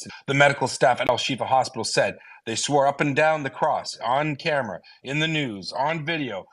hostage. The medical staff at Al-Shifa Hospital said they swore up and down the cross, on camera, in the news, on video.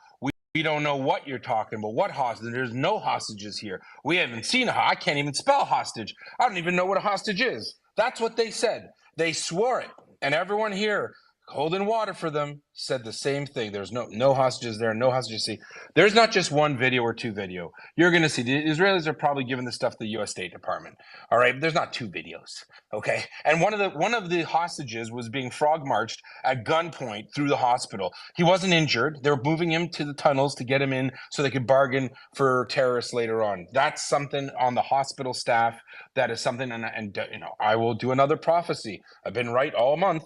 We don't know what you're talking about. What hostage? There's no hostages here. We haven't seen I can't even spell hostage. I don't even know what a hostage is. That's what they said. They swore it. And everyone here holding water for them said the same thing. There's no hostages there, no hostages. See, there's not just one video or two video. You're going to see the Israelis are probably giving this stuff to the U.S. State Department. All right, there's not two videos. Okay, and one of the hostages was being frog marched at gunpoint through the hospital. He wasn't injured. They were moving him to the tunnels to get him in so they could bargain for terrorists later on. That's something on the hospital staff. That is something, and you know, I will do another prophecy. I've been right all month.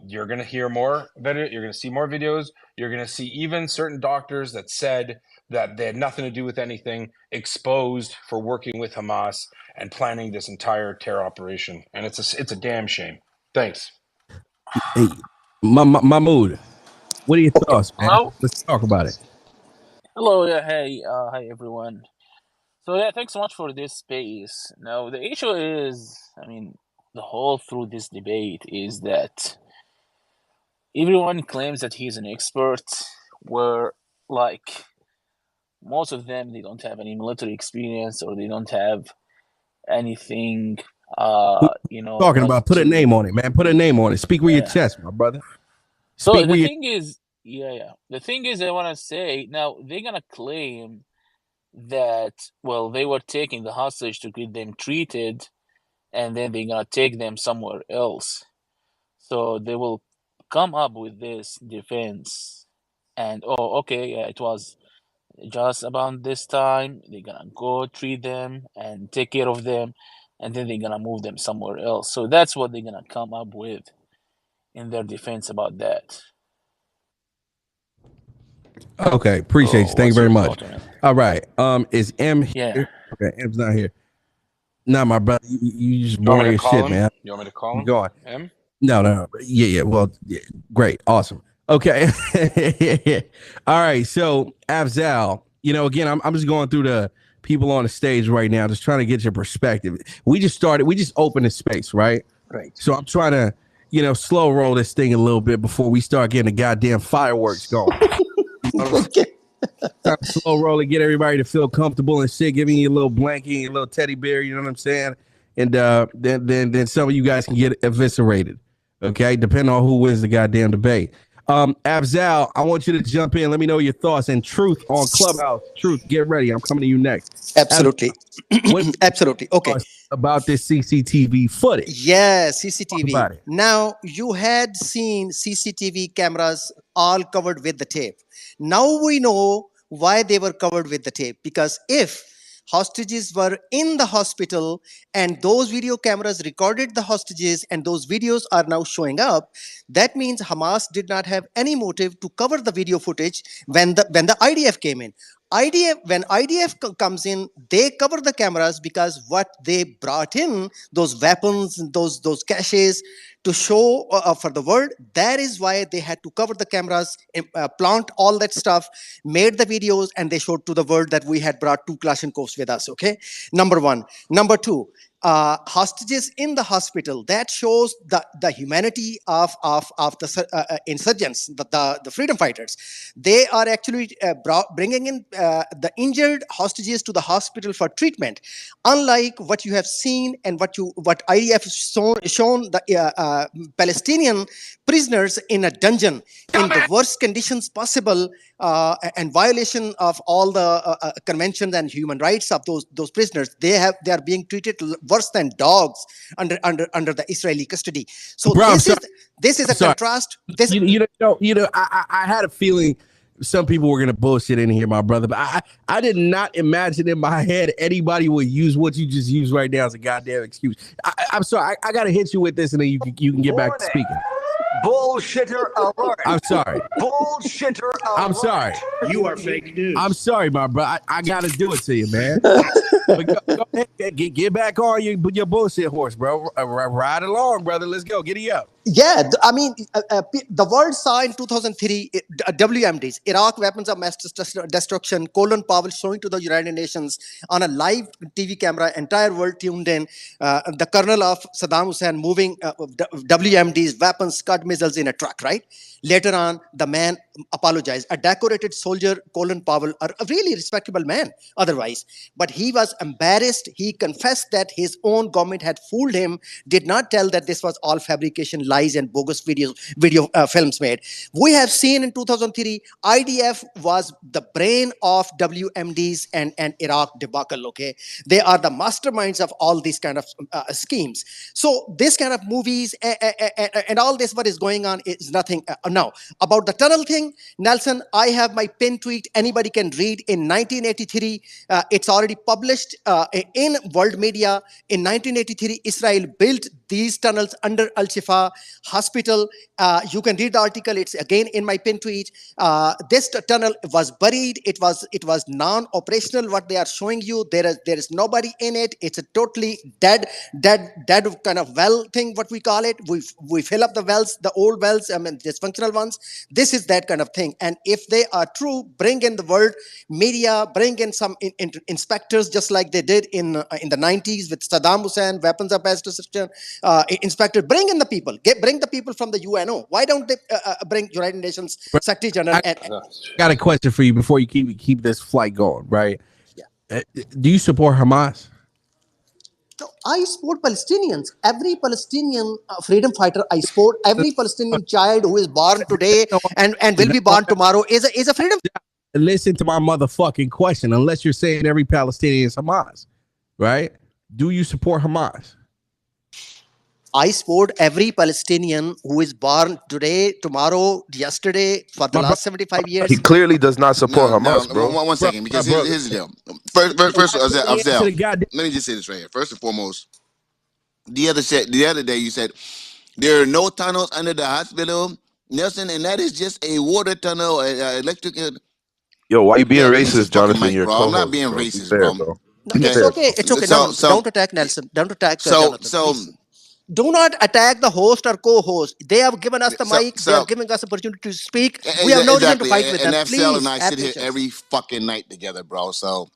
You're going to hear more video. You're going to see more videos. You're going to see even certain doctors that said that they had nothing to do with anything exposed for working with Hamas and planning this entire terror operation. And it's a damn shame. Thanks. Hey, Mahmoud, what are your thoughts, man? Hello? Let's talk about it. Hello, yeah, hey, hi everyone. So yeah, thanks so much for this space. Now the issue is, I mean, the whole through this debate is that everyone claims that he's an expert, where like most of them, they don't have any military experience or they don't have anything, you know. Talking about, put a name on it, man. Put a name on it. Speak with your chest, my brother. So the thing is, the thing is, I want to say now they're gonna claim that, well, they were taking the hostage to get them treated, and then they're gonna take them somewhere else. So they will come up with this defense, and okay, yeah, it was just about this time. They're gonna go treat them and take care of them, and then they're gonna move them somewhere else. So that's what they're gonna come up with in their defense about that. Okay, appreciate you. Thank you very much. All right. Is M here? Yeah. Okay, M's not here. Nah, my brother, you just boring your shit, man. You want me to call him? Go on. M? No. Yeah. Well, yeah, great. Awesome. Okay. All right. So, Afzal, you know, again, I'm just going through the people on the stage right now, just trying to get your perspective. We just opened the space, right? Right. So I'm trying to, you know, slow roll this thing a little bit before we start getting the goddamn fireworks going. Okay. Slow roll and get everybody to feel comfortable and shit, giving you a little blankie, a little teddy bear, you know what I'm saying? And then some of you guys can get eviscerated. Okay, depending on who wins the goddamn debate. Afzal, I want you to jump in. Let me know your thoughts. And Truth on Clubhouse. Truth, get ready. I'm coming to you next. Absolutely. Absolutely. Okay. About this CCTV footage. Yeah, CCTV. Now, you had seen CCTV cameras all covered with the tape. Now we know why they were covered with the tape. Because if hostages were in the hospital and those video cameras recorded the hostages and those videos are now showing up, that means Hamas did not have any motive to cover the video footage when the IDF came in. When IDF comes in, they cover the cameras because what they brought in, those weapons, those caches to show for the world, that is why they had to cover the cameras, plant all that stuff, made the videos, and they showed to the world that we had brought 2 Kalashnikovs with us, okay? Number one. Number two, hostages in the hospital, that shows the humanity of the insurgents, the freedom fighters. They are actually bringing in the injured hostages to the hospital for treatment, unlike what you have seen and what IDF has shown the Palestinian prisoners in a dungeon in the worst conditions possible, and violation of all the conventions and human rights of those prisoners. They are being treated worse than dogs under the Israeli custody. So this is a contrast. I had a feeling some people were gonna bullshit in here, my brother, but I did not imagine in my head anybody would use what you just used right now as a goddamn excuse. I'm sorry, I gotta hit you with this, and then you can get back to speaking. Bullshitter alert. I'm sorry. Bullshitter alert. I'm sorry. You are fake news. I'm sorry, my bro. I gotta do it to you, man. But go ahead, get back on your bullshit horse, bro. Ride along, brother. Let's go. Giddy up. Yeah, I mean, the world saw in 2003 WMDs, Iraq Weapons of Mass Destruction. Colin Powell showing to the United Nations on a live TV camera, entire world tuned in. The colonel of Saddam Hussein moving WMDs, weapons, Scud missiles in a truck, right? Later on, the man apologized. A decorated soldier, Colin Powell, a really respectable man otherwise, but he was embarrassed. He confessed that his own government had fooled him, did not tell that this was all fabrication, lies, and bogus video films made. We have seen in 2003, IDF was the brain of WMDs and Iraq debacle, okay? They are the masterminds of all these kind of schemes. So this kind of movies and all this what is going on is nothing. Now, about the tunnel thing, Nelson, I have my pin tweet. Anybody can read. In 1983, it's already published in world media. In 1983, Israel built these tunnels under Al-Shifa hospital. You can read the article. It's again in my pin tweet. This tunnel was buried. It was non-operational. What they are showing you, there is nobody in it. It's a totally dead kind of well thing. What we call it. We fill up the wells, the old wells. I mean, dysfunctional ones. This is that kind of thing. And if they are true, bring in the world media, bring in some inspectors, just like they did in the 90s with Saddam Hussein, weapons of mass destruction. Inspector, bring in the people. Bring the people from the UNO. Why don't they bring United Nations Secretary General? I got a question for you before you keep this flight going, right? Yeah. Do you support Hamas? No, I support Palestinians. Every Palestinian freedom fighter I support. Every Palestinian child who is born today and will be born tomorrow is a freedom. Listen to my motherfucking question. Unless you're saying every Palestinian is Hamas, right? Do you support Hamas? I support every Palestinian who is born today, tomorrow, yesterday, for the last 75 years. He clearly does not support Hamas, bro. One second, because here's the deal. First, Afzal, let me just say this right here. First and foremost, the other day you said there are no tunnels under the hospital, Nelson, and that is just a water tunnel, electric. Yo, why you being racist, Jonathan? You're I'm not being racist, fair, bro. No, it's okay. It's okay. Don't attack Nelson. Don't attack Jonathan. Please. Do not attack the host or co-host. They have given us the mic. They are giving us opportunity to speak. We have no reason to fight with them. Please, and I sit here every fucking night together, bro. So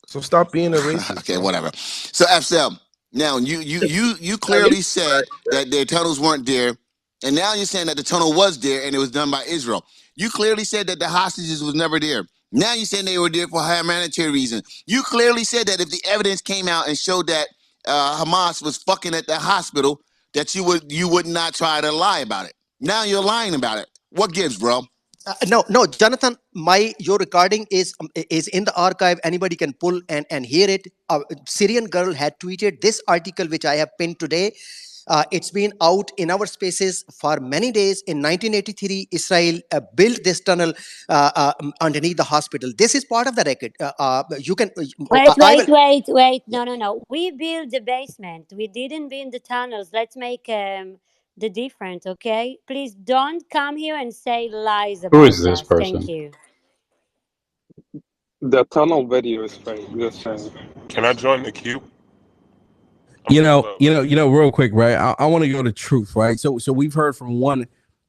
stop being a racist. Okay, whatever. So Afzal, now you clearly said that their tunnels weren't there, and now you're saying that the tunnel was there and it was done by Israel. You clearly said that the hostages was never there. Now you're saying they were there for humanitarian reason. You clearly said that if the evidence came out and showed that Hamas was fucking at the hospital, that you would not try to lie about it. Now you're lying about it. What gives, bro? No, Jonathan. Your recording is in the archive. Anybody can pull and hear it. A Syrian girl had tweeted this article, which I have pinned today. It's been out in our spaces for many days. In 1983, Israel built this tunnel underneath the hospital. This is part of the record. You can wait. No. We built the basement. We didn't build the tunnels. Let's make the difference, okay? Please don't come here and say lies about us. Who is this person? Thank you. The tunnel video is fake. Just saying. Can I join the queue? You know, real quick, right? I want to go to truth, right? So we've heard from one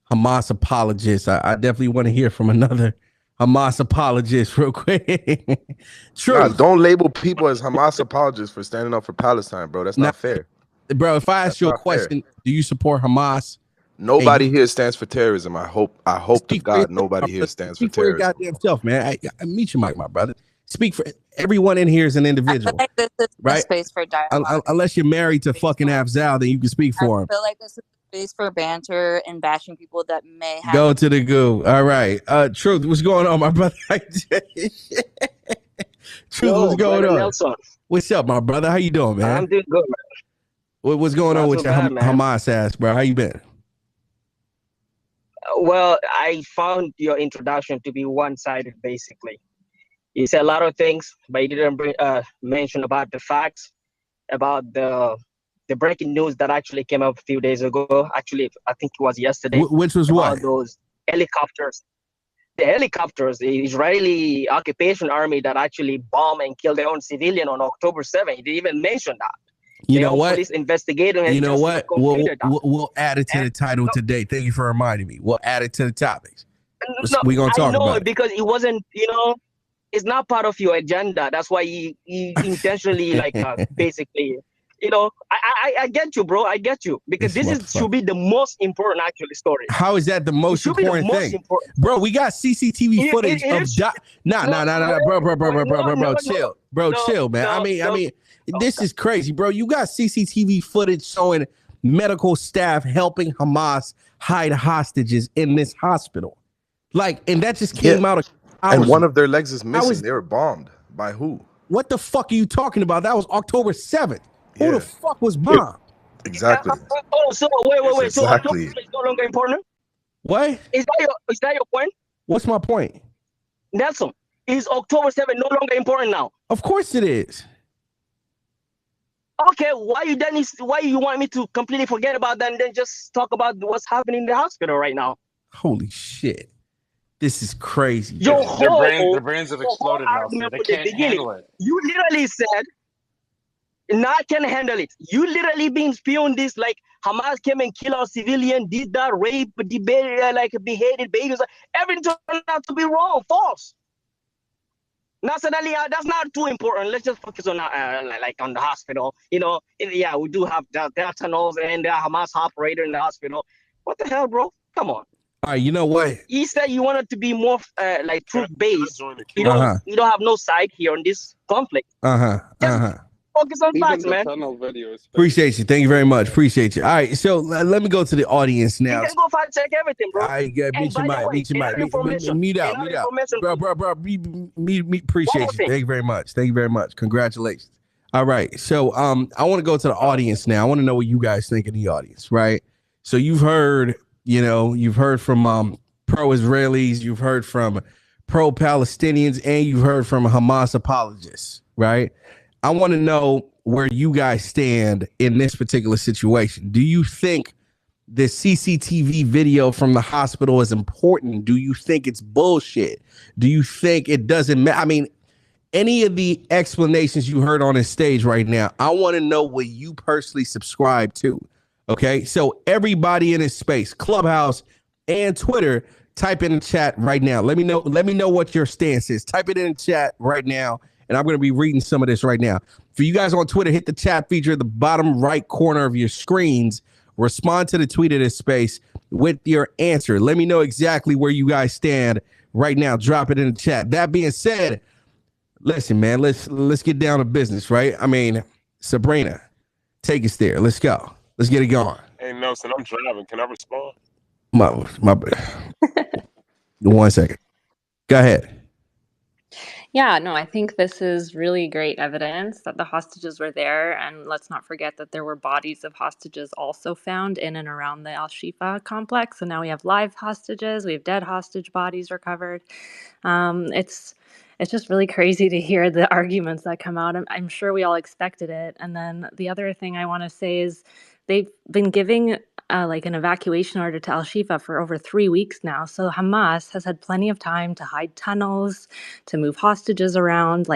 Hamas apologist. I definitely want to hear from another Hamas apologist, real quick. Truth. Nah, don't label people as Hamas apologists for standing up for Palestine, bro. That's not fair, bro. If I ask you a question, do you support Hamas? Nobody here stands for terrorism. I hope to God nobody here stands for terrorism. Speak for your goddamn self, man. I meet you, Mike, my brother. Speak for everyone in here is an individual. I feel like this is right? a space for dialogue. Unless you're married to fucking Afzal, then you can speak for him. I feel like this is a space for banter and bashing people that may have. Go to the goo. All right. Truth, what's going on, my brother? Truth, what's going on? Nelson. What's up, my brother? How you doing, man? I'm doing good, man. What's going on with your Hamas ass, bro? How you been? Well, I found your introduction to be one-sided, basically. You said a lot of things, but you didn't mention about the facts, about the breaking news that actually came up a few days ago. Actually, I think it was yesterday. Which was what? Those helicopters. The helicopters, the Israeli occupation army that actually bombed and killed their own civilian on October 7th. You didn't even mention that. You know what? Police investigating. You know what? We'll add it to the title today. Thank you for reminding me. We'll add it to the topics. We're gonna talk about it because it wasn't. It's not part of your agenda. That's why he intentionally basically. I get you, bro. I get you because should be the most important actually story. How is that the most important thing, bro? We got CCTV footage of bro, chill, man. I mean, this is crazy, bro. You got CCTV footage showing medical staff helping Hamas hide hostages in this hospital, and that just came out of. And one of their legs is missing. They were bombed by who? What the fuck are you talking about? That was October 7th. Who the fuck was bombed? Exactly. So wait. Exactly. So October is no longer important? What? Is that your point? What's my point? Nelson, is October 7th no longer important now? Of course it is. Okay, why you want me to completely forget about that and then just talk about what's happening in the hospital right now? Holy shit. This is crazy. Their brains have exploded now. So they can't handle it. You literally said, "Not can handle it." You literally been spewing this like Hamas came and killed our civilian, did that, rape, beheaded babies. Everything turned out to be wrong, false. Now suddenly that's not too important. Let's just focus on on the hospital. We do have there are tunnels and there are Hamas operator in the hospital. What the hell, bro? Come on. All right, you know what? You said you wanted to be more truth based. You don't have no side here on this conflict. Focus on facts, man. Appreciate you. Thank you very much. Appreciate you. All right, so let me go to the audience now. You can go fact check everything, bro. All right, meet your mic. Meet out. Bro. Appreciate you. Thank you very much. Congratulations. All right, so I want to go to the audience now. I want to know what you guys think in the audience, right? So you've heard from pro-Israelis, you've heard from pro-Palestinians, and you've heard from Hamas apologists, right? I want to know where you guys stand in this particular situation. Do you think the CCTV video from the hospital is important? Do you think it's bullshit? Do you think it doesn't matter? I mean, any of the explanations you heard on this stage right now, I want to know what you personally subscribe to. Okay, so everybody in this space, Clubhouse and Twitter, type in the chat right now. Let me know what your stance is. Type it in the chat right now, and I'm going to be reading some of this right now. For you guys on Twitter, hit the chat feature at the bottom right corner of your screens. Respond to the tweet of this space with your answer. Let me know exactly where you guys stand right now. Drop it in the chat. That being said, listen, man, let's get down to business, right? I mean, Sabrina, take us there. Let's go. Let's get it going. Hey, Nelson, I'm driving. Can I respond? My 1 second. Go ahead. Yeah, no, I think this is really great evidence that the hostages were there. And let's not forget that there were bodies of hostages also found in and around the Al-Shifa complex. So now we have live hostages. We have dead hostage bodies recovered. It's just really crazy to hear the arguments that come out. I'm sure we all expected it. And then the other thing I want to say is they've been giving an evacuation order to Al-Shifa for over 3 weeks now. So Hamas has had plenty of time to hide tunnels, to move hostages around.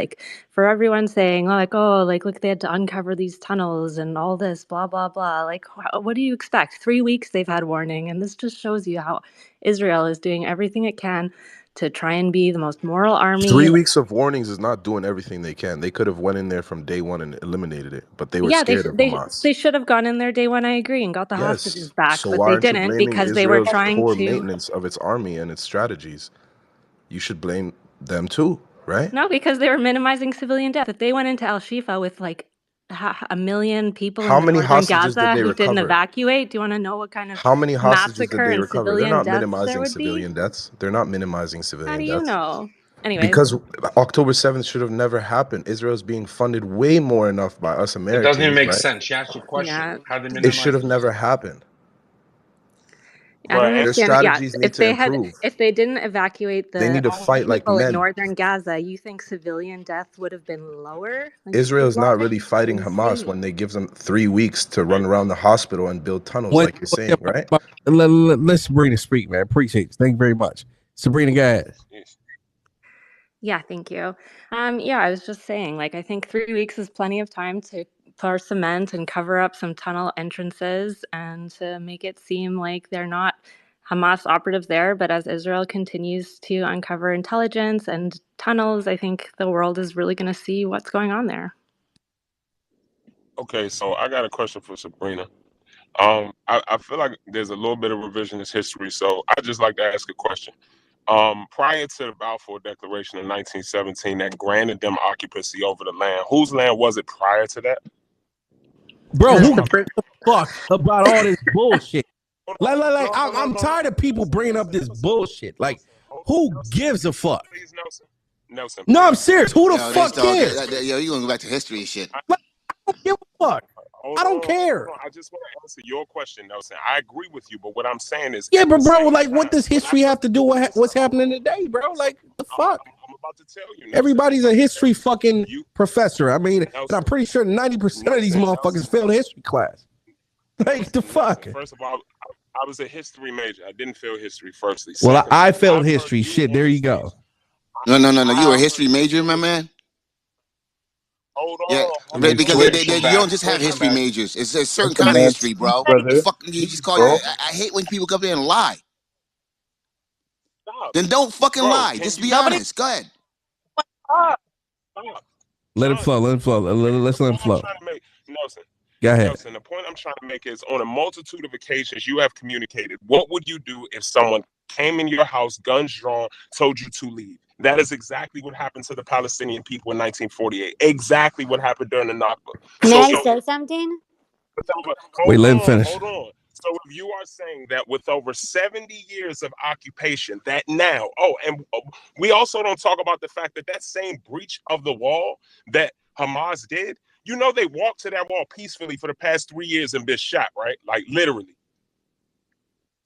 For everyone saying, look, they had to uncover these tunnels and all this, blah, blah, blah. What do you expect? 3 weeks they've had warning. And this just shows you how Israel is doing everything it can to try and be the most moral army. 3 weeks of warnings is not doing everything they can. They could have went in there from day one and eliminated it, but they were scared of Hamas. They should have gone in there day one, I agree, and got the hostages back, but they didn't because they were trying poor to maintenance of its army and its strategies. You should blame them too, right? No, because they were minimizing civilian death. If they went into Al-Shifa with 1 million people How in many northern hostages Gaza did they who didn't recover? evacuate, do you want to know what kind of How many hostages did massacre they and recover? They're civilian not deaths there minimizing would civilian be? deaths. They're not minimizing civilian How do deaths. you know? Anyways. Because October 7th should have never happened. Israel's being funded way more enough by us Americans. It doesn't even make right? sense. She asked you a question. Yeah. How they It should have never happened. I don't Their understand. strategies need to improve. If they didn't evacuate They need to fight like people in men. northern Gaza, you think civilian death would have been lower? Israel's not really fighting Hamas when they give them 3 weeks to run around the hospital and build tunnels, like you're saying, right? Let's Sabrina speak, man. Appreciate it. Thank you very much. Sabrina, go ahead. Yeah, thank you. I was just saying, I think 3 weeks is plenty of time to pour cement and cover up some tunnel entrances and to make it seem like they're not Hamas operatives there. But as Israel continues to uncover intelligence and tunnels, I think the world is really going to see what's going on there. Okay, so I got a question for Sabrina. I feel like there's a little bit of revisionist history, so I just like to ask a question. Prior to the Balfour Declaration in 1917 that granted them occupancy over the land, whose land was it prior to that? Bro, who gives a fuck about all this bullshit? I'm tired of people bringing up this bullshit. Like, who gives a fuck? Please, Nelson. No, I'm serious. Who the fuck cares? Yo, you gonna go back to history and shit. I don't give a fuck. I don't care. I just want to answer your question, Nelson. I agree with you, but what I'm saying is, yeah, but bro, like, what does history have to do with what's happening today, bro? Like, the fuck? I'm about to tell you. Nelson. Everybody's a history fucking professor. I mean, and I'm pretty sure 90% of these motherfuckers failed history class. Like, the fuck? First of all, I was a history major. I didn't fail history, firstly. Well, I failed history. Shit, there you go. No. You were a history major, my man? Hold on. Yeah, because you don't just have history majors. It's a certain kind of history, bro. You just call it. I hate when people come there and lie. Stop. Then don't fucking lie. Just be honest. Go ahead. Stop. Let it flow. Let's let him flow. Nelson. Go ahead. Nelson, the point I'm trying to make is on a multitude of occasions you have communicated. What would you do if someone came in your house, guns drawn, told you to leave? That is exactly what happened to the Palestinian people in 1948. Exactly what happened during the Nakba. May I say something? Wait, let him finish. Hold on. So if you are saying that with over 70 years of occupation, that now, and we also don't talk about the fact that same breach of the wall that Hamas did, you know, they walked to that wall peacefully for the past 3 years and been shot, right? Like literally.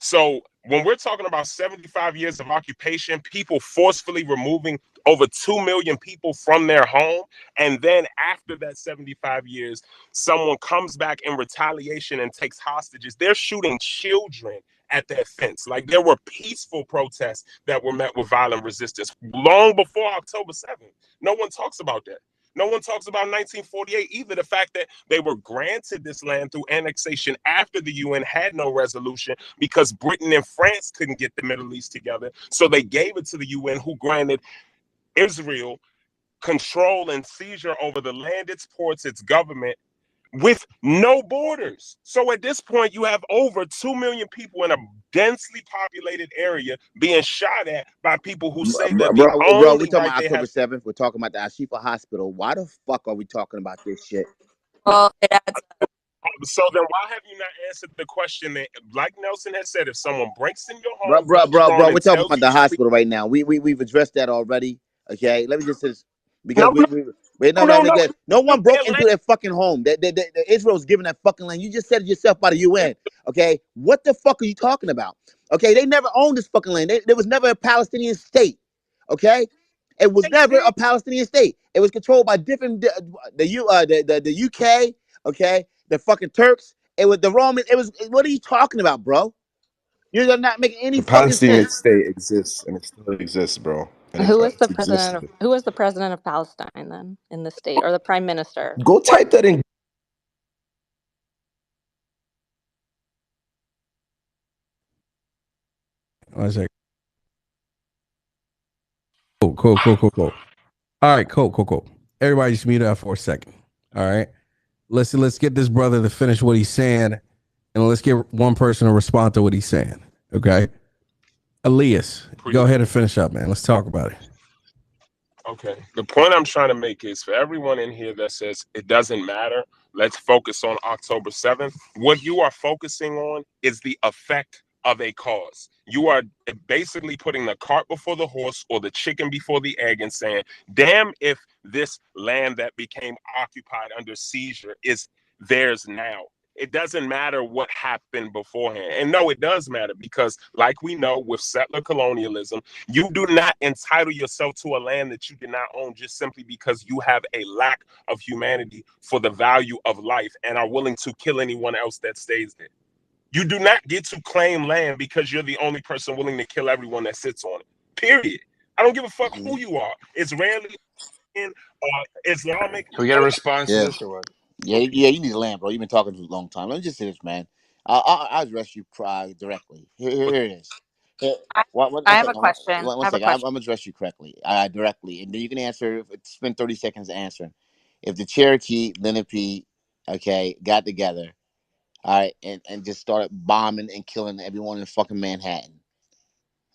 So when we're talking about 75 years of occupation, people forcefully removing over 2 million people from their home, and then after that 75 years, someone comes back in retaliation and takes hostages, they're shooting children at that fence. Like, there were peaceful protests that were met with violent resistance long before October 7th. No one talks about that. No one talks about 1948 either. The fact that they were granted this land through annexation after the UN had no resolution because Britain and France couldn't get the Middle East together. So they gave it to the UN, who granted Israel control and seizure over the land, its ports, its government, with no borders. So at this point, you have over 2 million people in a densely populated area being shot at by people who say that bro, we're talking about October 7th. We're talking about the SHIFA hospital. Why the fuck are we talking about this shit? Well, so then why have you not answered the question that, like Nelson has said, if someone breaks in your home, bro, we're talking about the hospital right now. We've addressed that already. Okay, let me just say this. Because no one broke into their fucking home. Israel's giving that fucking land. You just said it yourself by the UN. Okay, what the fuck are you talking about? Okay, they never owned this fucking land. There was never a Palestinian state. Okay, it was never a Palestinian state. It was controlled by different the UK. Okay, the fucking Turks. It was the Romans. It was. What are you talking about, bro? You're not making any fucking sense. Palestinian state exists and it still exists, bro. Who was the president of Palestine then in the state, or the prime minister? Go type that in. One second. Cool. All right, cool. Everybody just mute up for a second. All right. Let's get this brother to finish what he's saying, and let's get one person to respond to what he's saying. Okay. Elias, go ahead and finish up, man. Let's talk about it. Okay. The point I'm trying to make is, for everyone in here that says it doesn't matter, let's focus on October 7th. What you are focusing on is the effect of a cause. You are basically putting the cart before the horse, or the chicken before the egg, and saying, damn if this land that became occupied under seizure is theirs now. It doesn't matter what happened beforehand. And no, it does matter, because like we know with settler colonialism, you do not entitle yourself to a land that you did not own just simply because you have a lack of humanity for the value of life and are willing to kill anyone else that stays there. You do not get to claim land because you're the only person willing to kill everyone that sits on it. Period. I don't give a fuck who you are. Israeli, Islamic. Can we get a response to this or what? Yeah, you need to land, bro. You've been talking for a long time. Let me just say this, man. I'll address you directly. Here it is. Here, I, one I have a second. question. I One have a second. I'm question. going to address you correctly, directly. And then you can answer, spend 30 seconds answering. If the Cherokee, Lenape, okay, got together, all right, and just started bombing and killing everyone in fucking Manhattan,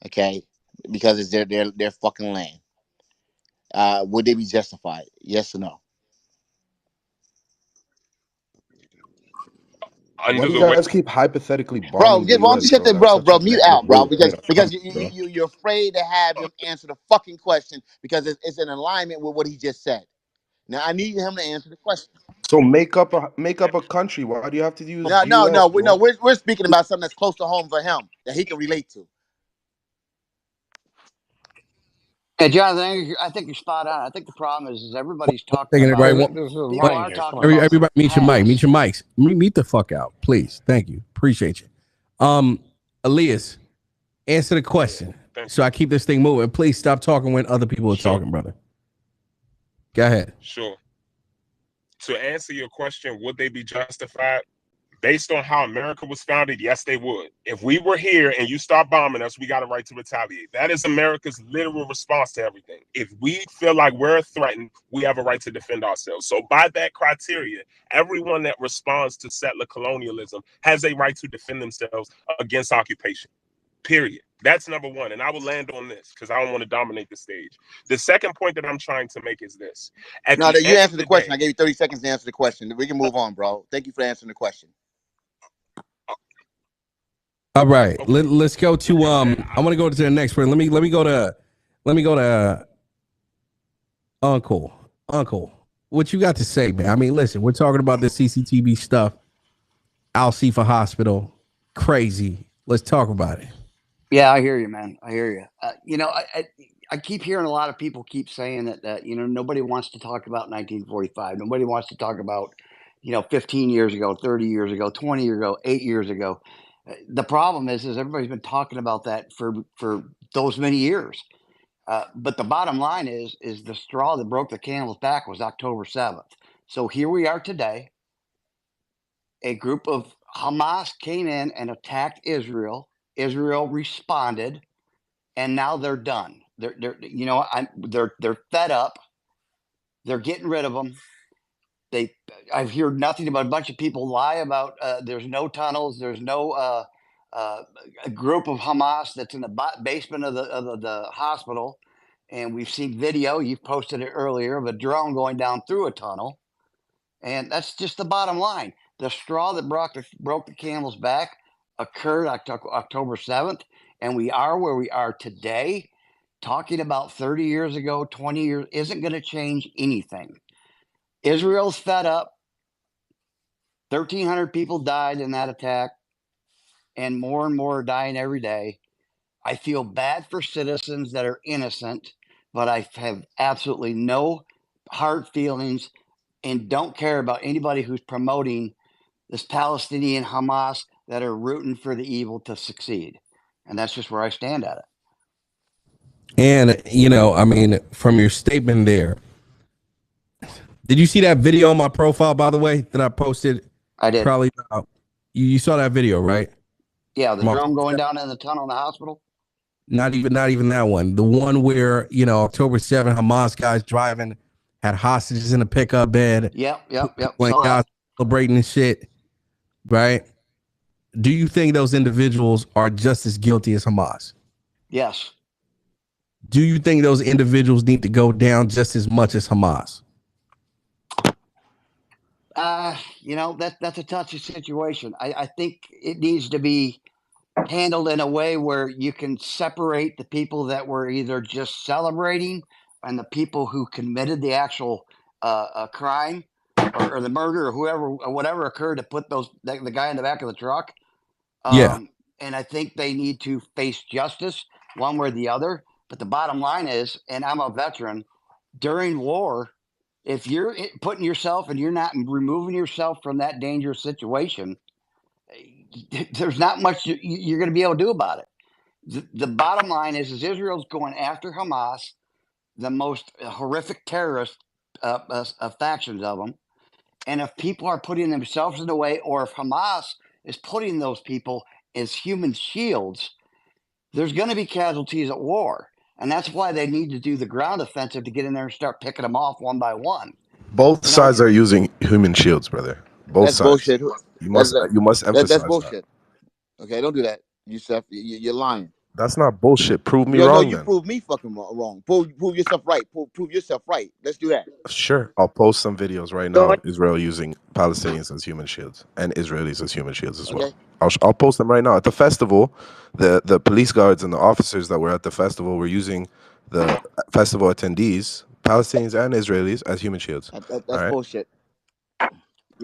okay, because it's their fucking land, would they be justified? Yes or no? Why Under do you the way, guys keep hypothetically Bro, bombing the why don't you U.S., shut bro? that, That's bro, such a mute big out, bro, thing to because think about, bro. you're afraid to have him answer the fucking question because it's in alignment with what he just said. Now I need him to answer the question. So make up a country. Why do you have to use No, U.S., no, bro? we're speaking about something that's close to home for him that he can relate to. Yeah, Jonathan, I think you're spot on. I think the problem is everybody's talking Thinking about, everybody, There's a people line are here. Come talking on. about everybody mute your mic, Hamas. mute your mics, mute the fuck out, please. Thank you, appreciate you. Elias, answer the question thank so you. I keep this thing moving. Please stop talking when other people are Sure, talking, brother. Go ahead. sure. To answer your question, would they be justified? Based on how America was founded, yes, they would. If we were here and you start bombing us, we got a right to retaliate. That is America's literal response to everything. If we feel like we're threatened, we have a right to defend ourselves. So by that criteria, everyone that responds to settler colonialism has a right to defend themselves against occupation. Period. That's number one. And I will land on this because I don't want to dominate the stage. The second point that I'm trying to make is this. At No, the you end of answered the the question. I day, gave you 30 seconds to answer the question. We can move on, bro. Thank you for answering the question. All right, okay. let's go to I want to go to the next one. Let me go to Uncle. What you got to say, man? I mean, listen, we're talking about this CCTV stuff. SHIFA Hospital, crazy. Let's talk about it. Yeah, I hear you, man. I hear you. I keep hearing a lot of people keep saying that nobody wants to talk about 1945. Nobody wants to talk about 15 years ago, 30 years ago, 20 years ago, 8 years ago. The problem is everybody's been talking about that for those many years. But the bottom line is the straw that broke the camel's back was October 7th. So here we are today. A group of Hamas came in and attacked Israel. Israel responded, and now they're done. They're fed up. They're getting rid of them. I've heard nothing about a bunch of people lie about there's no tunnels. There's no a group of Hamas that's in the basement of the hospital, and we've seen video. You've posted it earlier of a drone going down through a tunnel, and that's just the bottom line. The straw that broke the camel's back occurred October 7th, and we are where we are today. Talking about 30 years ago, 20 years isn't going to change anything. Israel's fed up. 1,300 people died in that attack, and more are dying every day. I feel bad for citizens that are innocent, but I have absolutely no hard feelings and don't care about anybody who's promoting this Palestinian Hamas that are rooting for the evil to succeed. And that's just where I stand at it. And, I mean, from your statement there, did you see that video on my profile, by the way, that I posted? I did. Probably. You saw that video, right? Yeah, the drone going down in the tunnel in the hospital. Not even that one. The one where, October 7th, Hamas guys driving, had hostages in a pickup bed. Yep. When guys celebrating and shit, right? Do you think those individuals are just as guilty as Hamas? Yes. Do you think those individuals need to go down just as much as Hamas? That's a touchy situation. I think it needs to be handled in a way where you can separate the people that were either just celebrating and the people who committed the actual crime or the murder or whoever or whatever occurred to put the guy in the back of the truck. Yeah. And I think they need to face justice one way or the other. But the bottom line is, and I'm a veteran, during war, if you're putting yourself and you're not removing yourself from that dangerous situation, there's not much you're going to be able to do about it. The bottom line is Israel's going after Hamas, the most horrific terrorist factions of them, And if people are putting themselves in the way, or if Hamas is putting those people as human shields, there's going to be casualties at war. And that's why they need to do the ground offensive to get in there and start picking them off one by one. Both sides are using human shields, brother. Both That's sides. bullshit. You must emphasize That's bullshit. Okay, don't do that, Yusuf. You're lying. That's not bullshit. Prove me No, wrong. you then. prove me fucking wrong. Prove yourself right. Prove yourself right. Let's do that. Sure, I'll post some videos right now of Israel using Palestinians as human shields and Israelis as human shields as well. I'll post them right now. At the festival, the police guards and the officers that were at the festival were using the festival attendees, Palestinians and Israelis, as human shields. That's bullshit.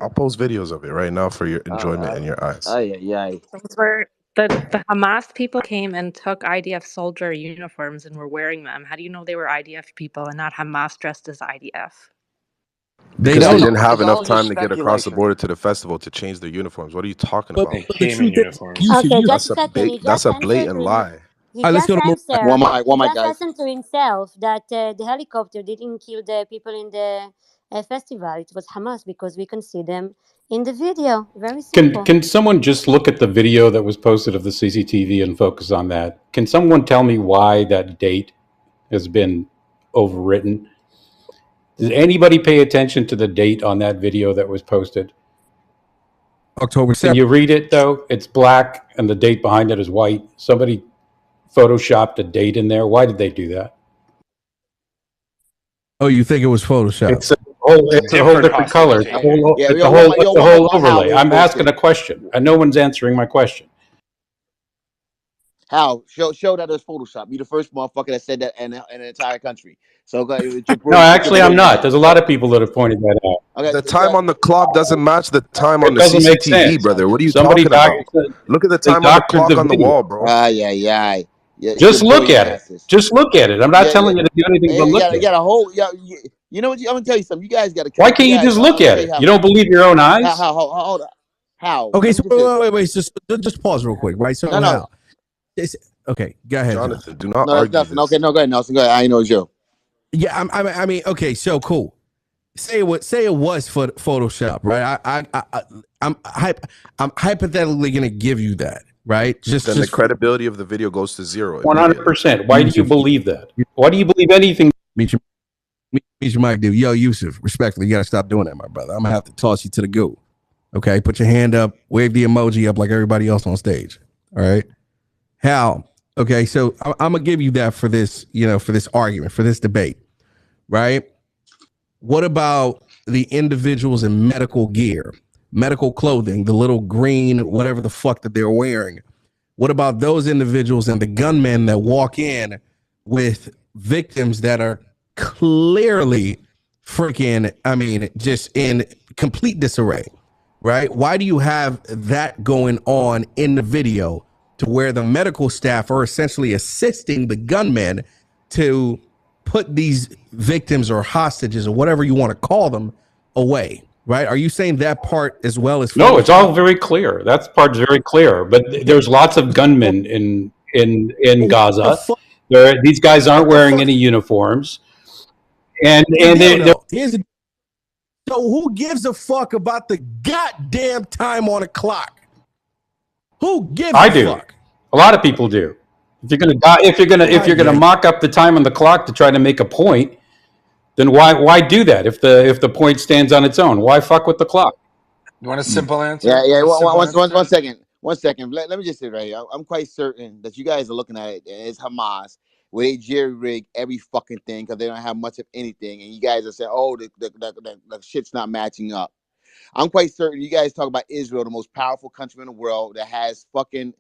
I'll post videos of it right now for your enjoyment and your eyes. Those were the Hamas people came and took IDF soldier uniforms and were wearing them. How do you know they were IDF people and not Hamas dressed as IDF? Because they didn't have enough time to get across the border to the festival to change their uniforms. What are you talking about? They came in uniforms. Okay, just a second. That's a blatant lie. He just answered. One mic, He just guys. answered to himself that the helicopter didn't kill the people in the festival. It was Hamas because we can see them in the video. Very simple. Can someone just look at the video that was posted of the CCTV and focus on that? Can someone tell me why that date has been overwritten? Did anybody pay attention to the date on that video that was posted? October 7th. Can you read it, though? It's black, and the date behind it is white. Somebody photoshopped a date in there. Why did they do that? Oh, you think it was Photoshop? It's a whole different color. It's a whole overlay. I'm asking a question, and no one's answering my question. How? Show that it was Photoshop. You're the first motherfucker that said that in the entire country. So no, actually, I'm not. There's a lot of people that have pointed that out. Okay, the time on the clock doesn't match the time on the CCTV, brother. What are you talking about? Look at the time on the clock on the wall, bro. Yeah. Just look at it. Just look at it. I'm not telling you to do anything but look at it. You got a whole. You know what? I'm gonna tell you something. You guys got to. Why can't you just look at it? You don't believe your own eyes? How? Okay, so wait. Just pause real quick, right? So no. Okay, go ahead, Jonathan. Do not argue. Nothing. Okay, no, go ahead, Nelson. Go ahead. I know it's you. Yeah, I mean, okay, so cool. Say it was for Photoshop, right? I'm hypothetically gonna give you that, right? Just the credibility of the video goes to 0. 100%. Why do you believe that? Why do you believe anything? Meet your mic, dude. Yo, Yusuf, respectfully, you gotta stop doing that, my brother. I'm gonna have to toss you to the goo. Okay, put your hand up, wave the emoji up like everybody else on stage. All right, Hal. Okay, so I'm gonna give you that for this, for this argument, for this debate, right? What about the individuals in medical gear, medical clothing, the little green, whatever the fuck that they're wearing? What about those individuals and the gunmen that walk in with victims that are clearly freaking, just in complete disarray, right? Why do you have that going on in the video to where the medical staff are essentially assisting the gunmen to put these victims or hostages or whatever you want to call them away, right? Are you saying that part as well as? No, it's all very clear. That part's very clear. But there's lots of gunmen in Gaza. These guys aren't wearing any uniforms, and so who gives a fuck about the goddamn time on the clock? Who gives a fuck? A lot of people do. If you're gonna mock up the time on the clock to try to make a point, then why do that? If the point stands on its own, why fuck with the clock? You want a simple answer? Yeah. One second. Let me just say right here. I'm quite certain that you guys are looking at it as Hamas, where they jerry rig every fucking thing because they don't have much of anything, and you guys are saying, "Oh, the shit's not matching up." I'm quite certain you guys talk about Israel, the most powerful country in the world that has fucking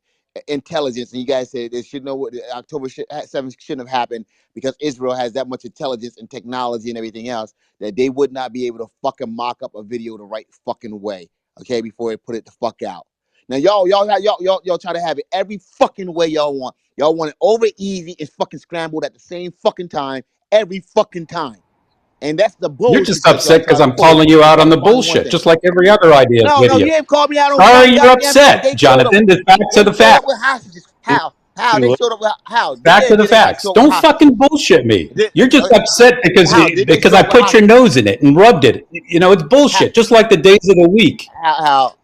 intelligence, and you guys say they should know what October 7th shouldn't have happened because Israel has that much intelligence and technology and everything else that they would not be able to fucking mock up a video the right fucking way, okay, before they put it the fuck out. Now y'all try to have it every fucking way y'all want. Y'all want it over easy and fucking scrambled at the same fucking time every fucking time. And that's the bullshit. You're just upset because I'm calling you out on the bullshit, just like every other video. No, you ain't called me out on. Sorry, you're upset, Jonathan. Just back to the fact. How? How they showed up? How did Back they? to the Did they not facts. show up with Don't fucking hostages? bullshit me. Did, You're just upset how did they because show I up with put your hostages? nose in it and rubbed it. You know, it's How bullshit. Just like the days of the week. how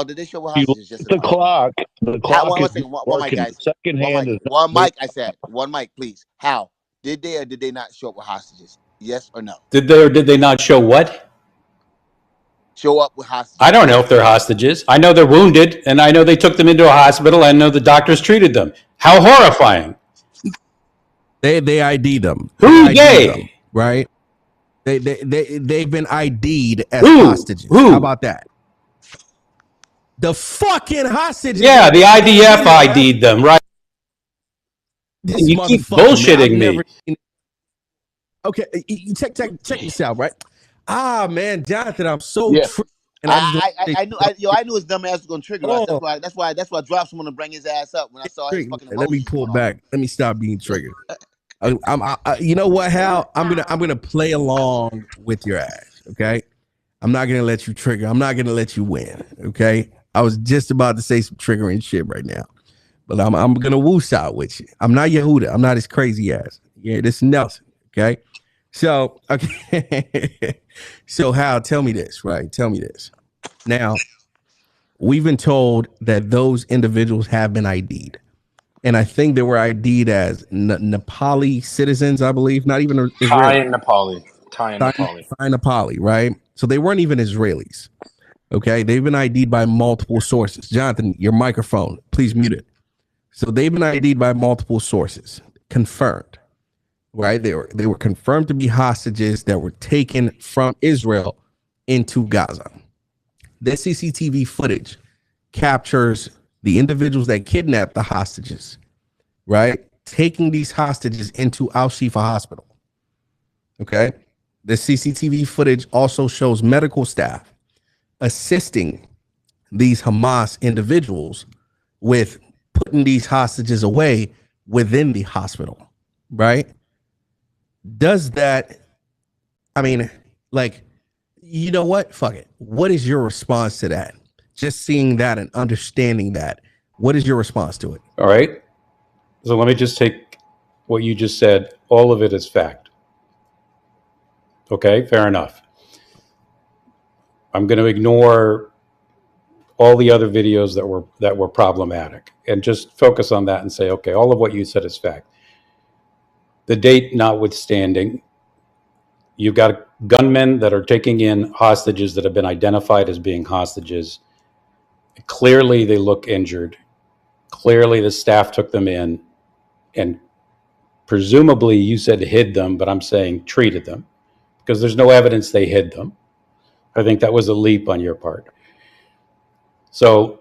did they show up with You look hostages? Yes at or the no? clock. The How, clock one is second, one mic, working. guys. Second One hand mic. is not One moving. mic. I said one mic, please. How did they or did they not show up with hostages? Yes or no? Did they or did they not show what? Show up with I hostages. don't know if they're hostages. I know they're wounded, and I know they took them into a hospital. I know the doctors treated them. How horrifying! They ID them. Who ID they? them, right? They've been ID'd as Who? hostages. Who? How about that? The fucking hostages. Yeah, the IDF ID'd them, right? This You keep motherfucker, man. I've bullshitting never me. seen. Okay, check this out, right? Ah, man, Jonathan, I'm so Yeah. and I just I knew his dumb ass was gonna trigger us. That's why I dropped someone to bring his ass up when I saw his fucking emojis. let me pull back. Let me stop being triggered. You know what, Hal? I'm gonna play along with your ass. Okay, I'm not gonna let you trigger. I'm not gonna let you win. Okay, I was just about to say some triggering shit right now, but I'm gonna woos out with you. I'm not Yehuda. I'm not his crazy ass. Yeah, this is Nelson. Okay, so okay, so Hal, tell me this, right? Tell me this. Now, we've been told that those individuals have been ID'd. And I think they were ID'd as Nepali citizens, I believe, not even Israeli. Thai and Nepali, right? So they weren't even Israelis. Okay, they've been ID'd by multiple sources. Jonathan, your microphone, please mute it. So they've been ID'd by multiple sources, confirmed, right? They were confirmed to be hostages that were taken from Israel into Gaza. This CCTV footage captures the individuals that kidnapped the hostages, right? Taking these hostages into Al-Shifa Hospital. Okay. The CCTV footage also shows medical staff assisting these Hamas individuals with putting these hostages away within the hospital, right? Does that, I mean, like, you know what? Fuck it. What is your response to that? Just seeing that and understanding that, what is your response to it? All right. So let me just take what you just said. All of it is fact. Okay, fair enough. I'm going to ignore all the other videos that were problematic and just focus on that and say, okay, all of what you said is fact. The date notwithstanding, you've got gunmen that are taking in hostages that have been identified as being hostages. Clearly, they look injured. Clearly, the staff took them in and presumably you said hid them, but I'm saying treated them because there's no evidence they hid them. I think that was a leap on your part. So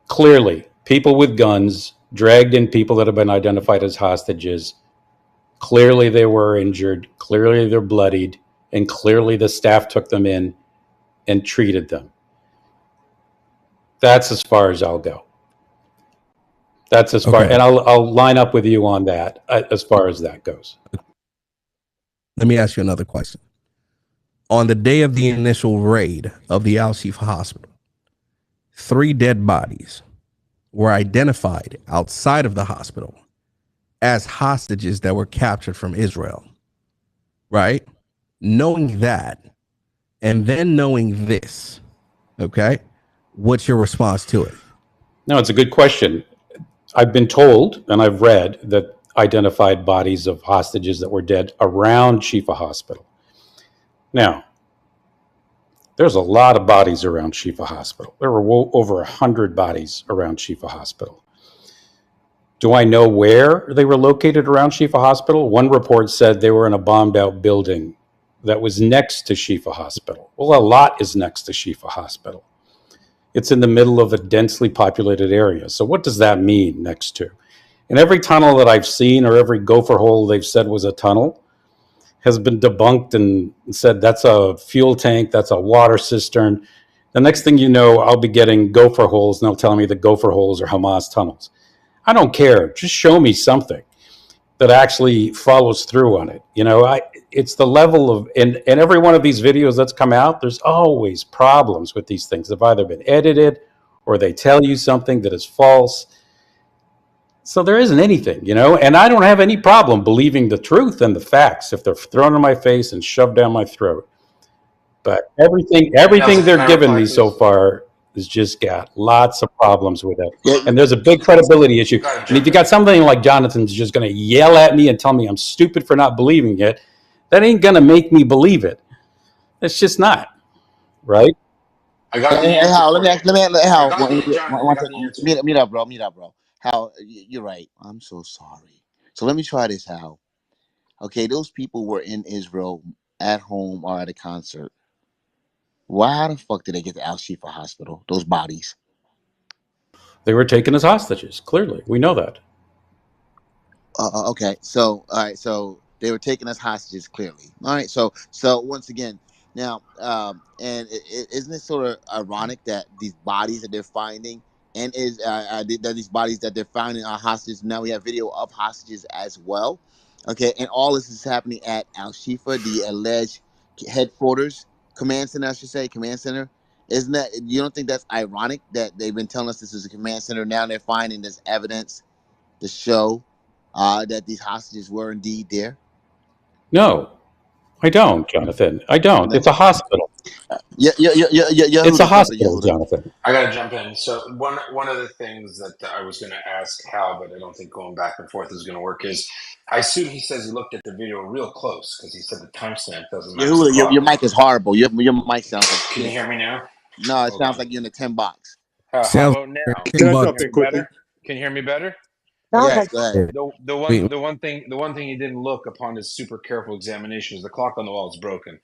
clearly, people with guns dragged in people that have been identified as hostages. Clearly, they were injured. Clearly, they're bloodied. And clearly, the staff took them in and treated them. That's as far as I'll go. That's as far, and I'll line up with you on that as far as that goes. Let me ask you another question. On the day of the initial raid of the Al-Shifa Hospital, 3 dead bodies were identified outside of the hospital as hostages that were captured from Israel, right? Knowing that, and then knowing this, okay, what's your response to it? No, it's a good question. I've been told, and I've read, that identified bodies of hostages that were dead around SHIFA Hospital. Now, there's a lot of bodies around SHIFA Hospital. There were over 100 bodies around SHIFA Hospital. Do I know where they were located around SHIFA Hospital? One report said they were in a bombed out building that was next to SHIFA Hospital. Well, a lot is next to SHIFA Hospital. It's in the middle of a densely populated area. So what does that mean, next to? And every tunnel that I've seen, or every gopher hole they've said was a tunnel, has been debunked and said that's a fuel tank, that's a water cistern. The next thing you know, I'll be getting gopher holes, and they'll tell me the gopher holes are Hamas tunnels. I don't care. Just show me something that actually follows through on it. You know, it's the level of, and every one of these videos that's come out, there's always problems with these things. They've either been edited or they tell you something that is false. So there isn't anything, you know, and I don't have any problem believing the truth and the facts if they're thrown in my face and shoved down my throat. But everything Nelson, they're can I giving reply, me so please? far has just got lots of problems with it. Yeah, And there's a big credibility issue. Gotta And if jump you in. got something like Jonathan's just going to yell at me and tell me I'm stupid for not believing it, that ain't going to make me believe it. It's just not, right? I got the hey, answer Hal, let for me you. ask, let me I Hal, got the Jonathan. I one got the second. answer. Meet up, bro. Meet up, bro. Hal, you're right. I'm so sorry. So let me try this, Hal. Okay, those people were in Israel at home or at a concert. Why how the fuck did they get to Al Shifa Hospital? Those bodies. They were taken as hostages. Clearly, we know that. Okay, so all right, so they were taking us hostages. Clearly, all right. So once again, now, and isn't it sort of ironic that these bodies that they're finding and that these bodies that they're finding are hostages? Now we have video of hostages as well. Okay, and all this is happening at Al Shifa, the alleged headquarters, command center, I should say, command center. Isn't that you don't think that's ironic that they've been telling us this is a command center? Now they're finding this evidence to show that these hostages were indeed there? No, I don't, Jonathan. I don't. No. It's a hospital. Yeah, It's a Yehuda, jump in, hospital, Yehuda. Jonathan. I gotta jump in. So one of the things that I was gonna ask Hal, but I don't think going back and forth is gonna work, is I assume he says he looked at the video real close because he said the timestamp doesn't match the Yehuda, your clock. mic is horrible. Your mic sounds like Can you shit. hear me now? No, it Hold sounds on. like you're in a 10 box. How Sounds about now? like Can I $10. Can you jump hear in me quickly? better? Can you hear me better? Yes, Okay. go ahead. The one thing he didn't look upon his super careful examination is the clock on the wall is broken.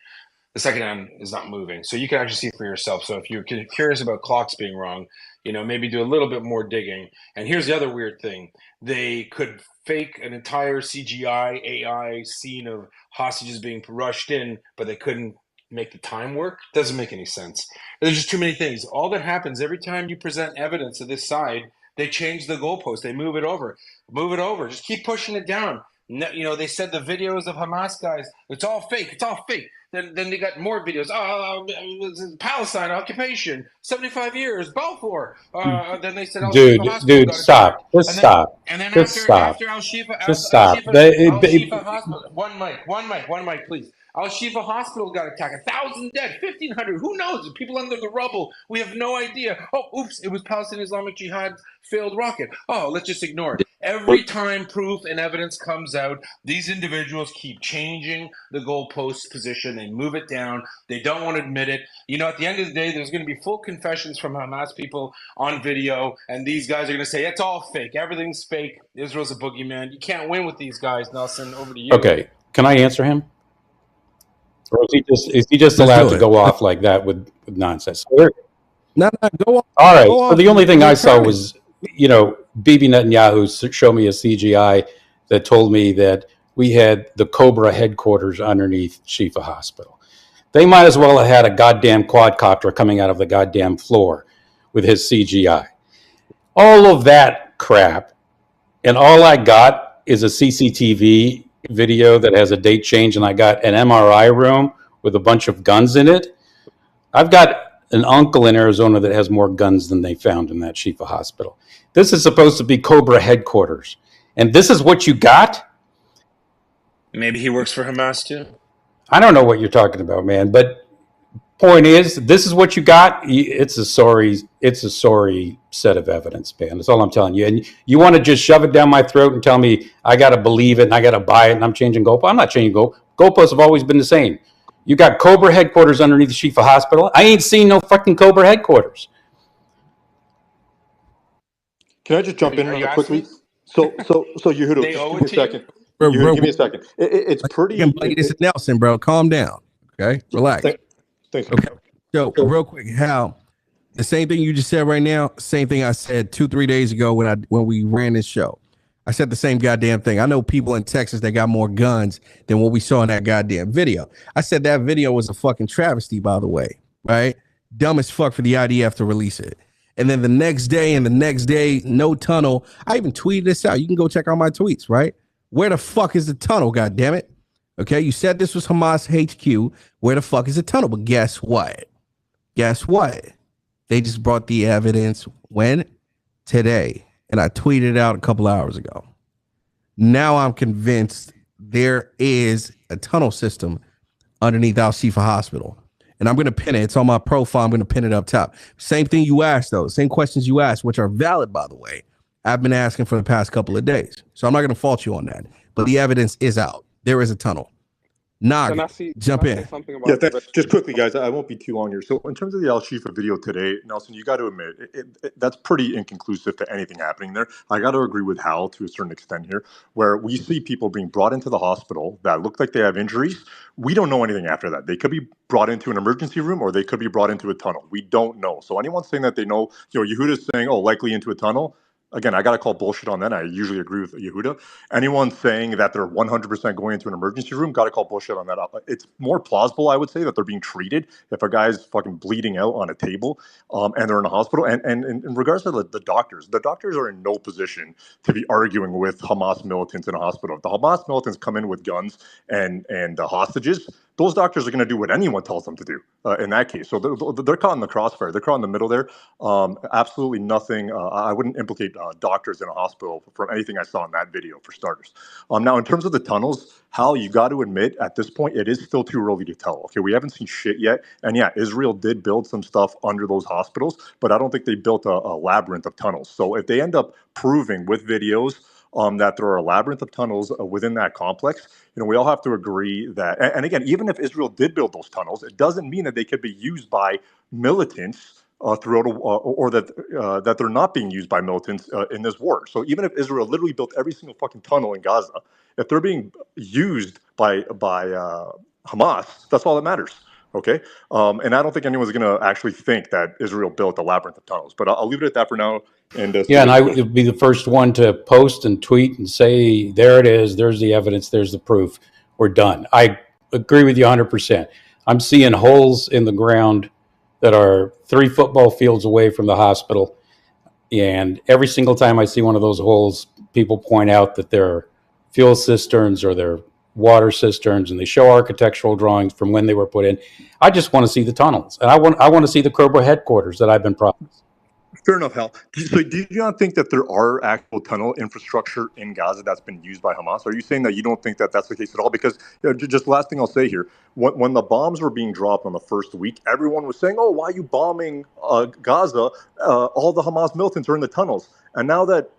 The second hand is not moving, so you can actually see for yourself. So if you're curious about clocks being wrong, maybe do a little bit more digging. And here's the other weird thing: they could fake an entire CGI AI scene of hostages being rushed in, but they couldn't make the time work. Doesn't make any sense. There's just too many things. All that happens every time you present evidence to this side, they change the goalpost. They move it over. Move it over. Just keep pushing it down. No, they said the videos of Hamas guys, it's all fake. It's all fake. Then they got more videos. Palestine occupation, 75 years, Balfour. Then they said Al Shifa Hospital Dude, got attacked, stop. Just stop. and then Just stop. after Al Shifa Just stop. Hospital, one mic, please. Al Shifa Hospital got attacked. 1,000 dead, 1,500. Who knows? People under the rubble. We have no idea. Oh, oops! It was Palestinian Islamic Jihad's failed rocket. Oh, let's just ignore it. Every time proof and evidence comes out, these individuals keep changing the goalpost position. They move it down. They don't want to admit it. At the end of the day, there's going to be full confessions from Hamas people on video, and these guys are going to say it's all fake. Everything's fake. Israel's a boogeyman. You can't win with these guys. Nelson, over to you. Okay, can I answer him? Or is he just Let's allowed do to it. go off like that with nonsense? No, go on. All right. Go So off. the only thing You're I saw attorney. was, Bibi Netanyahu showed me a CGI that told me that we had the Cobra headquarters underneath Shifa Hospital. They might as well have had a goddamn quadcopter coming out of the goddamn floor with his CGI. All of that crap, and all I got is a CCTV video that has a date change, and I got an MRI room with a bunch of guns in it. I've got an uncle in Arizona that has more guns than they found in that Shifa hospital. This is supposed to be Cobra headquarters, and this is what you got? Maybe he works for Hamas too. I don't know what you're talking about, man, but point is, this is what you got. It's a sorry set of evidence, man. That's all I'm telling you. And you want to just shove it down my throat and tell me I got to believe it and I got to buy it and I'm changing goalposts. I'm not changing goalposts. Goalposts have always been the same. You got Cobra headquarters underneath the Shifa Hospital. I ain't seen no fucking Cobra headquarters. Can I just jump in Are you quickly? asking? So Yehuda, They just owe give me it a to you? second. Bro, Yehuda, give me a second. It's pretty. This is Nelson, bro. Calm down. Okay, relax. Thanks. Okay. So real quick, Hal, the same thing you just said right now, same thing I said 2-3 days ago when we ran this show. I said the same goddamn thing. I know people in Texas that got more guns than what we saw in that goddamn video. I said that video was a fucking travesty, by the way, right? Dumb as fuck for the IDF to release it. And then the next day, no tunnel. I even tweeted this out. You can go check out my tweets, right? Where the fuck is the tunnel, goddammit? Okay, you said this was Hamas HQ. Where the fuck is the tunnel? But guess what? Guess what? They just brought the evidence when? Today. and I tweeted it out a couple hours ago. Now I'm convinced there is a tunnel system underneath Al Shifa Hospital. And I'm going to pin it. It's on my profile. I'm going to pin it up top. Same thing you asked, though. Same questions you asked, which are valid, by the way. I've been asking for the past couple of days. So I'm not going to fault you on that. But the evidence is out. There is a tunnel. Nog, jump in. Yeah, just quickly, guys. I won't be too long here. So, in terms of the Al Shifa video today, Nelson, you got to admit that's pretty inconclusive to anything happening there. I got to agree with Hal to a certain extent here, where we see people being brought into the hospital that look like they have injuries. We don't know anything after that. They could be brought into an emergency room, or they could be brought into a tunnel. We don't know. So, anyone saying that they know, Yehuda's saying, "Oh, likely into a tunnel." Again, I got to call bullshit on that. I usually agree with Yehuda. Anyone saying that they're 100% going into an emergency room, got to call bullshit on that. It's more plausible, I would say, that they're being treated if a guy's fucking bleeding out on a table and they're in a hospital. And in regards to the doctors are in no position to be arguing with Hamas militants in a hospital. If the Hamas militants come in with guns and hostages, those doctors are going to do what anyone tells them to do in that case. So they're caught in the crossfire. They're caught in the middle there. Absolutely nothing. I wouldn't implicate doctors in a hospital from anything I saw in that video, for starters. Now, in terms of the tunnels, Hal, you got to admit, at this point, it is still too early to tell. Okay, we haven't seen shit yet. And yeah, Israel did build some stuff under those hospitals, but I don't think they built a labyrinth of tunnels. So if they end up proving with videos that there are a labyrinth of tunnels within that complex, we all have to agree that, and again, even if Israel did build those tunnels, it doesn't mean that they could be used by militants throughout, or that they're not being used by militants in this war. So even if Israel literally built every single fucking tunnel in Gaza, if they're being used by Hamas, that's all that matters. Okay, and I don't think anyone's going to actually think that Israel built a labyrinth of tunnels. But I'll leave it at that for now. And and I would be the first one to post and tweet and say, there it is, there's the evidence, there's the proof, we're done. I agree with you 100%. I'm seeing holes in the ground that are 3 football fields away from the hospital. And every single time I see one of those holes, people point out that they're fuel cisterns or they're water cisterns, and they show architectural drawings from when they were put in. I just want to see the tunnels, and I want to see the Cobra headquarters that I've been promised. Fair enough, Hal. So do you not think that there are actual tunnel infrastructure in Gaza that's been used by Hamas? Are you saying that you don't think that that's the case at all? Because just last thing I'll say here, when the bombs were being dropped on the first week, everyone was saying, "Oh, why are you bombing Gaza? All the Hamas militants are in the tunnels." And now that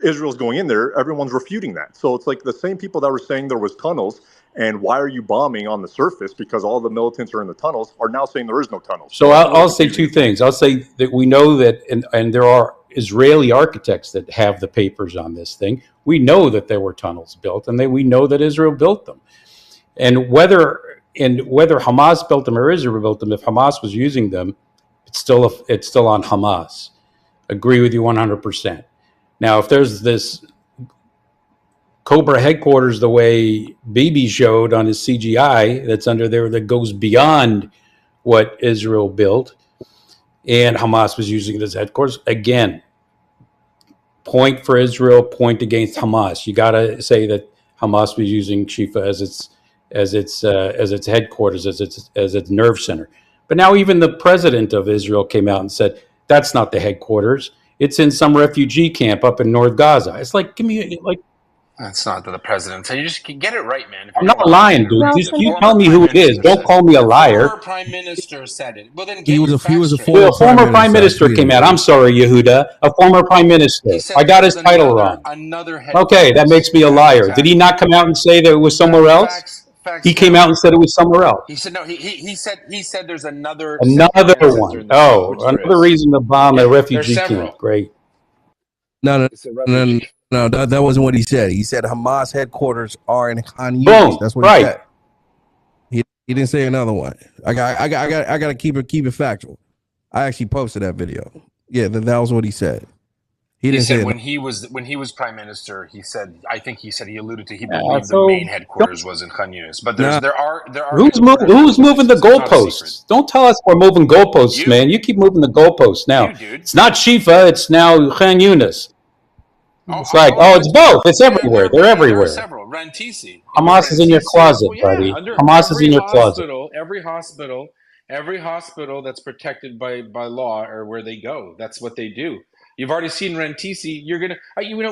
Israel's going in there, everyone's refuting that. So it's like the same people that were saying there was tunnels and why are you bombing on the surface because all the militants are in the tunnels are now saying there is no tunnels. So I'll say 2 things. I'll say that we know that, and there are Israeli architects that have the papers on this thing. We know that there were tunnels built, and we know that Israel built them. And whether Hamas built them or Israel built them, if Hamas was using them, it's still on Hamas. Agree with you 100%. Now, if there's this Cobra headquarters, the way Bibi showed on his CGI, that's under there that goes beyond what Israel built, and Hamas was using it as headquarters, again, point for Israel, point against Hamas. You got to say that Hamas was using SHIFA as its headquarters, as its nerve center. But now even the president of Israel came out and said that's not the headquarters. It's in some refugee camp up in North Gaza. It's like, give me like. That's not the president. So you just get it right, man. I'm not lying, dude. You tell me who it is. Don't call me a liar. Former prime minister said it. Well, then he was a former prime minister came out. I'm sorry, Yehuda. A former prime minister. I got his title wrong. Okay, that makes me a liar. Did he not come out and say that it was somewhere else? He came out and said it was somewhere else. He said no. He said there's another one. Oh, another reason to bomb a refugee camp. Great. No, that wasn't what he said. He said Hamas headquarters are in Khan Yunis. Boom. That's what he said. He didn't say another one. I got to keep it factual. I actually posted that video. Yeah, that was what he said. He didn't say when he was prime minister. He said, I think he alluded to he believed the main headquarters was in Khan Yunis. But there are who's moving the goalposts? Don't tell us we're moving goalposts, man. You keep moving the goalposts now. It's not SHIFA. It's now Khan Yunis. It's it's both. It's everywhere. They're everywhere. There are several. Rantisi. Hamas is in your closet, buddy. Hamas is in your closet. Every hospital that's protected by law or where they go. That's what they do. You've already seen Rentisi. You're gonna,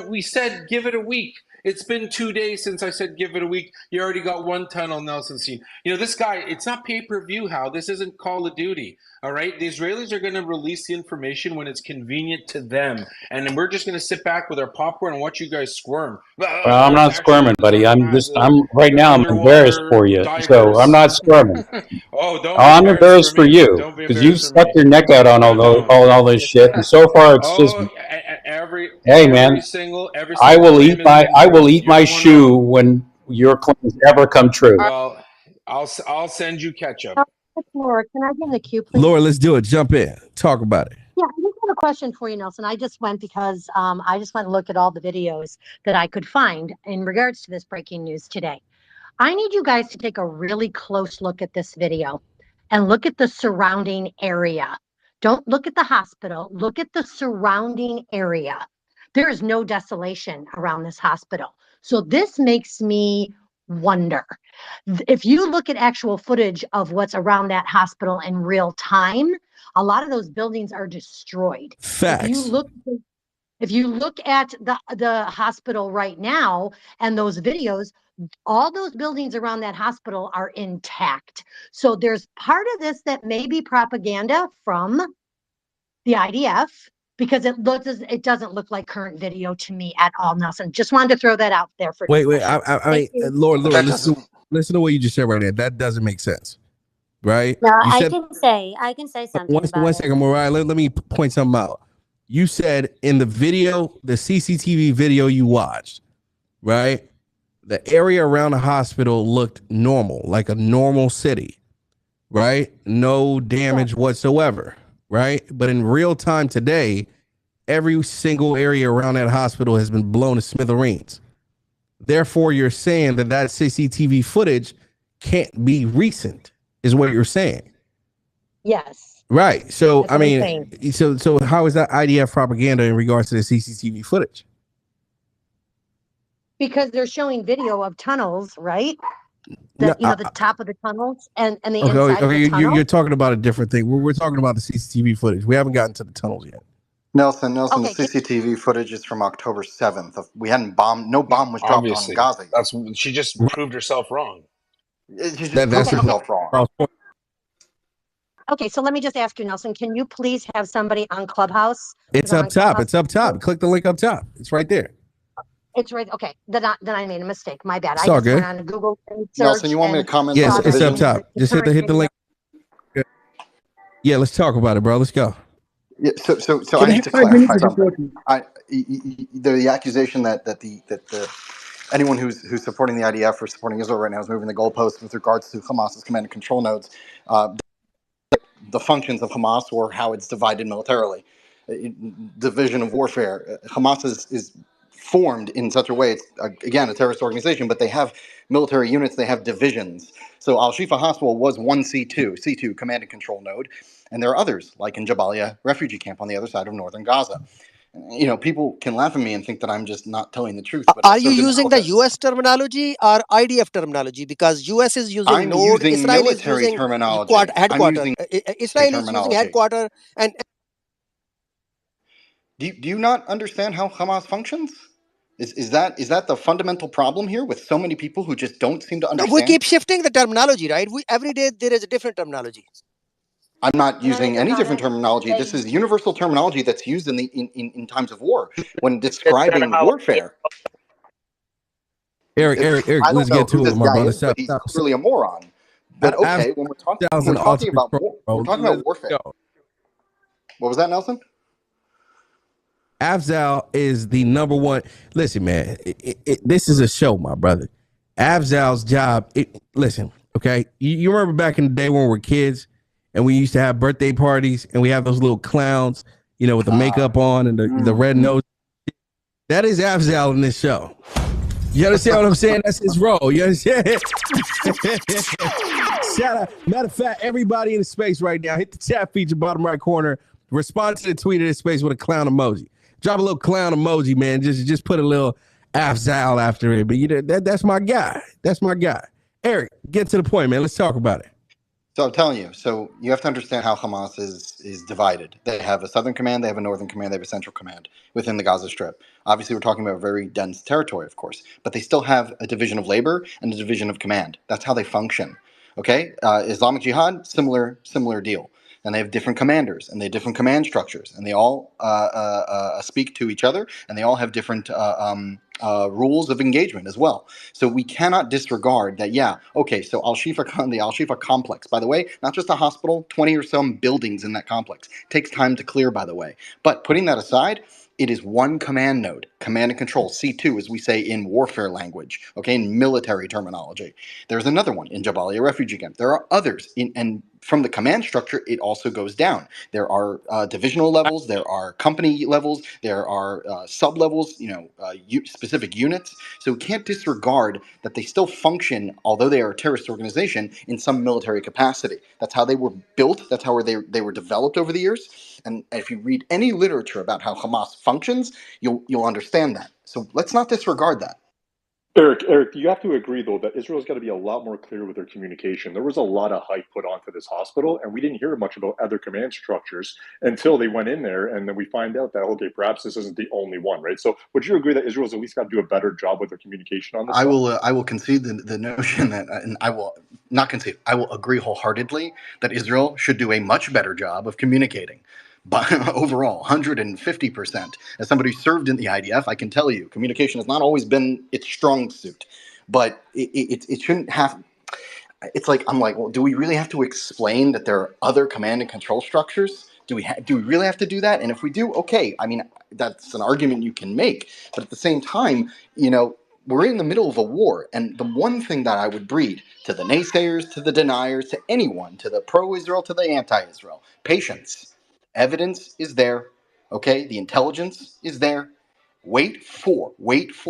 we said give it a week. It's been 2 days since I said give it a week. You already got one tunnel, Nelson seen. This guy, it's not pay-per-view, Hal. This isn't Call of Duty, all right? The Israelis are going to release the information when it's convenient to them. And then we're just going to sit back with our popcorn and watch you guys squirm. Well, I'm not squirming, buddy. I'm right now I'm embarrassed for you. So I'm not squirming. I'm embarrassed for you because you've stuck your neck out on all this shit. And so far it's just, hey man, I will eat my shoe when your claims ever come true. Well, I'll send you ketchup. Laura, can I get in the queue, please? Laura, let's do it. Jump in. Talk about it. Yeah, I just have a question for you, Nelson. I just went because I just went and looked at all the videos that I could find in regards to this breaking news today. I need you guys to take a really close look at this video and look at the surrounding area. Don't look at the hospital. Look at the surrounding area. There is no desolation around this hospital. So this makes me wonder. If you look at actual footage of what's around that hospital in real time, a lot of those buildings are destroyed. Facts. If you look at the hospital right now and those videos, all those buildings around that hospital are intact. So there's part of this that may be propaganda from the IDF, because it doesn't look like current video to me at all, Nelson. Just wanted to throw that out there for Wait. I mean, Laura, listen to what you just said right there. That doesn't make sense, right? No, I can say something. One second, Mariah. Let me point something out. You said in the video, the CCTV video you watched, right? The area around the hospital looked normal, like a normal city, right? No damage whatsoever, right? But in real time today, every single area around that hospital has been blown to smithereens. Therefore, you're saying that CCTV footage can't be recent, is what you're saying. Yes. Right. So, I mean, so how is that IDF propaganda in regards to the CCTV footage? Because they're showing video of tunnels, right? The top of the tunnels and the inside of the tunnel. You're talking about a different thing. We're talking about the CCTV footage. We haven't gotten to the tunnels yet. Nelson, the CCTV footage is from October 7th. We hadn't bombed. No bomb was dropped on Gaza. She just proved herself wrong. She just proved herself wrong. Okay, so let me just ask you, Nelson, can you please have somebody on Clubhouse? It's up top. It's up top. Click the link up top. It's right there. It's right. Okay, then I made a mistake. My bad. It's all good. Went on Google and searched. Nelson, you want me to comment? Yes, it's up top. Just hit the link. Yeah, let's talk about it, bro. Let's go. Yeah, so I need to clarify something. The accusation that anyone who's supporting the IDF or supporting Israel right now is moving the goalposts with regards to Hamas's command and control nodes, the functions of Hamas or how it's divided militarily, division of warfare. Hamas is formed in such a way, it's again a terrorist organization, but they have military units, they have divisions. So Al-Shifa Hospital was one C2 command and control node, and there are others, like in Jabalia refugee camp on the other side of northern Gaza. People can laugh at me and think that I'm just not telling the truth. But are you using the US terminology or IDF terminology? Because US is using node, Israel is using terminology. Headquarter. Israel is using headquarter. And do you not understand how Hamas functions? Is that the fundamental problem here with so many people who just don't seem to understand? We keep shifting the terminology, right? Every day there is a different terminology. I'm not using any different terminology. This is universal terminology that's used in times of war when describing warfare. Eric, let's get to it, my brother. But he's clearly a moron. But okay, when we're talking about warfare. What was that, Nelson? Afzal is the number one. Listen, man, this is a show, my brother. Afzal's job. Listen, okay. You remember back in the day when we were kids and we used to have birthday parties and we have those little clowns, with the makeup on and the red nose. That is Afzal in this show. You understand what I'm saying? That's his role. You understand? Shout out. Matter of fact, everybody in the space right now, hit the chat feature bottom right corner. Respond to the tweet of this space with a clown emoji. Drop a little clown emoji, man. Just put a little Afzal after it. But that's my guy. That's my guy. Eric, get to the point, man. Let's talk about it. So I'm telling you. So you have to understand how Hamas is divided. They have a southern command, they have a northern command, they have a central command within the Gaza Strip. Obviously, we're talking about very dense territory, of course, but they still have a division of labor and a division of command. That's how they function. Okay, Islamic Jihad, similar deal. And they have different commanders and they have different command structures, and they all speak to each other, and they all have different rules of engagement as well. So we cannot disregard that. Yeah, okay. So the Al Shifa complex, by the way, not just a hospital, 20 or some buildings in that complex. Takes time to clear, by the way. But putting that aside, it is one command node, command and control, C2, as we say in warfare language, okay, in military terminology. There's another one in Jabalia refugee camp. There are others, and from the command structure, it also goes down. There are divisional levels, there are company levels, there are sub levels, specific units. So we can't disregard that they still function, although they are a terrorist organization, in some military capacity. That's how they were built. That's how they were developed over the years. And if you read any literature about how Hamas functions, you'll understand that. So let's not disregard that. Eric, you have to agree, though, that Israel's got to be a lot more clear with their communication. There was a lot of hype put onto this hospital, and we didn't hear much about other command structures until they went in there, and then we find out that, okay, perhaps this isn't the only one, right? So would you agree that Israel's at least got to do a better job with their communication on this? I will concede the notion that, and I will not concede, I will agree wholeheartedly that Israel should do a much better job of communicating. But overall, 150%. As somebody who served in the IDF, I can tell you, communication has not always been its strong suit. But it shouldn't have. It's like, I'm like, well, do we really have to explain that there are other command and control structures? Do we really have to do that? And if we do, okay. I mean, that's an argument you can make. But at the same time, we're in the middle of a war, and the one thing that I would breed to the naysayers, to the deniers, to anyone, to the pro-Israel, to the anti-Israel, patience. Evidence is there, okay? The intelligence is there. Wait for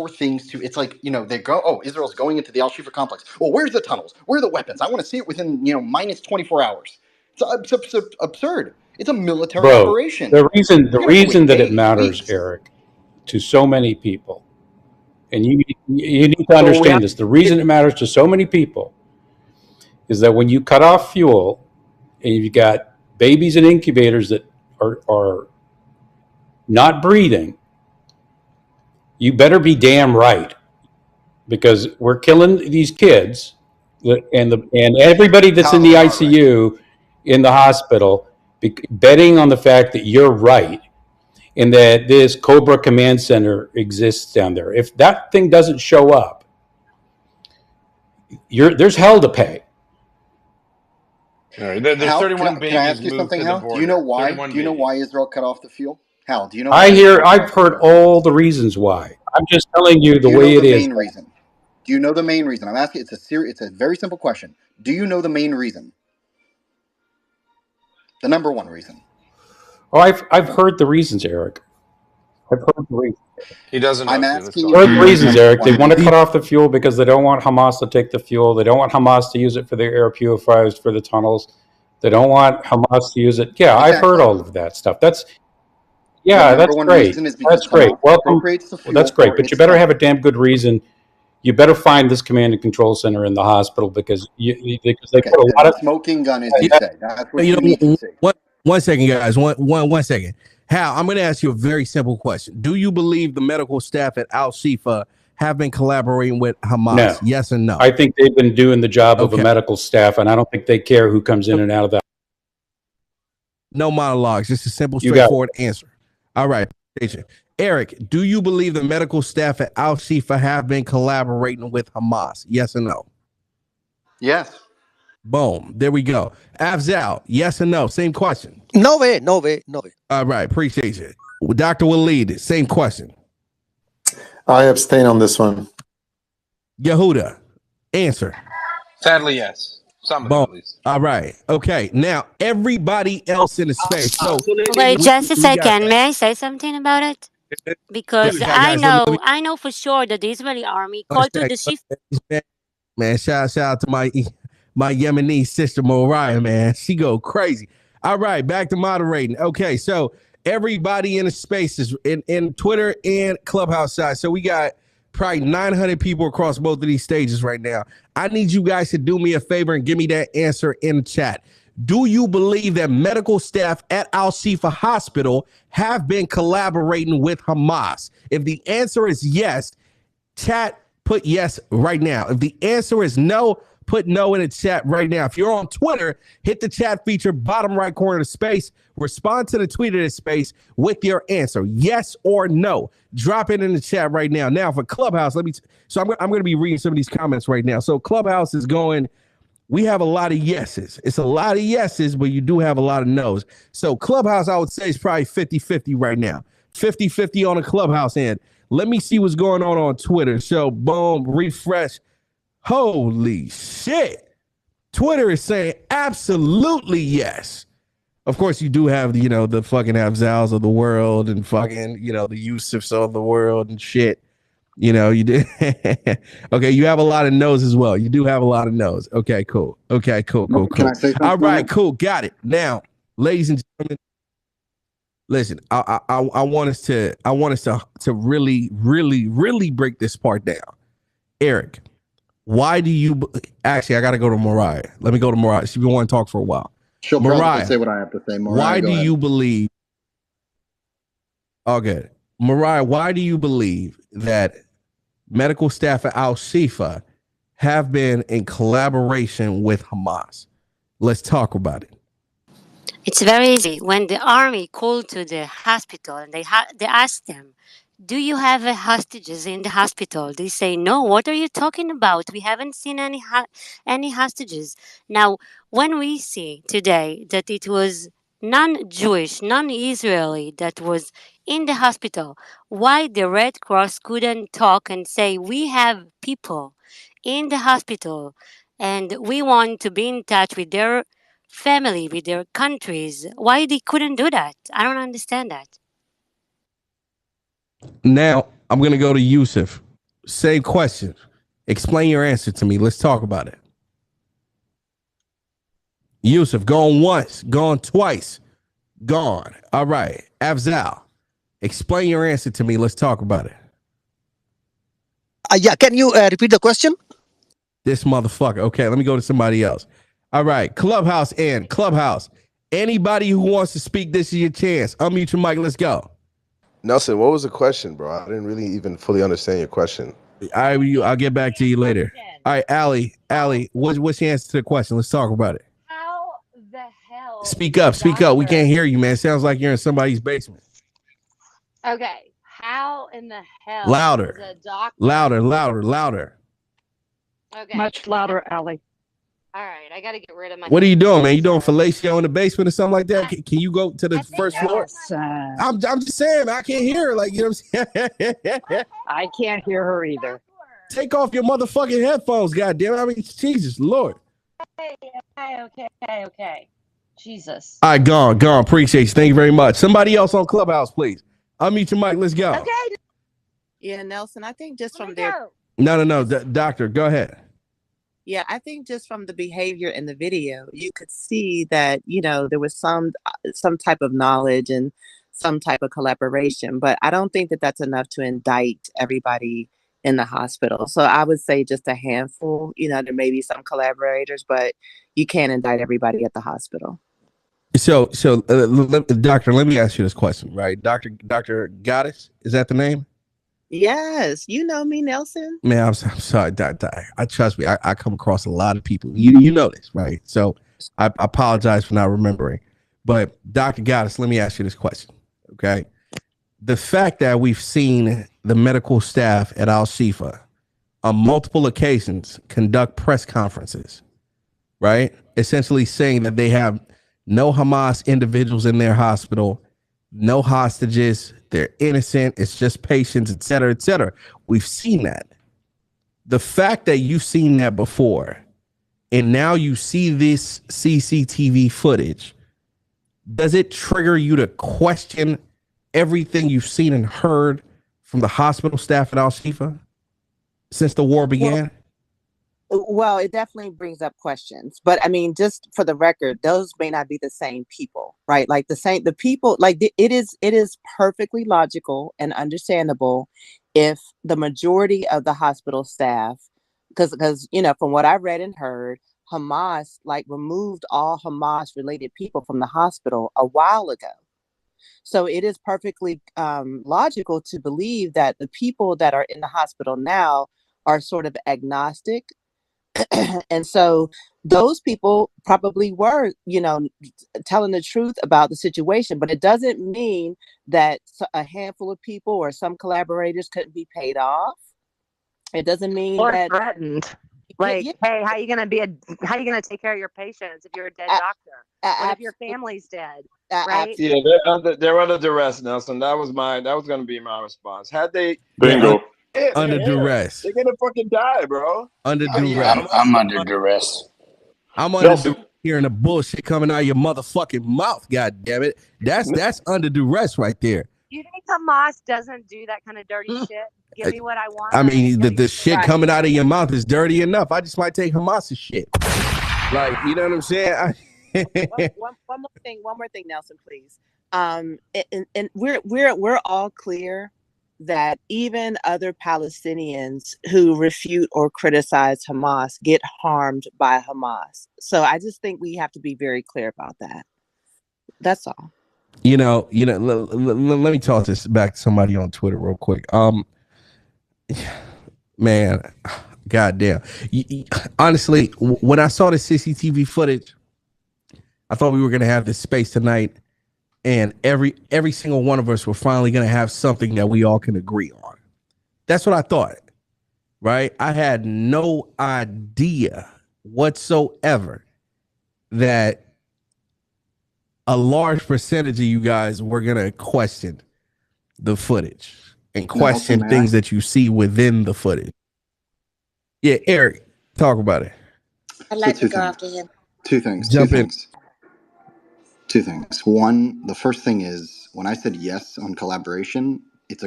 things to. It's like, they go. Oh, Israel's going into the Al Shifa complex. Well, where's the tunnels? Where are the weapons? I want to see it within minus 24 hours. It's absurd. It's a military operation. The reason that it matters, Eric, to so many people, and you need to understand this. The reason it matters to so many people is that when you cut off fuel and you've got babies in incubators that are not breathing, you better be damn right, because we're killing these kids and everybody that's in the ICU in the hospital, betting on the fact that you're right and that this Cobra Command Center exists down there. If that thing doesn't show up, there's hell to pay. All right. There's 31 babies. Can I ask you something, Hal? Do you know why? Do you know why Israel cut off the fuel? Hal, do you know? I've heard all the reasons why. I'm just telling you the way it is. Reason? Do you know the main reason? I'm asking. It's a very simple question. Do you know the main reason? The number one reason. Oh, I've heard the reasons, Eric. I've heard the reasons. He doesn't. I'm asking you. I've heard the reasons, Eric. They want to cut off the fuel because they don't want Hamas to take the fuel. They don't want Hamas to use it for their air purifiers for the tunnels. They don't want Hamas to use it. Yeah, exactly. I've heard all of that stuff. That's great. That's great. Welcome. Well, that's great. But you better have a damn good reason. You better find this command and control center in the hospital because they put a lot of smoking gun, as you say. That's what you need to see. One second, guys. One second. Hal, I'm going to ask you a very simple question. Do you believe the medical staff at Al Shifa have been collaborating with Hamas? No. Yes and no? I think they've been doing the job of a medical staff, and I don't think they care who comes in and out of that. No monologues. Just a simple, straightforward answer. All right. Eric, do you believe the medical staff at Al Shifa have been collaborating with Hamas? Yes or no? Yes. Boom. There we go. Afzal, yes or no? Same question. No way. All right. Appreciate you. Dr. Waleed, same question. I abstain on this one. Yehuda, answer. Sadly, yes. Some of them, at least. All right. Okay. Now, everybody else in the space. So, wait, just a second. May I say something about it? Because I know for sure that the Israeli army called to the Shifa. Man, shout out to my Yemeni sister Moriah, man. She go crazy. All right, back to moderating. Okay, so everybody in the spaces in Twitter and Clubhouse side. So we got probably 900 people across both of these stages right now. I need you guys to do me a favor and give me that answer in the chat. Do you believe that medical staff at Al-Shifa Hospital have been collaborating with Hamas? If the answer is yes, chat, put yes right now. If the answer is no, put no in the chat right now. If you're on Twitter, hit the chat feature, bottom right corner of the space. Respond to the tweet of the space with your answer, yes or no. Drop it in the chat right now. Now for Clubhouse, I'm going to be reading some of these comments right now. So Clubhouse is going, we have a lot of yeses. It's a lot of yeses, but you do have a lot of no's. So Clubhouse, I would say, is probably 50-50 right now. 50-50 on the Clubhouse end. Let me see what's going on Twitter. So boom, refresh. Holy shit. Twitter is saying absolutely yes. Of course, you do have, the fucking Afzals of the world and fucking, the Yusufs of the world and shit. You do. Okay, you have a lot of no's as well. You do have a lot of no's. Okay, cool. Okay, cool. Can I say something? All right, cool. Got it. Now, ladies and gentlemen, listen, I want us to really, really, really break this part down. Eric, why do you actually? I got to go to Mariah. Let me go to Mariah. She's been wanting to talk for a while. She'll probably say what I have to say. Mariah, why do you believe? Okay, Mariah, why do you believe that medical staff at Al-Shifa have been in collaboration with Hamas? Let's talk about it. It's very easy. When the army called to the hospital and they asked them, do you have hostages in the hospital? They say, no, what are you talking about? We haven't seen any hostages. Now, when we see today that it was non-Jewish, non-Israeli that was in the hospital, why the Red Cross couldn't talk and say, we have people in the hospital and we want to be in touch with their family, with their countries? Why they couldn't do that? I don't understand that. Now, I'm going to go to Yusuf. Same question. Explain your answer to me. Let's talk about it. Yusuf, gone once, gone twice, gone. All right. Afzal, explain your answer to me. Let's talk about it. Yeah, can you repeat the question? This motherfucker. Okay, let me go to somebody else. All right. Clubhouse and Clubhouse. Anybody who wants to speak, this is your chance. Unmute your mic. Let's go. Nelson, what was the question, bro? I didn't really even fully understand your question. I'll get back to you later. All right, Allie, what's the answer to the question? Let's talk about it. How the hell? Speak up. We can't hear you, man. It sounds like you're in somebody's basement. Okay. How in the hell? Louder. Is a doctor... Louder. Okay. Much louder, Allie. All right, I got to get rid of my... What are you doing, man? You doing fellatio in the basement or something like that? Can you go to the first floor? I'm just saying, I can't hear her. Like, you know what I'm saying? I can't hear her either. Take off your motherfucking headphones, goddamn! I mean, Jesus Lord. Okay. Jesus. All right, gone. Appreciate you. Thank you very much. Somebody else on Clubhouse, please. Unmute your mic. Let's go. Okay. Yeah, Nelson, I think just from their... No. Doctor, go ahead. Yeah, I think just from the behavior in the video, you could see that, there was some type of knowledge and some type of collaboration, but I don't think that that's enough to indict everybody in the hospital. So I would say just a handful, there may be some collaborators, but you can't indict everybody at the hospital. So, doctor, let me ask you this question, right? Dr. Goddess, is that the name? Yes, you know me, Nelson. Man, I'm sorry. I trust me. I come across a lot of people. You know this, right? So I apologize for not remembering. But Dr. Goddess, let me ask you this question, okay? The fact that we've seen the medical staff at Al-Shifa on multiple occasions conduct press conferences, right? Essentially saying that they have no Hamas individuals in their hospital, no hostages, they're innocent, it's just patients, et cetera, et cetera. We've seen that. The fact that you've seen that before, and now you see this CCTV footage, does it trigger you to question everything you've seen and heard from the hospital staff at Al-Shifa since the war began? Well, it definitely brings up questions, but I mean, just for the record, those may not be the same people, right? Like the people, like it is perfectly logical and understandable if the majority of the hospital staff, because from what I read and heard, Hamas removed all Hamas related people from the hospital a while ago. So it is perfectly logical to believe that the people that are in the hospital now are sort of agnostic. And so those people probably were, telling the truth about the situation, but it doesn't mean that a handful of people or some collaborators couldn't be paid off. It doesn't mean or that threatened. Like, hey, how you gonna take care of your patients if you're a dead doctor? What if your family's dead? Right? Yeah, they're under duress, Nelson. That was going to be my response. Had they Bingo. Under duress. they're gonna fucking die, bro. Under duress. Yeah, I'm under duress. I'm under duress hearing the bullshit coming out of your motherfucking mouth. God damn it, that's under duress right there. You think Hamas doesn't do that kind of dirty shit? Give me what I want. I mean, the shit coming out of your mouth is dirty enough. I just might take Hamas's shit. Like, you know what I'm saying? one more thing, Nelson, please. And we're all clear that even other Palestinians who refute or criticize Hamas get harmed by Hamas. So I just think we have to be very clear about that. That's all. Let me toss this back to somebody on Twitter real quick. Man, goddamn. Honestly, when I saw the CCTV footage, I thought we were gonna have this space tonight, and every single one of us were finally gonna have something that we all can agree on. That's what I thought, right? I had no idea whatsoever that a large percentage of you guys were gonna question the footage and question things that you see within the footage. Yeah, Eric, talk about it. I'd like to go after him. Two things. One, the first thing is when I said yes on collaboration, it's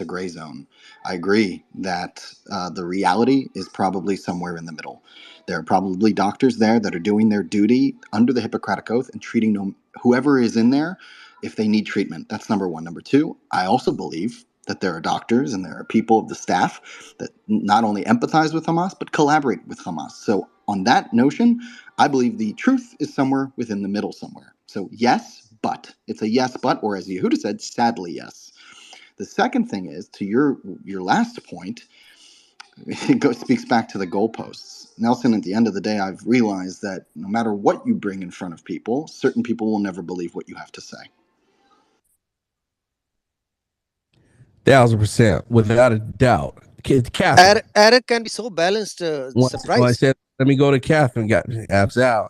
a gray zone. I agree that the reality is probably somewhere in the middle. There are probably doctors there that are doing their duty under the Hippocratic Oath and treating whoever is in there if they need treatment. That's number one. Number two, I also believe that there are doctors and there are people of the staff that not only empathize with Hamas, but collaborate with Hamas. So on that notion, I believe the truth is somewhere within the middle somewhere. So yes, but. It's a yes, but, or as Yehuda said, sadly yes. The second thing is, to your last point, it speaks back to the goalposts. Nelson, at the end of the day, I've realized that no matter what you bring in front of people, certain people will never believe what you have to say. 1,000%, without a doubt. Catherine. Eric can be so balanced. Surprise. I said, let me go to Catherine. Got Afzal.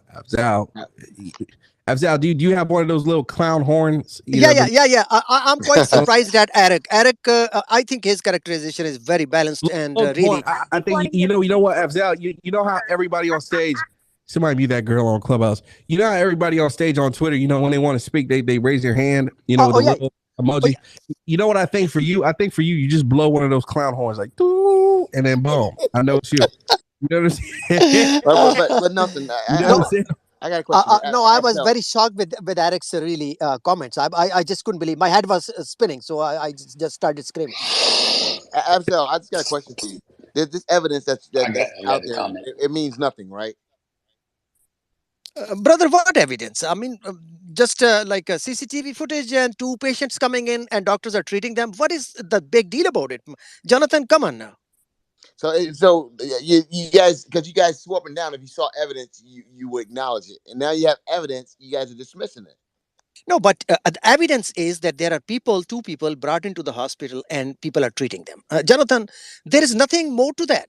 Afzal, do you have one of those little clown horns? Yeah. I'm quite surprised at Eric. Eric, I think his characterization is very balanced and really. I think you know what, Afzal. You know how everybody on stage. Somebody be that girl on Clubhouse. You know how everybody on stage on Twitter. When they want to speak, they raise their hand. With a little emoji. You know what I think for you? I think for you, you just blow one of those clown horns like doo, and then boom. I know it's you. You know what I'm saying? but nothing. I got a question. No, I was very shocked with Eric's really comments. I just couldn't believe. My head was spinning, so I just started screaming. Absel, I just got a question for you. There's this evidence that's out there. It means nothing, right? Brother, what evidence? I mean, just like a CCTV footage and 2 patients coming in and doctors are treating them. What is the big deal about it? Jonathan, come on now. So you guys, because you guys swapping down, if you saw evidence, you would acknowledge it. And now you have evidence, you guys are dismissing it. No, but the evidence is that there are 2 people brought into the hospital and people are treating them. Jonathan, there is nothing more to that.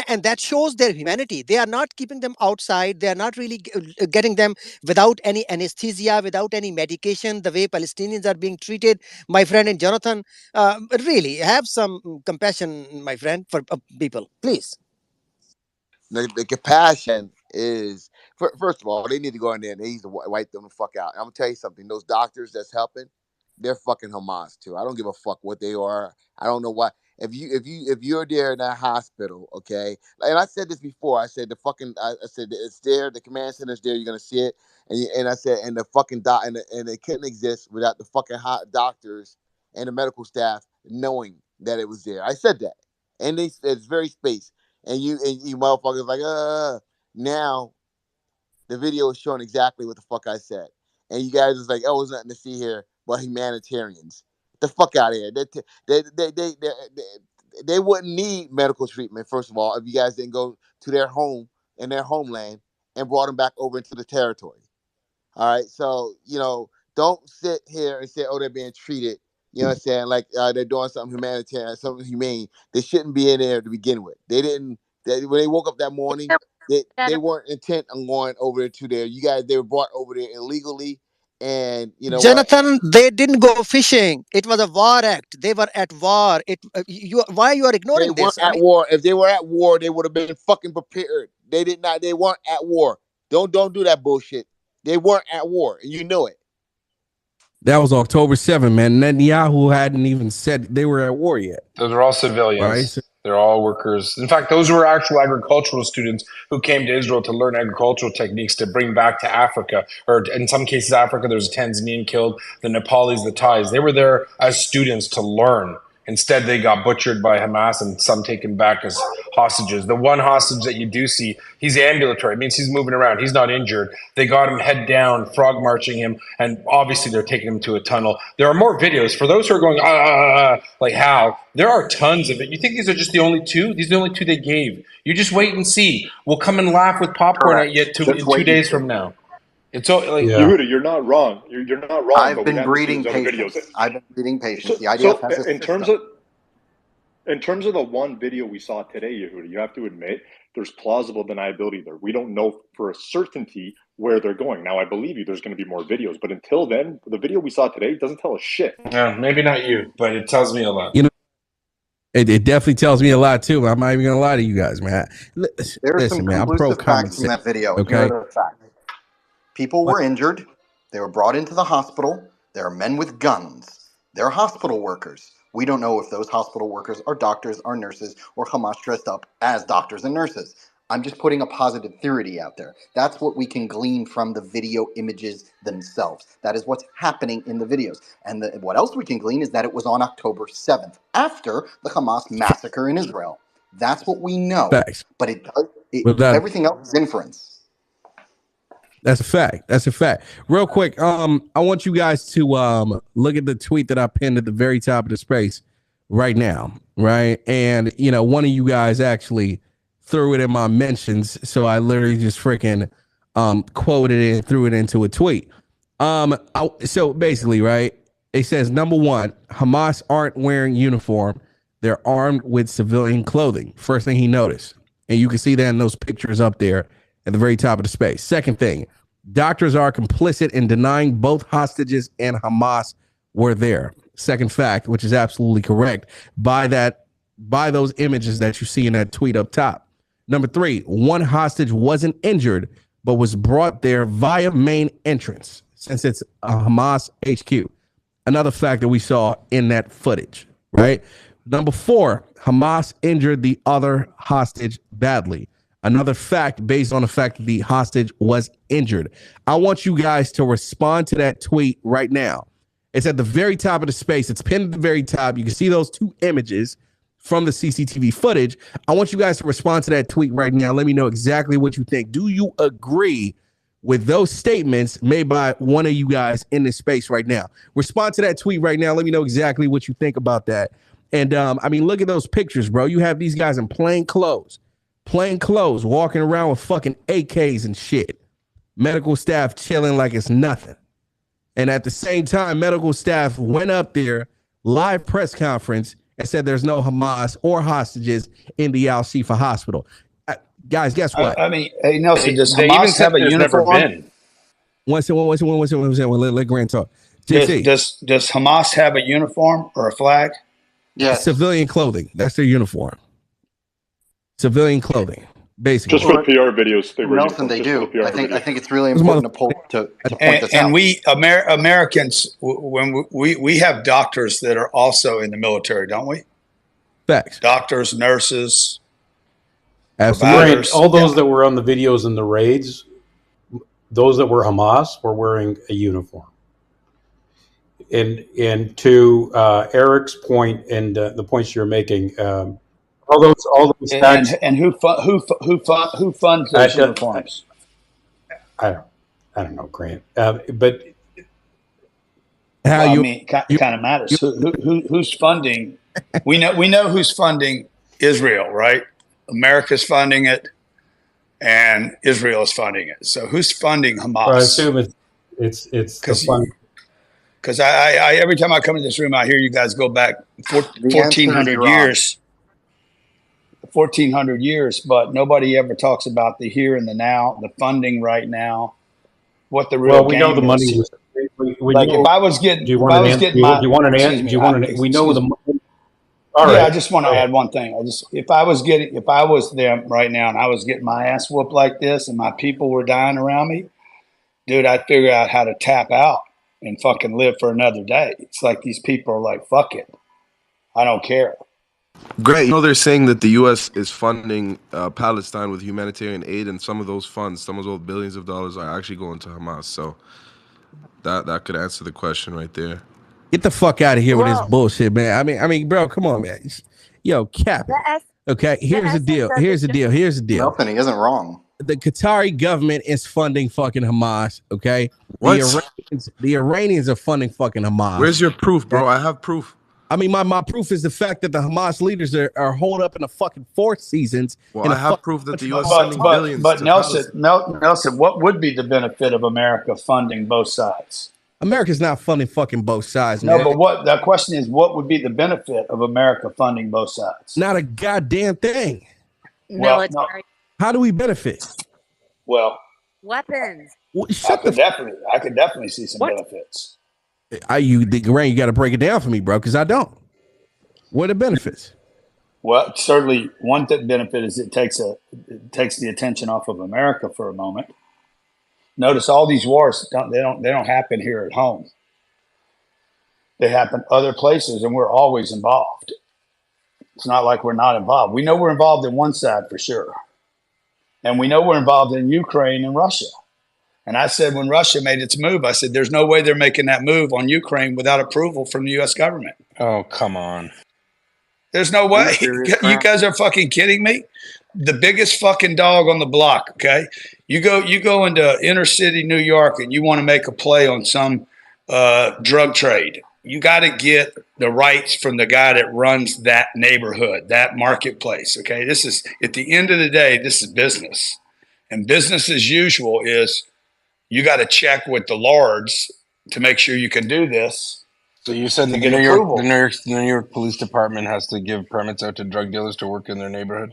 And that shows their humanity. They are not keeping them outside. They are not really getting them without any anesthesia, without any medication, the way Palestinians are being treated. My friend and Jonathan, really have some compassion, my friend, for people, please. The compassion is, first of all, they need to go in there and they need to wipe them the fuck out. I'm going to tell you something. Those doctors that's helping, they're fucking Hamas too. I don't give a fuck what they are. I don't know why. If you're there in that hospital, okay, and I said this before, I said I said it's there, the command center's there, you're gonna see it, and I said, and the fucking and it couldn't exist without the fucking hot doctors and the medical staff knowing that it was there. I said that, and it's very spaced. And you motherfuckers like, now the video is showing exactly what the fuck I said, and you guys is like, oh, there's nothing to see here but humanitarians. Get the fuck out of here. They wouldn't need medical treatment, first of all, if you guys didn't go to their home in their homeland and brought them back over into the territory. All right, so don't sit here and say, oh, they're being treated. You know what I'm saying? Like they're doing something humanitarian, something humane. They shouldn't be in there to begin with. They didn't. When they woke up that morning, they weren't intent on going over to there. You guys, they were brought over there illegally, and you know what? Jonathan, they didn't go fishing. It was a war act. They were at war. Why you are They ignoring weren't this? I at mean, war. If they were at war, they would have been fucking prepared. They did not. They weren't at war. Don't do that bullshit. They weren't at war, and you know it. That was October 7th, man. Netanyahu hadn't even said they were at war yet. Those are all civilians. Right? So, they're all workers. In fact, those were actual agricultural students who came to Israel to learn agricultural techniques to bring back to Africa, or in some cases, Africa. There was a Tanzanian killed, the Nepalis, the Thais. They were there as students to learn. Instead, they got butchered by Hamas and some taken back as hostages. The one hostage that you do see, he's ambulatory. It means he's moving around. He's not injured. They got him head down, frog marching him, and obviously they're taking him to a tunnel. There are more videos. For those who are going, like how, there are tons of it. You think these are just the only two? These are the only two they gave. You just wait and see. We'll come and laugh with popcorn at you in 2 days from now. It's all like Yehuda, you're not wrong. You're not wrong. I've been breeding patience. I've been breeding patience. The IDF has a system. In terms of the one video we saw today, Yehuda, you have to admit there's plausible deniability there. We don't know for a certainty where they're going. Now, I believe you. There's going to be more videos, but until then, the video we saw today doesn't tell us shit. Yeah, maybe not you, but it tells me a lot. It definitely tells me a lot too. I'm not even gonna lie to you guys, man. Listen, man, I'm pro common sense. In that video. Okay. Here are the facts. People were injured. They were brought into the hospital. There are men with guns. They're hospital workers. We don't know if those hospital workers are doctors, or nurses, or Hamas dressed up as doctors and nurses. I'm just putting a positive theory out there. That's what we can glean from the video images themselves. That is what's happening in the videos. And what else we can glean is that it was on October 7th, after the Hamas massacre in Israel. That's what we know. Facts. But everything else is inference. That's a fact. That's a fact. Real quick, I want you guys to look at the tweet that I pinned at the very top of the space right now, right? And one of you guys actually threw it in my mentions, so I literally just freaking quoted it and threw it into a tweet. So basically, right? It says, number one, Hamas aren't wearing uniform; they're armed with civilian clothing. First thing he noticed, and you can see that in those pictures up there at the very top of the space. Second thing, doctors are complicit in denying both hostages and Hamas were there. Second fact, which is absolutely correct, by those images that you see in that tweet up top. Number three, one hostage wasn't injured, but was brought there via main entrance, since it's a Hamas HQ. Another fact that we saw in that footage, right? Number four, Hamas injured the other hostage badly. Another fact based on the fact that the hostage was injured. I want you guys to respond to that tweet right now. It's at the very top of the space. It's pinned at the very top. You can see those two images from the CCTV footage. I want you guys to respond to that tweet right now. Let me know exactly what you think. Do you agree with those statements made by one of you guys in this space right now? Respond to that tweet right now. Let me know exactly what you think about that. And look at those pictures, bro. You have these guys in plain clothes, walking around with fucking AKs and shit. Medical staff chilling like it's nothing. And at the same time, medical staff went up there, live press conference, and said there's no Hamas or hostages in the Al-Shifa hospital. Guys, guess what? Hey, Nelson, does Hamas have a uniform? One second, let Grant talk. Does Hamas have a uniform or a flag? Yes. Civilian clothing. That's their uniform. Civilian clothing, basically. Just for PR videos, Nelson, they do. I think it's really important to point this out. And we Americans, when we have doctors that are also in the military, don't we? Facts. Doctors, nurses, absolutely. All those that were on the videos in the raids, those that were Hamas were wearing a uniform. And to Eric's point and the points you're making, all those facts. And who funds those uniforms? I don't know, Grant. But I mean, kind of matters. Who's funding? We know who's funding Israel, right? America's funding it, and Israel is funding it. So who's funding Hamas? I assume it's the fund. Because I every time I come in this room, I hear you guys go back 1,400 years. 1,400 years, but nobody ever talks about the here and the now, the funding right now, what the real. Well, we know the money was. Like if I was getting, we know the. All right. I just want to add one thing. If I was them right now and I was getting my ass whooped like this and my people were dying around me, dude, I'd figure out how to tap out and fucking live for another day. It's like these people are like, fuck it, I don't care. Great. They're saying that the U.S. is funding Palestine with humanitarian aid, and some of those funds, some of those billions of dollars, are actually going to Hamas. So that could answer the question right there. Get the fuck out of here with this bullshit, man. I mean, bro, come on, man. Yo, cap. Okay, here's the deal. Here's the deal. Nothing. He isn't wrong. The Qatari government is funding fucking Hamas. Okay, what? The Iranians are funding fucking Hamas. Where's your proof, bro? I have proof. I mean, my proof is the fact that the Hamas leaders are holed up in the fucking 4 seasons. Well, I have proof that the U.S. sending billions. But Nelson, what would be the benefit of America funding both sides? America's not funding fucking both sides. No, man. but the question is, what would be the benefit of America funding both sides? Not a goddamn thing. Military. How do we benefit? Well, weapons. I could definitely see some benefits. You got to break it down for me, bro, because I don't. What are the benefits? Well, certainly one benefit is it takes the attention off of America for a moment. Notice all these wars don't happen here at home. They happen other places, and we're always involved. It's not like we're not involved. We know we're involved in one side for sure, and we know we're involved in Ukraine and Russia. And I said when Russia made its move, I said there's no way they're making that move on Ukraine without approval from the U.S. government. Oh, come on. There's no way. You guys are fucking kidding me? The biggest fucking dog on the block, okay? You go into inner city New York and you want to make a play on some drug trade. You got to get the rights from the guy that runs that neighborhood, that marketplace, okay? This is, at the end of the day, this is business. And business as usual is you got to check with the lords to make sure you can do this. So you said the New York Police Department has to give permits out to drug dealers to work in their neighborhood?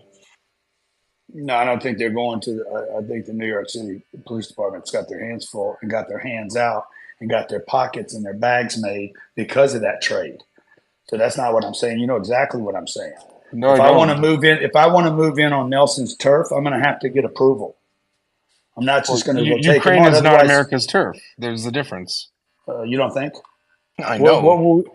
No, I don't think they're going to. I think the New York City Police Department's got their hands full and got their hands out and got their pockets and their bags made because of that trade. So that's not what I'm saying. You know exactly what I'm saying. No, if I want to move in on Nelson's turf, I'm going to have to get approval. I'm not just going to go take Ukraine is not America's turf. There's the difference. You don't think? I know.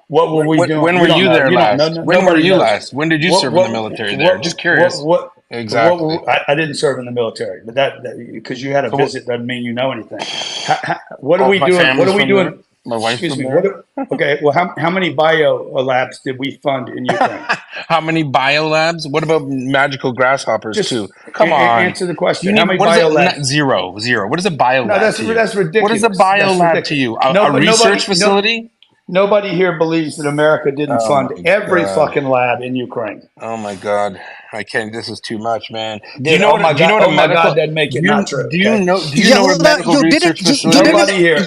What were we doing? When were you there last? When were you last? When did you serve in the military there? Just curious. Exactly. I didn't serve in the military, but that because you had a visit doesn't mean you know anything. What are we doing? What are we doing? My wife. Excuse me. Okay. Well, how many bio labs did we fund in Ukraine? How many bio labs? What about magical grasshoppers too? Come on. Answer the question. How many bio labs? Zero. What is a bio lab? That's ridiculous. What is a bio lab to you? A research facility? Nobody here believes that America didn't fund every fucking lab in Ukraine. Oh my God. I can't. This is too much, man. Do you know what that make it not true? Do you know what medical research facility? Nobody here.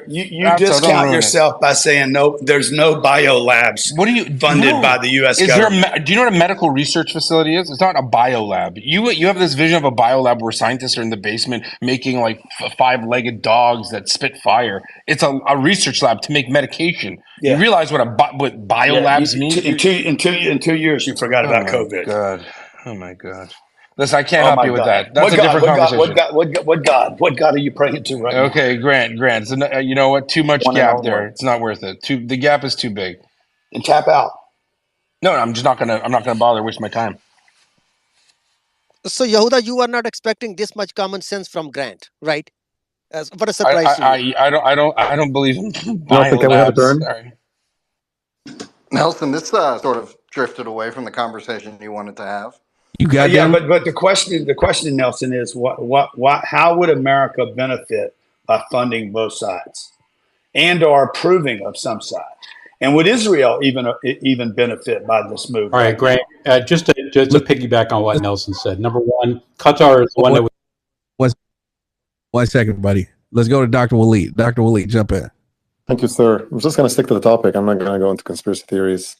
You discount yourself by saying no. There's no bio labs. Funded by the U.S. government? Do you know what a medical research facility is? It's not a bio lab. You have this vision of a bio lab where scientists are in the basement making like 5-legged dogs that spit fire. It's a research lab to make medication. Yeah. You realize what bio labs mean? In 2 years, you forgot about COVID. Oh my God! Listen, I can't help you with that. That's a different conversation. What God are you praying to right now? Okay, Grant. So, you know what? Too much gap there. It's not worth it. The gap is too big. And tap out. No, I'm not gonna bother waste my time. So Yehuda, you are not expecting this much common sense from Grant, right? What a surprise to you. I don't believe in Nelson, can we have a biolabs. turn? Sorry. Nelson, this sort of drifted away from the conversation you wanted to have. You got yeah, but the question, Nelson, is how would America benefit by funding both sides and/or approving of some side? And would Israel even benefit by this move? All right, Grant. Just to piggyback on what Nelson said. Number one, Qatar is the one that was. 1 second, buddy. Let's go to Dr. Waleed. Dr. Waleed, jump in. Thank you, sir. I'm just going to stick to the topic. I'm not going to go into conspiracy theories.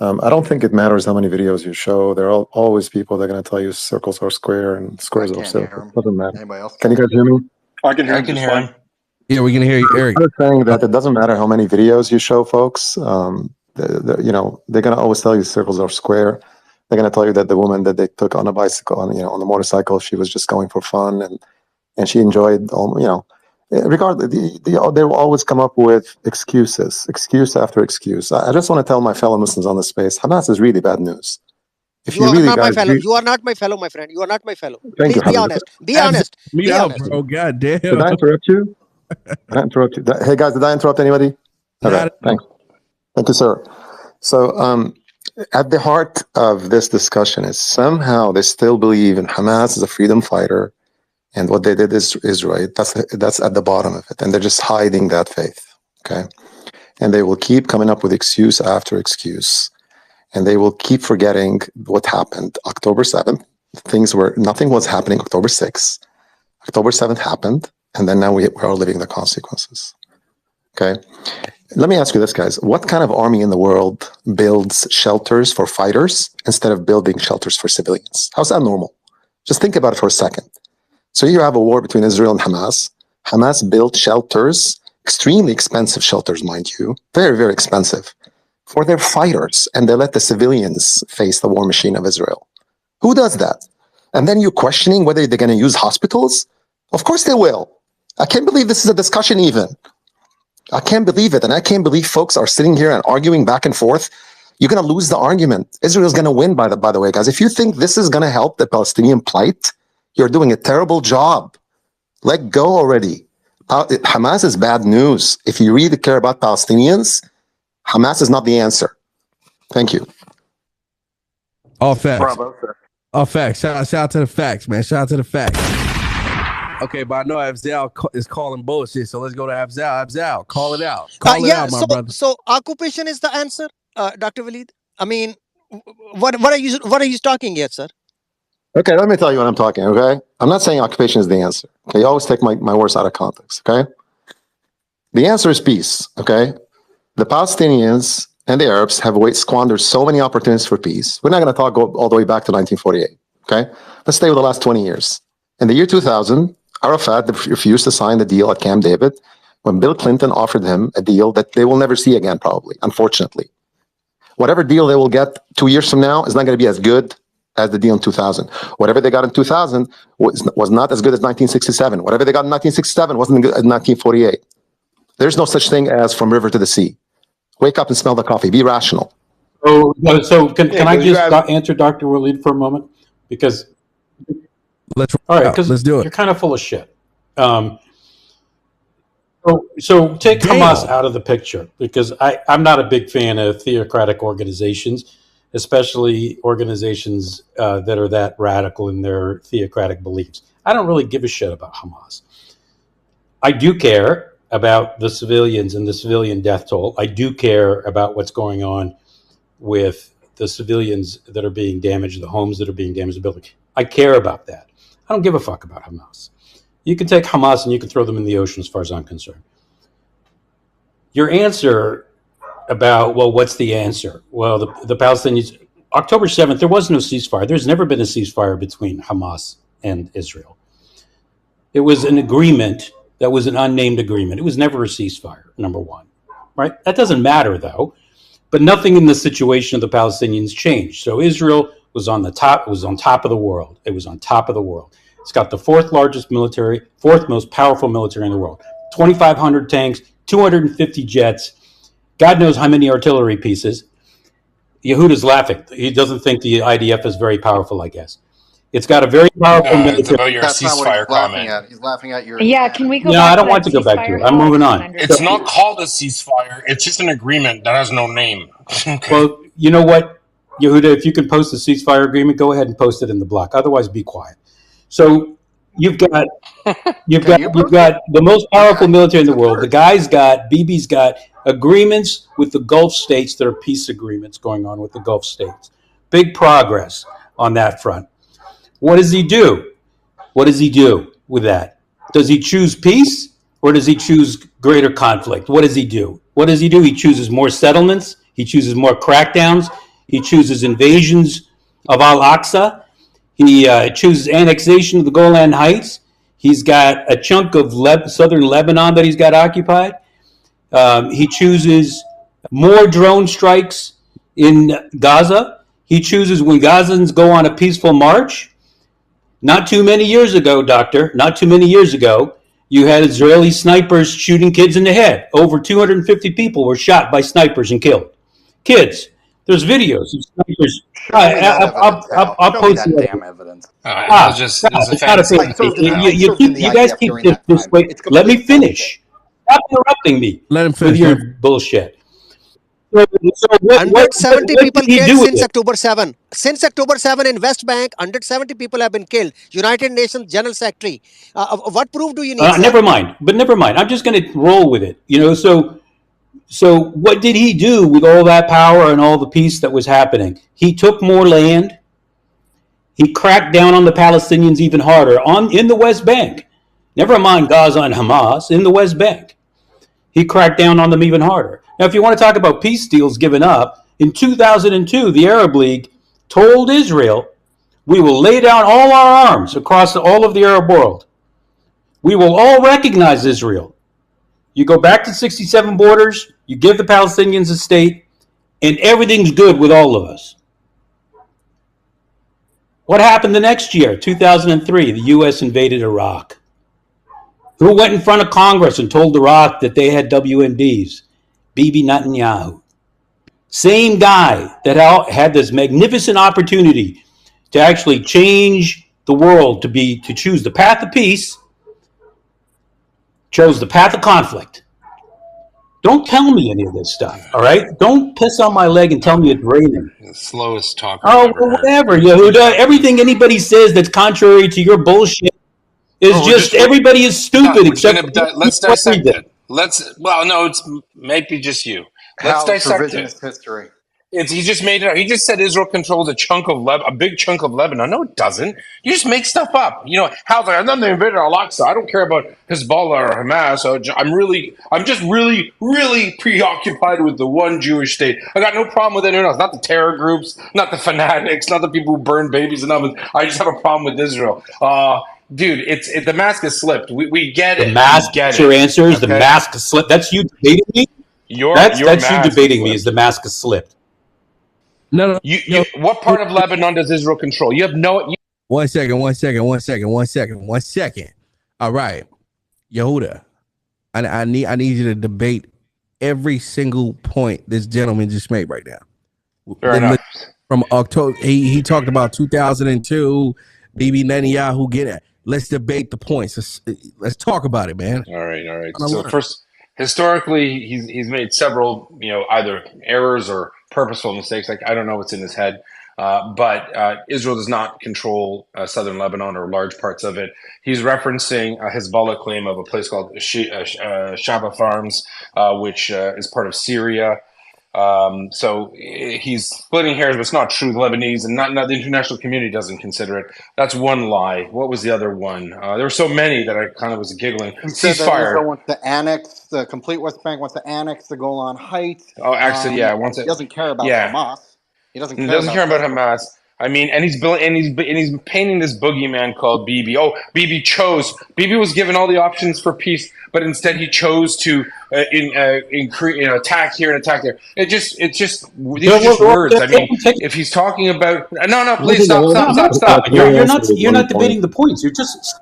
I don't think it matters how many videos you show. There are always people that are going to tell you circles are square and squares are circles. It doesn't matter. Anybody else? Can you guys hear me? I can hear him. Yeah, we can hear you, Eric. I was saying that it doesn't matter how many videos you show, folks. They're going to always tell you circles are square. They're going to tell you that the woman that they took on a bicycle, on the motorcycle, she was just going for fun and she enjoyed, regardless, they will always come up with excuse after excuse. I just want to tell my fellow Muslims on the space, Hamas is really bad news. You are not my fellow. You are not my fellow, my friend. You are not my fellow. Thank you, Please be honest. Be honest. Me out, bro. God damn. Did I interrupt you? Hey, guys, did I interrupt anybody? Okay, thanks. Thank you, sir. So, at the heart of this discussion is somehow they still believe in Hamas as a freedom fighter, and what they did is right. That's at the bottom of it, and they're just hiding that faith. Okay, and they will keep coming up with excuse after excuse, and they will keep forgetting what happened October 7th. Nothing was happening October 6th. October 7th happened, and then now we are living the consequences. Okay. Let me ask you this, guys. What kind of army in the world builds shelters for fighters instead of building shelters for civilians? How's that normal? Just think about it for a second. So you have a war between Israel and Hamas. Hamas built shelters, extremely expensive shelters, mind you, very, very expensive, for their fighters, and they let the civilians face the war machine of Israel. Who does that? And then you're questioning whether they're going to use hospitals? Of course they will. I can't believe this is a discussion even. I can't believe it. And I can't believe folks are sitting here and arguing back and forth. You're going to lose the argument. Israel's going to win, by the way, guys. If you think this is going to help the Palestinian plight, you're doing a terrible job. Let go already. Hamas is bad news. If you really care about Palestinians, Hamas is not the answer. Thank you. All facts. Bravo, sir. All facts. Shout out to the facts, man. Shout out to the facts. Okay, but I know Afzal is calling bullshit, so let's go to Afzal. Afzal, call it out. Call it out, my brother. So occupation is the answer, Dr. Waleed. I mean, what are you talking here, sir? Okay, let me tell you what I'm talking. Okay, I'm not saying occupation is the answer. Okay, you always take my words out of context. Okay, the answer is peace. Okay, the Palestinians and the Arabs have squandered so many opportunities for peace. We're not going to go all the way back to 1948. Okay, let's stay with the last 20 years. In the year 2000. Arafat refused to sign the deal at Camp David when Bill Clinton offered him a deal that they will never see again, probably, unfortunately. Whatever deal they will get 2 years from now is not going to be as good as the deal in 2000. Whatever they got in 2000 was not as good as 1967. Whatever they got in 1967 wasn't good as 1948. There's no such thing as from river to the sea. Wake up and smell the coffee. Be rational. So can I just answer Dr. Waleed for a moment? Because... All right, because let's do it. You're kind of full of shit. So take Hamas out of the picture, because I'm not a big fan of theocratic organizations, especially organizations that are that radical in their theocratic beliefs. I don't really give a shit about Hamas. I do care about the civilians and the civilian death toll. I do care about what's going on with the civilians that are being damaged, the homes that are being damaged, the building. I care about that. I don't give a fuck about Hamas. You can take Hamas and you can throw them in the ocean as far as I'm concerned. Your answer about, well, what's the answer? Well, the Palestinians, October 7th, there was no ceasefire. There's never been a ceasefire between Hamas and Israel. It was an agreement that was an unnamed agreement. It was never a ceasefire, number one, right? That doesn't matter, though. But nothing in the situation of the Palestinians changed. So Israel was on the top. It was on top of the world. It was on top of the world. It's got the fourth largest military, fourth most powerful military in the world. 2,500 tanks, 250 jets, God knows how many artillery pieces. Yehuda's laughing. He doesn't think the IDF is very powerful, I guess. It's got a very powerful It's military. about your That's not what he's ceasefire laughing comment. at. He's laughing at your Yeah, can we go No, back I to don't that want to go back to ceasefire? it. I'm moving on. It's not called a ceasefire. It's just an agreement that has no name. Well, you know what, Yehuda, if you can post the ceasefire agreement, go ahead and post it in the block. Otherwise, be quiet. So you've got the most powerful military in the world. The guy's got, Bibi's got agreements with the Gulf states that are peace agreements going on with the Gulf states. Big progress on that front. What does he do? What does he do with that? Does he choose peace or does he choose greater conflict? What does he do? What does he do? He chooses more settlements. He chooses more crackdowns. He chooses invasions of Al-Aqsa. He chooses annexation of the Golan Heights. He's got a chunk of southern Lebanon that he's got occupied. He chooses more drone strikes in Gaza. He chooses when Gazans go on a peaceful march. Not too many years ago, Doctor, not too many years ago, you had Israeli snipers shooting kids in the head. Over 250 people were shot by snipers and killed. Kids. There's videos of snipers. I'll post the damn evidence. It's not a fake. You guys keep this way. Let me finish. Stop interrupting me. Let him finish with your bullshit. So 170 people killed since it? October 7. Since October 7 in West Bank, 170 people have been killed. United Nations General Secretary. What proof do you need? Never mind. I'm just going to roll with it. You know, so what did he do with all that power and all the peace that was happening? He took more land. He cracked down on the Palestinians even harder in the West Bank. Never mind Gaza and Hamas, in the West Bank. He cracked down on them even harder. Now, if you want to talk about peace deals given up, in 2002, the Arab League told Israel, we will lay down all our arms across all of the Arab world. We will all recognize Israel. You go back to 67 borders, you give the Palestinians a state, and everything's good with all of us. What happened the next year, 2003? The U.S. invaded Iraq. Who went in front of Congress and told Iraq that they had WMDs? Bibi Netanyahu. Same guy that had this magnificent opportunity to actually change the world, to choose the path of peace, chose the path of conflict. Don't tell me any of this stuff, all right? Don't piss on my leg and tell me it's raining. The slowest talker. Oh, well, whatever, Yehuda. Everything anybody says that's contrary to your bullshit is everybody is stupid except. Let's dissect it. It's maybe just you. Let's dissect it. History. He just made it up. He just said Israel controls a big chunk of Lebanon. No, it doesn't. You just make stuff up. You know, I'm not the invader of Al-Aqsa. I don't care about Hezbollah or Hamas. I'm just really, really preoccupied with the one Jewish state. I got no problem with anyone else. Not the terror groups, not the fanatics, not the people who burn babies in ovens. I just have a problem with Israel. Dude, the mask has slipped. We get it. The mask. Your answer is the mask has slipped. That's you debating me. That's you debating me. Is the mask has slipped? No. What part of Lebanon does Israel control? You have no. One second. All right, Yehuda, I need you to debate every single point this gentleman just made right now. Fair enough. From October, he talked about 2002. Bibi Netanyahu, get it. Let's debate the points. Let's talk about it, man. All right. So first, historically, he's made several, either errors or purposeful mistakes. Like, I don't know what's in his head, but Israel does not control southern Lebanon or large parts of it. He's referencing a Hezbollah claim of a place called SHIFA Farms, which is part of Syria. So he's splitting hairs, but it's not true. The Lebanese and not the international community doesn't consider it. That's one lie. What was the other one? There were so many that I kind of was giggling. Ceasefire. Israel wants to annex the complete West Bank. Wants to annex the Golan Heights. Oh, actually, yeah. He doesn't care about Hamas. He doesn't care about Hamas. I mean, and he's painting this boogeyman called Bibi. Oh, Bibi was given all the options for peace, but instead he chose to attack here and attack there. These are just words. I mean, if he's talking about please stop. You're not debating the points. You're just.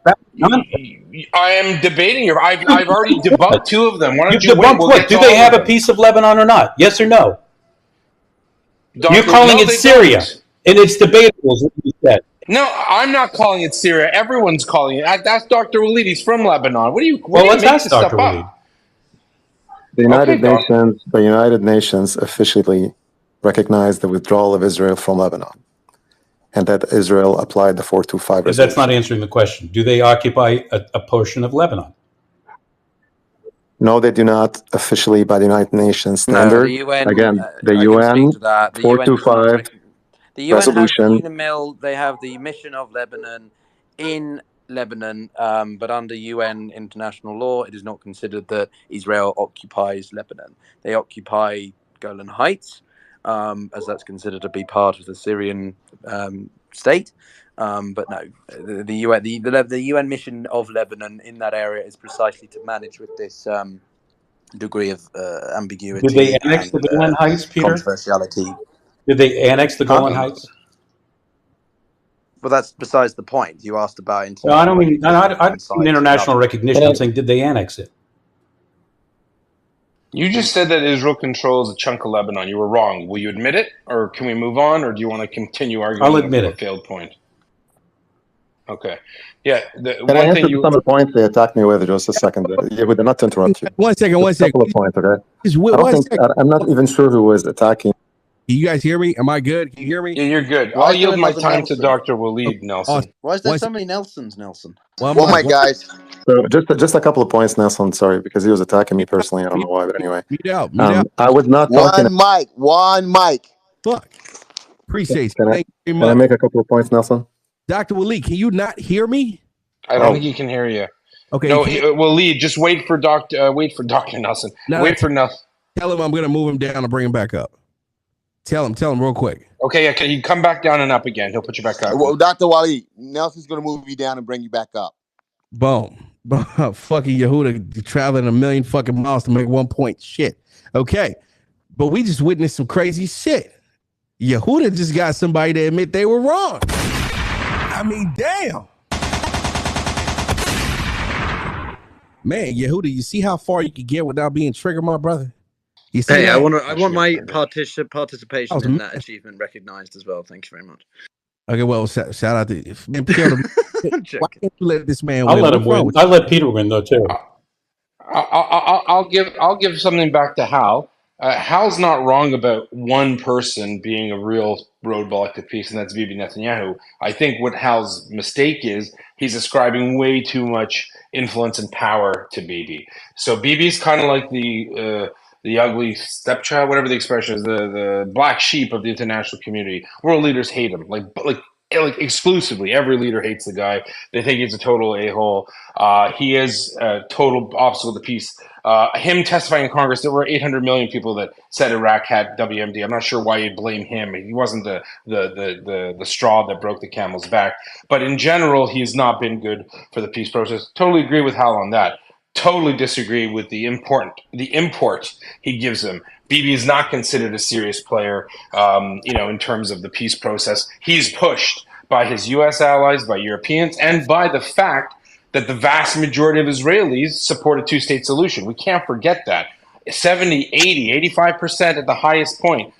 I am debating. I've already debunked two of them. Why don't you debunk what? Do they have a piece of Lebanon or not? Yes or no? You're calling it Syria. And it's debatable, is what you said. No, I'm not calling it Syria. Everyone's calling it. That's Dr. Walid. He's from Lebanon. What do you let's make ask this Dr. stuff Walid. up? The United Nations officially recognized the withdrawal of Israel from Lebanon, and that Israel applied the 425 resolution. That's not answering the question. Do they occupy a portion of Lebanon? No, they do not officially by the United Nations standard. No, the UN. Again, the I UN can speak to that. The UN does not 425 the UN resolution. has UNAMIL. They have the mission of Lebanon in Lebanon, but under UN international law, it is not considered that Israel occupies Lebanon. They occupy Golan Heights, as that's considered to be part of the Syrian state. But no, the UN mission of Lebanon in that area is precisely to manage with this degree of ambiguity. Did they annex the Golan Heights, Peter? Controversiality. Did they annex the Golan Heights? Well, that's besides the point. You asked about international. No, I don't mean international recognition. I'm saying, did they annex it? You just said that Israel controls a chunk of Lebanon. You were wrong. Will you admit it, or can we move on, or do you want to continue arguing? I'll admit a it. Failed point. Okay. Yeah. Can I answer some of the points they attacked me with? Just a second. Yehuda, not to interrupt you. One second. A couple of points, okay? I'm not even sure who was attacking. Can you guys hear me? Am I good? Can you hear me? Yeah, you're good. I'll yield my time to Dr. Walid, Nelson. Why is there so many Nelsons, Nelson? Oh my guys. So just a couple of points, Nelson. Sorry, because he was attacking me personally. I don't know why, but anyway. I was not talking. One mic. Fuck. Appreciate it. Thank you very Can I much. make a couple of points, Nelson? Dr. Walid, can you not hear me? I don't think he can hear you. Okay. No, Walid, just wait for Dr. Nelson. Wait for Nelson. Tell him I'm going to move him down and bring him back up. Tell him real quick. Okay, can you come back down and up again? He'll put you back up. Well, Dr. Walid, Nelson's going to move you down and bring you back up. Boom. Fucking Yehuda traveling 1 million fucking miles to make 1 point. Shit. Okay. But we just witnessed some crazy shit. Yehuda just got somebody to admit they were wrong. I mean, damn. Man, Yehuda, you see how far you can get without being triggered, my brother? You see Hey, that? I want my participation in that achievement recognized as well. Thank you very much. Okay, well, shout out to man, Peter. Why can't you let this man I'll win? let him win. I'll let Peter win though too. I'll give something back to Hal. Hal's not wrong about one person being a real roadblock to peace, and that's Bibi Netanyahu. I think what Hal's mistake is he's ascribing way too much influence and power to Bibi. So Bibi's kind of like the ugly stepchild, whatever the expression is, the black sheep of the international community. World leaders hate him, like exclusively. Every leader hates the guy. They think he's a total a-hole. He is a total obstacle to peace. Him testifying in Congress, there were 800 million people that said Iraq had WMD. I'm not sure why you'd blame him. He wasn't the straw that broke the camel's back. But in general, he's not been good for the peace process. Totally agree with Hal on that. Totally disagree with the import he gives him. Bibi is not considered a serious player, in terms of the peace process. He's pushed by his U.S. allies, by Europeans, and by the fact that the vast majority of Israelis support a two-state solution. We can't forget that. 70, 80, 85% at the highest point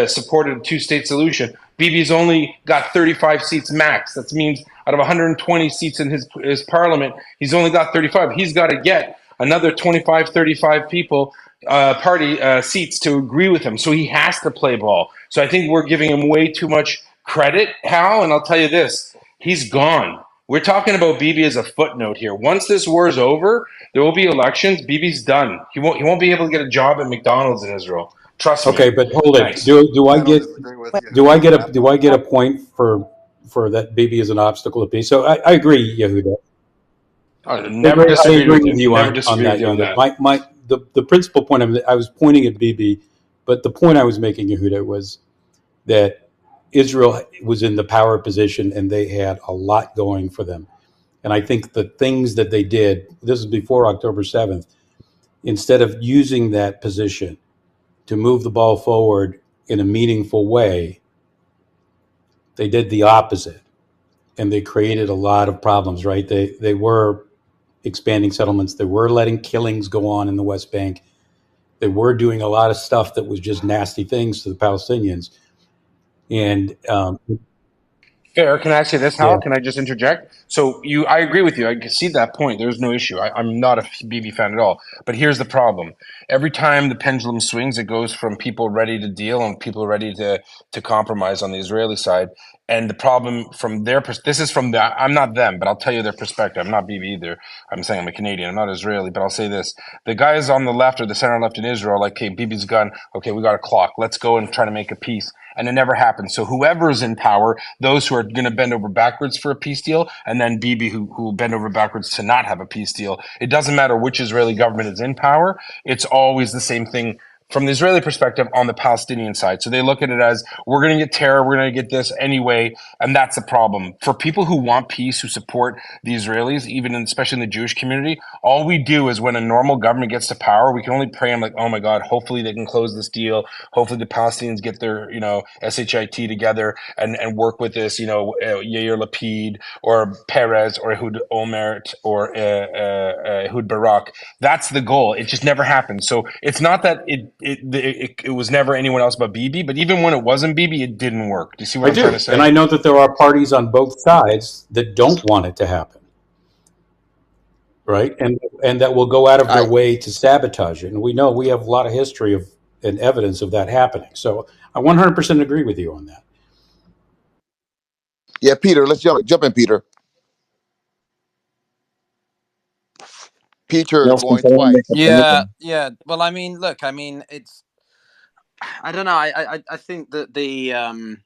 supported a two-state solution. Bibi's only got 35 seats max. That means out of 120 seats in his parliament, he's only got 35. He's got to get another 25, 35 people, party seats to agree with him. So he has to play ball. So I think we're giving him way too much credit, Hal, and I'll tell you this, he's gone. We're talking about Bibi as a footnote here. Once this war is over, there will be elections. Bibi's done. He won't be able to get a job at McDonald's in Israel. Trust me. Okay, but hold it. Do I get a point for that Bibi is an obstacle to peace? So I agree, Yehuda. Never disagree with you on that. The principal point I was pointing at Bibi, but the point I was making, Yehuda, was that Israel was in the power position and they had a lot going for them. And I think the things that they did, this is before October 7th, instead of using that position to move the ball forward in a meaningful way, they did the opposite. And they created a lot of problems, right? They were expanding settlements. They were letting killings go on in the West Bank. They were doing a lot of stuff that was just nasty things to the Palestinians. And Fair. Can I ask you this, Yeah. Hal? Can I just interject? So I agree with you. I can see that point. There's no issue. I'm not a BB fan at all. But here's the problem. Every time the pendulum swings, it goes from people ready to deal and people ready to compromise on the Israeli side. And the problem from their this is from I'm not them, but I'll tell you their perspective. I'm not BB either. I'm saying I'm a Canadian. I'm not Israeli, but I'll say this. The guys on the left or the center left in Israel, like, okay, BB's gone. Okay, we got a clock. Let's go and try to make a peace. And it never happens. So whoever's in power, those who are going to bend over backwards for a peace deal, and then Bibi who will bend over backwards to not have a peace deal. It doesn't matter which Israeli government is in power. It's always the same thing from the Israeli perspective on the Palestinian side. So they look at it as, we're going to get terror, we're going to get this anyway, and that's the problem. For people who want peace, who support the Israelis, especially in the Jewish community, all we do is when a normal government gets to power, we can only pray, I'm like, oh my God, hopefully they can close this deal. Hopefully the Palestinians get their, SHIT together and work with this, Yair Lapid or Perez or Ehud Olmert or Ehud Barak. That's the goal. It just never happened. So it's not that it was never anyone else but Bibi, but even when it wasn't Bibi, it didn't work. Do you see what I'm trying to say? And I know that there are parties on both sides that don't want it to happen, right? And that will go out of their way to sabotage it. And we know we have a lot of history and evidence of that happening. So I 100% agree with you on that. Yeah, Peter, let's jump in, Peter. Peter going twice. Yeah. Well, I mean, look, it's. I don't know. I think that the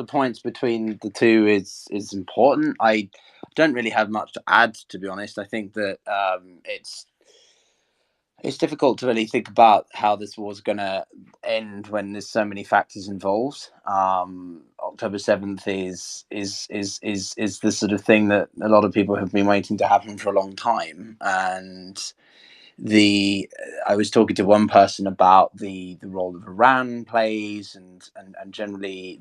points between the two is important. I don't really have much to add, to be honest. I think that it's difficult to really think about how this war's going to end when there's so many factors involved. October 7th is the sort of thing that a lot of people have been waiting to happen for a long time, and I was talking to one person about the role of Iran plays, and generally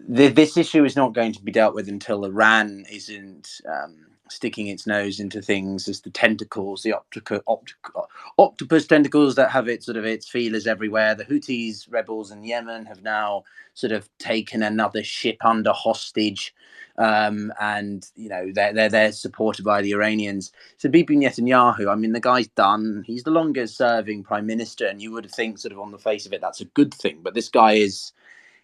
this issue is not going to be dealt with until Iran isn't sticking its nose into things as the tentacles, the octopus tentacles that have its feelers everywhere. The Houthis rebels in Yemen have now sort of taken another ship under hostage, and they're supported by the Iranians. So Bibi Netanyahu, I mean, the guy's done. He's the longest serving prime minister, and you would think sort of on the face of it that's a good thing. But this guy is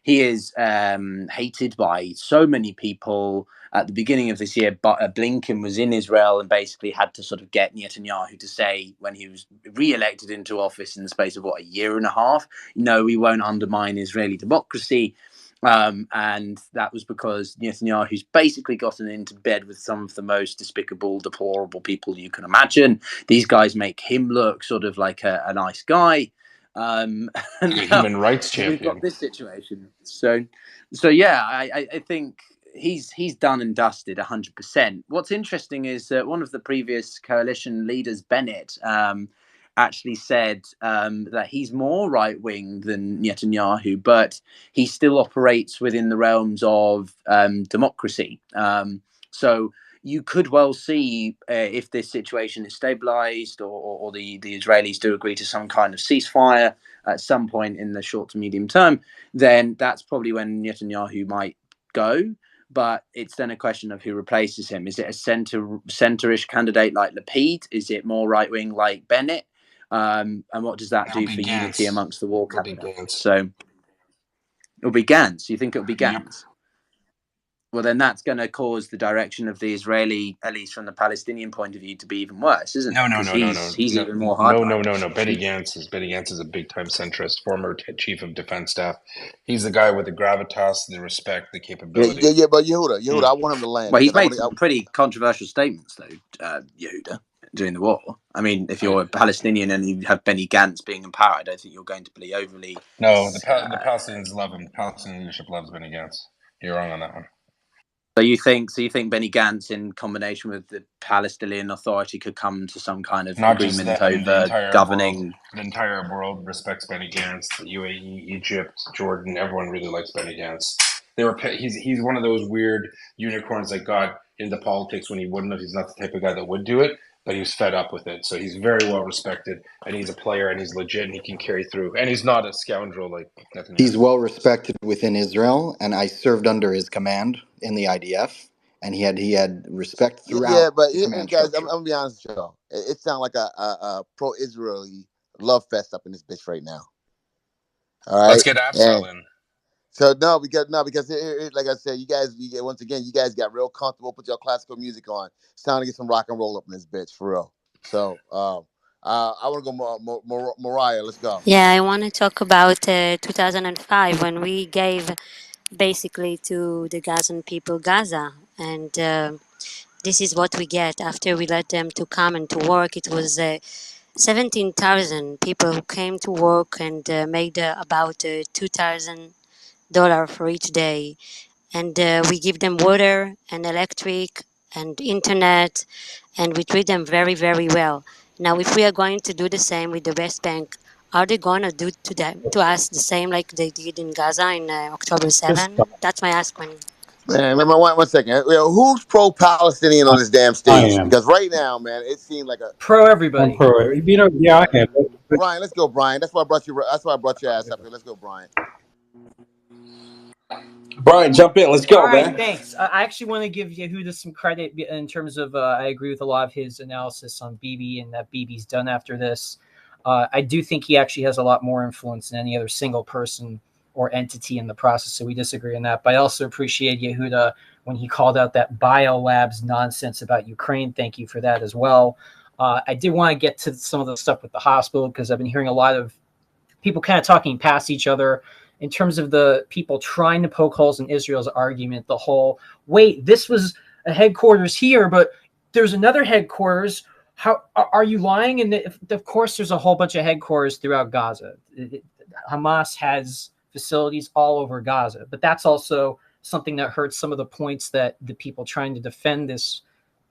hated by so many people. At the beginning of this year, Blinken was in Israel and basically had to sort of get Netanyahu to say, when he was re-elected into office in the space of a year and a half, no, we won't undermine Israeli democracy. And that was because Netanyahu's basically gotten into bed with some of the most despicable, deplorable people you can imagine. These guys make him look sort of like a nice guy. And a human rights champion. We've got this situation. So yeah, I think he's done and dusted 100%. What's interesting is that one of the previous coalition leaders, Bennett, actually said that he's more right-wing than Netanyahu, but he still operates within the realms of democracy. So you could well see if this situation is stabilized or the Israelis do agree to some kind of ceasefire at some point in the short to medium term, then that's probably when Netanyahu might go. But it's then a question of who replaces him. Is it a centerish candidate like Lapid? Is it more right-wing like Bennett? And what does that do for unity amongst the war cabinet? So it'll be Gantz. You think it'll be Gantz? Yep. Well, then that's going to cause the direction of the Israeli, at least from the Palestinian point of view, to be even worse, isn't it? No. He's even more hard. No. Benny Gantz is a big-time centrist, former chief of defense staff. He's the guy with the gravitas, the respect, the capability. Yeah. But Yehuda, I want him to land. Well, he's made some pretty controversial statements, though, Yehuda, during the war. I mean, if you're a Palestinian and you have Benny Gantz being in power, I don't think you're going to be overly. No, the Palestinians love him. Palestinian leadership loves Benny Gantz. You're wrong on that one. So you think Benny Gantz, in combination with the Palestinian Authority, could come to some kind of agreement over governing? The entire world respects Benny Gantz. The UAE, Egypt, Jordan, everyone really likes Benny Gantz. He's one of those weird unicorns that got into politics when he wouldn't have. He's not the type of guy that would do it. but he was fed up with it. So he's very well respected, and he's a player, and he's legit, and he can carry through. And he's not a scoundrel like Netanyahu. He's well respected within Israel, and I served under his command in the IDF, and he had respect throughout Yeah, but the command guys, structure. I'm gonna be honest with y'all. It sounds like a pro-Israeli love fest up in this bitch right now. All right, Let's get Afsal in. So because like I said, you guys got real comfortable. Put your classical music on. It's time to get some rock and roll up in this bitch for real. So I want to go, Mariah. Let's go. Yeah, I want to talk about 2005 when we gave basically to the Gazan people Gaza, and this is what we get after we let them to come and to work. It was 17,000 people who came to work and made about $2,000 for each day, and we give them water and electric and internet, and we treat them very, very well. Now, if we are going to do the same with the West Bank, are they going to do to us the same like they did in Gaza in October 7? That's my ask one. Man, one second. Who's pro-Palestinian on this damn I stage? am. Because right now, man, it seems like a pro everybody. I'm pro. You know, yeah, I am. Brian, let's go, Brian. That's why I brought you. That's why I brought your ass up here. Let's go, Brian. Brian, jump in. Let's go, All right, man. thanks. I actually want to give Yehuda some credit in terms of I agree with a lot of his analysis on Bibi and that Bibi's done after this. I do think he actually has a lot more influence than any other single person or entity in the process, so we disagree on that. But I also appreciate Yehuda when he called out that biolabs nonsense about Ukraine. Thank you for that as well. I did want to get to some of the stuff with the hospital because I've been hearing a lot of people kind of talking past each other in terms of the people trying to poke holes in Israel's argument. The whole, wait, this was a headquarters here, but there's another headquarters. How are you lying? And of course, there's a whole bunch of headquarters throughout Gaza. Hamas has facilities all over Gaza, but that's also something that hurts some of the points that the people trying to defend this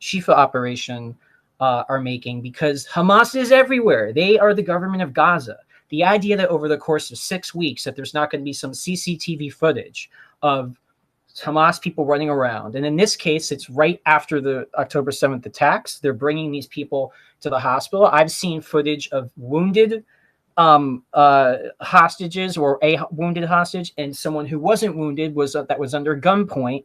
SHIFA operation are making, because Hamas is everywhere. They are the government of Gaza. The idea that over the course of 6 weeks that there's not going to be some CCTV footage of Hamas people running around. And in this case, it's right after the October 7th attacks. They're bringing these people to the hospital. I've seen footage of wounded hostages, or a wounded hostage, and someone who wasn't wounded that was under gunpoint.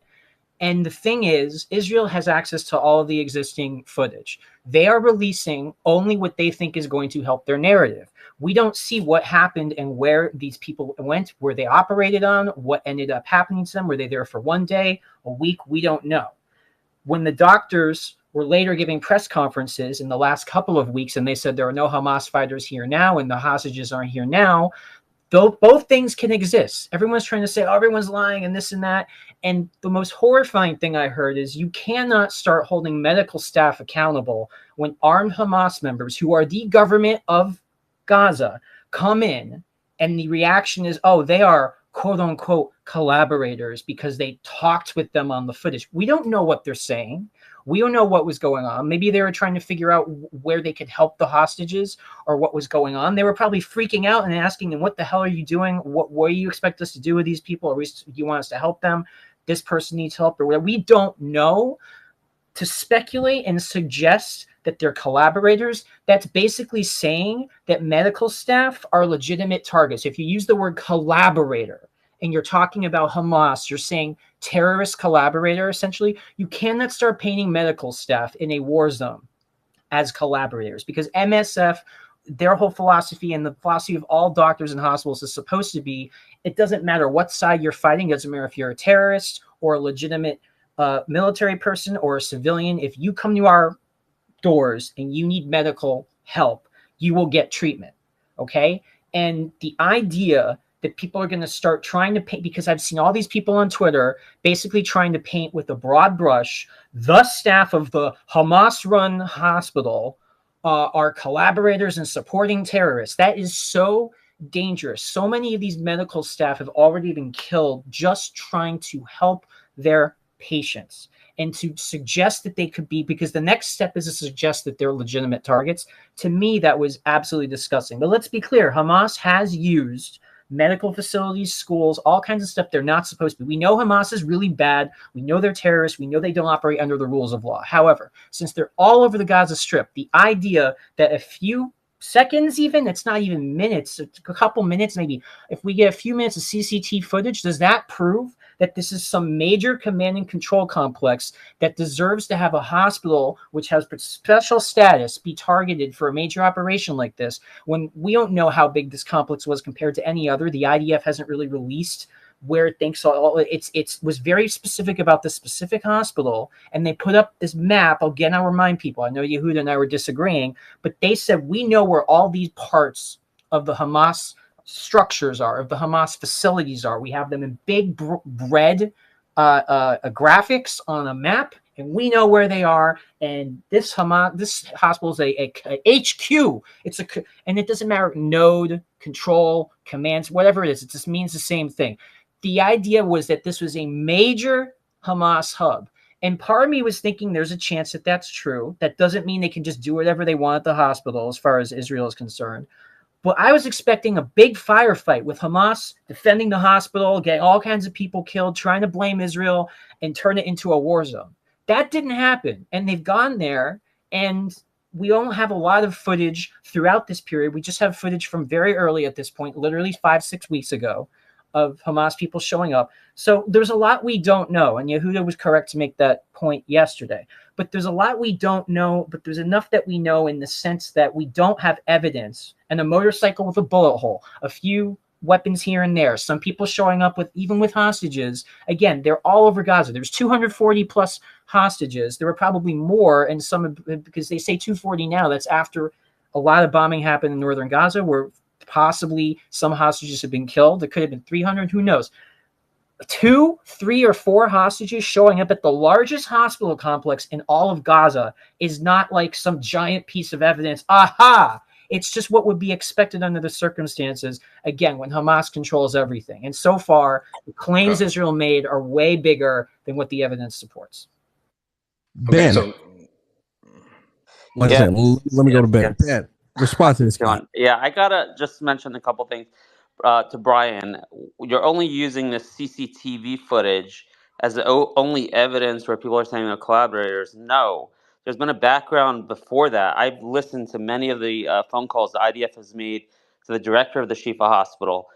And the thing is, Israel has access to all of the existing footage. They are releasing only what they think is going to help their narrative. We don't see what happened and where these people went, where they operated on, what ended up happening to them. Were they there for 1 day, a week? We don't know. When the doctors were later giving press conferences in the last couple of weeks, and they said there are no Hamas fighters here now and the hostages aren't here now, both things can exist. Everyone's trying to say, oh, everyone's lying and this and that. And the most horrifying thing I heard is you cannot start holding medical staff accountable when armed Hamas members, who are the government of Gaza, come in, and the reaction is, oh, they are quote unquote collaborators because they talked with them on the footage. We don't know what they're saying. We don't know what was going on. Maybe they were trying to figure out where they could help the hostages or what was going on. They were probably freaking out and asking them, what the hell are you doing? What do you expect us to do with these people? Or do you want us to help them? This person needs help or whatever. We don't know. To speculate and suggest that they're collaborators, that's basically saying that medical staff are legitimate targets. If you use the word collaborator and you're talking about Hamas, you're saying terrorist collaborator, essentially. You cannot start painting medical staff in a war zone as collaborators, because MSF, their whole philosophy and the philosophy of all doctors and hospitals is supposed to be, it doesn't matter what side you're fighting. It doesn't matter if you're a terrorist or a legitimate military person or a civilian. If you come to our doors and you need medical help, you will get treatment. Okay. And the idea that people are going to start trying to paint, because I've seen all these people on Twitter basically trying to paint with a broad brush, the staff of the Hamas-run hospital are collaborators and supporting terrorists. That is so dangerous. So many of these medical staff have already been killed just trying to help their patients, and to suggest that they could be, because the next step is to suggest that they're legitimate targets. To me, that was absolutely disgusting. But let's be clear, Hamas has used medical facilities, schools, all kinds of stuff they're not supposed to be. We know Hamas is really bad. We know they're terrorists. We know they don't operate under the rules of law. However, since they're all over the Gaza Strip, the idea that a few seconds, even, it's not even minutes, it's a couple minutes maybe, if we get a few minutes of CCTV footage, does that prove that this is some major command and control complex that deserves to have a hospital which has special status be targeted for a major operation like this, when we don't know how big this complex was compared to any other? The IDF hasn't really released where it thinks all it was very specific about this specific hospital, and they put up this map. Again, I'll remind people, I know Yehuda and I were disagreeing, but they said we know where all these parts of the Hamas structures are, of the Hamas facilities are. We have them in big red graphics on a map, and we know where they are. And this hospital is a HQ. And it doesn't matter, node, control, commands, whatever it is. It just means the same thing. The idea was that this was a major Hamas hub. And part of me was thinking there's a chance that that's true. That doesn't mean they can just do whatever they want at the hospital as far as Israel is concerned. But I was expecting a big firefight with Hamas defending the hospital, getting all kinds of people killed, trying to blame Israel and turn it into a war zone. That didn't happen. And they've gone there, and we don't have a lot of footage throughout this period. We just have footage from very early at this point, literally 5-6 weeks ago, of Hamas people showing up. So there's a lot we don't know. And Yehuda was correct to make that point yesterday. But there's a lot we don't know, but there's enough that we know in the sense that we don't have evidence. And a motorcycle with a bullet hole, a few weapons here and there, some people showing up with, even with hostages. Again, they're all over Gaza. There's 240 plus hostages. There were probably more, and some, because they say 240 now, that's after a lot of bombing happened in northern Gaza, where possibly some hostages have been killed. There could have been 300, who knows? 2, 3, or 4 hostages showing up at the largest hospital complex in all of Gaza is not like some giant piece of evidence. Aha! It's just what would be expected under the circumstances, again, when Hamas controls everything. And so far, the claims Israel made are way bigger than what the evidence supports. Ben. Okay, One second. Let me go to Ben. Ben, respond to this guy. Yeah, I gotta just mention a couple things to Brian. You're only using the CCTV footage as the only evidence where people are saying they're collaborators. No, there's been a background before that. I've listened to many of the phone calls the IDF has made to the director of the SHIFA hospital,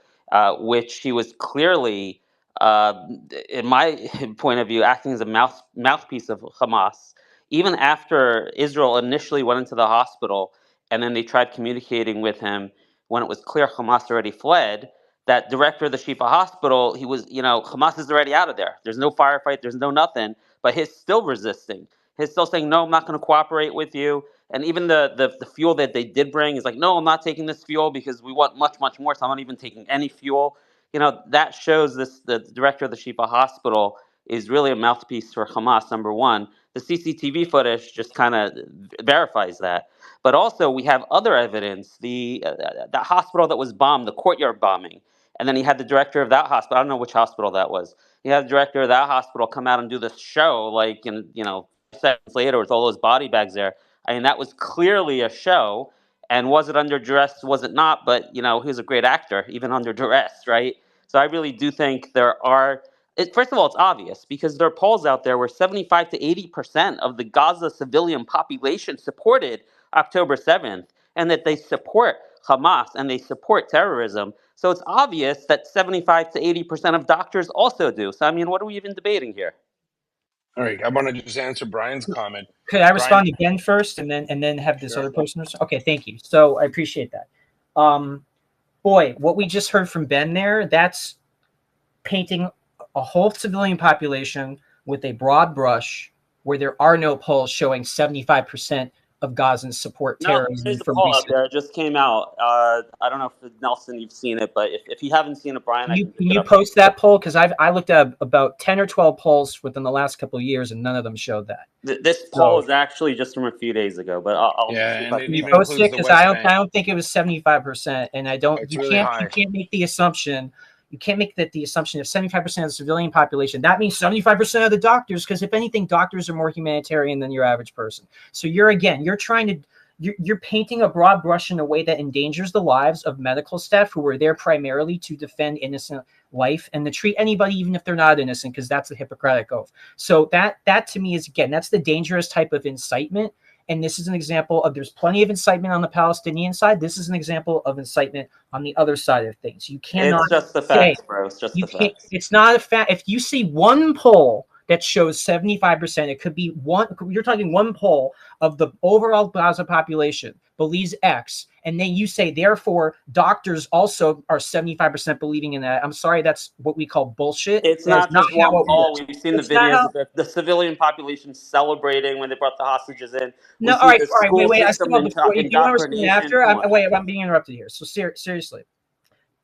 which he was clearly, in my point of view, acting as a mouthpiece of Hamas. Even after Israel initially went into the hospital, and then they tried communicating with him when it was clear Hamas already fled, that director of the Shifa hospital, he was, Hamas is already out of there. There's no firefight, there's no nothing, but he's still resisting. He's still saying, no, I'm not going to cooperate with you. And even the fuel that they did bring is like, no, I'm not taking this fuel because we want much, much more, so I'm not even taking any fuel. That shows the director of the Shifa hospital is really a mouthpiece for Hamas, number one. The CCTV footage just kind of verifies that. But also, we have other evidence. The hospital that was bombed, the courtyard bombing, and then he had the director of that hospital. I don't know which hospital that was. He had the director of that hospital come out and do this show, like, seconds later with all those body bags there. I mean, that was clearly a show. And was it under duress? Was it not? But he was a great actor, even under duress, right? So I really do think there are. First of all, it's obvious because there are polls out there where 75 to 80% of the Gaza civilian population supported October 7th, and that they support Hamas and they support terrorism. So it's obvious that 75 to 80% of doctors also do. So, I mean, what are we even debating here? All right, I want to just answer Brian's comment. Could I respond again first, and then have this other person respond? Okay, thank you. So I appreciate that. Boy, what we just heard from Ben there, that's painting a whole civilian population with a broad brush where there are no polls showing 75% of Gazans support terrorism. There's a poll out there. It just came out. I don't know if Nelson, you've seen it, but if you haven't seen it, Brian, can you post that poll? Because I looked at about 10 or 12 polls within the last couple of years, and none of them showed that. This poll is actually just from a few days ago, but I'll and it even post includes it because I don't think it was 75%, and I don't. It's you really can't high. you can't make the assumption. You can't make the assumption of 75% of the civilian population. That means 75% of the doctors, because if anything, doctors are more humanitarian than your average person. So you're trying to you're painting a broad brush in a way that endangers the lives of medical staff who were there primarily to defend innocent life and to treat anybody even if they're not innocent, because that's a Hippocratic oath. So that to me is, again, that's the dangerous type of incitement. And this is an example of, there's plenty of incitement on the Palestinian side. This is an example of incitement on the other side of things. You cannot It's just the say, facts, bro. It's just you the can't, facts. it's not a fact. If you see one poll that shows 75%, it could be one, you're talking one poll of the overall Gaza population believes X, and then you say, therefore, doctors also are 75% believing in that. I'm sorry, that's what we call bullshit. It's That's not just how one it poll. works. We've seen the It's not videos how. of the civilian population celebrating when they brought the hostages in. We No, see the all right, school wait. I system still have before. If you want to respond indoctrination. after, Come on, man. I'm being interrupted here. So seriously,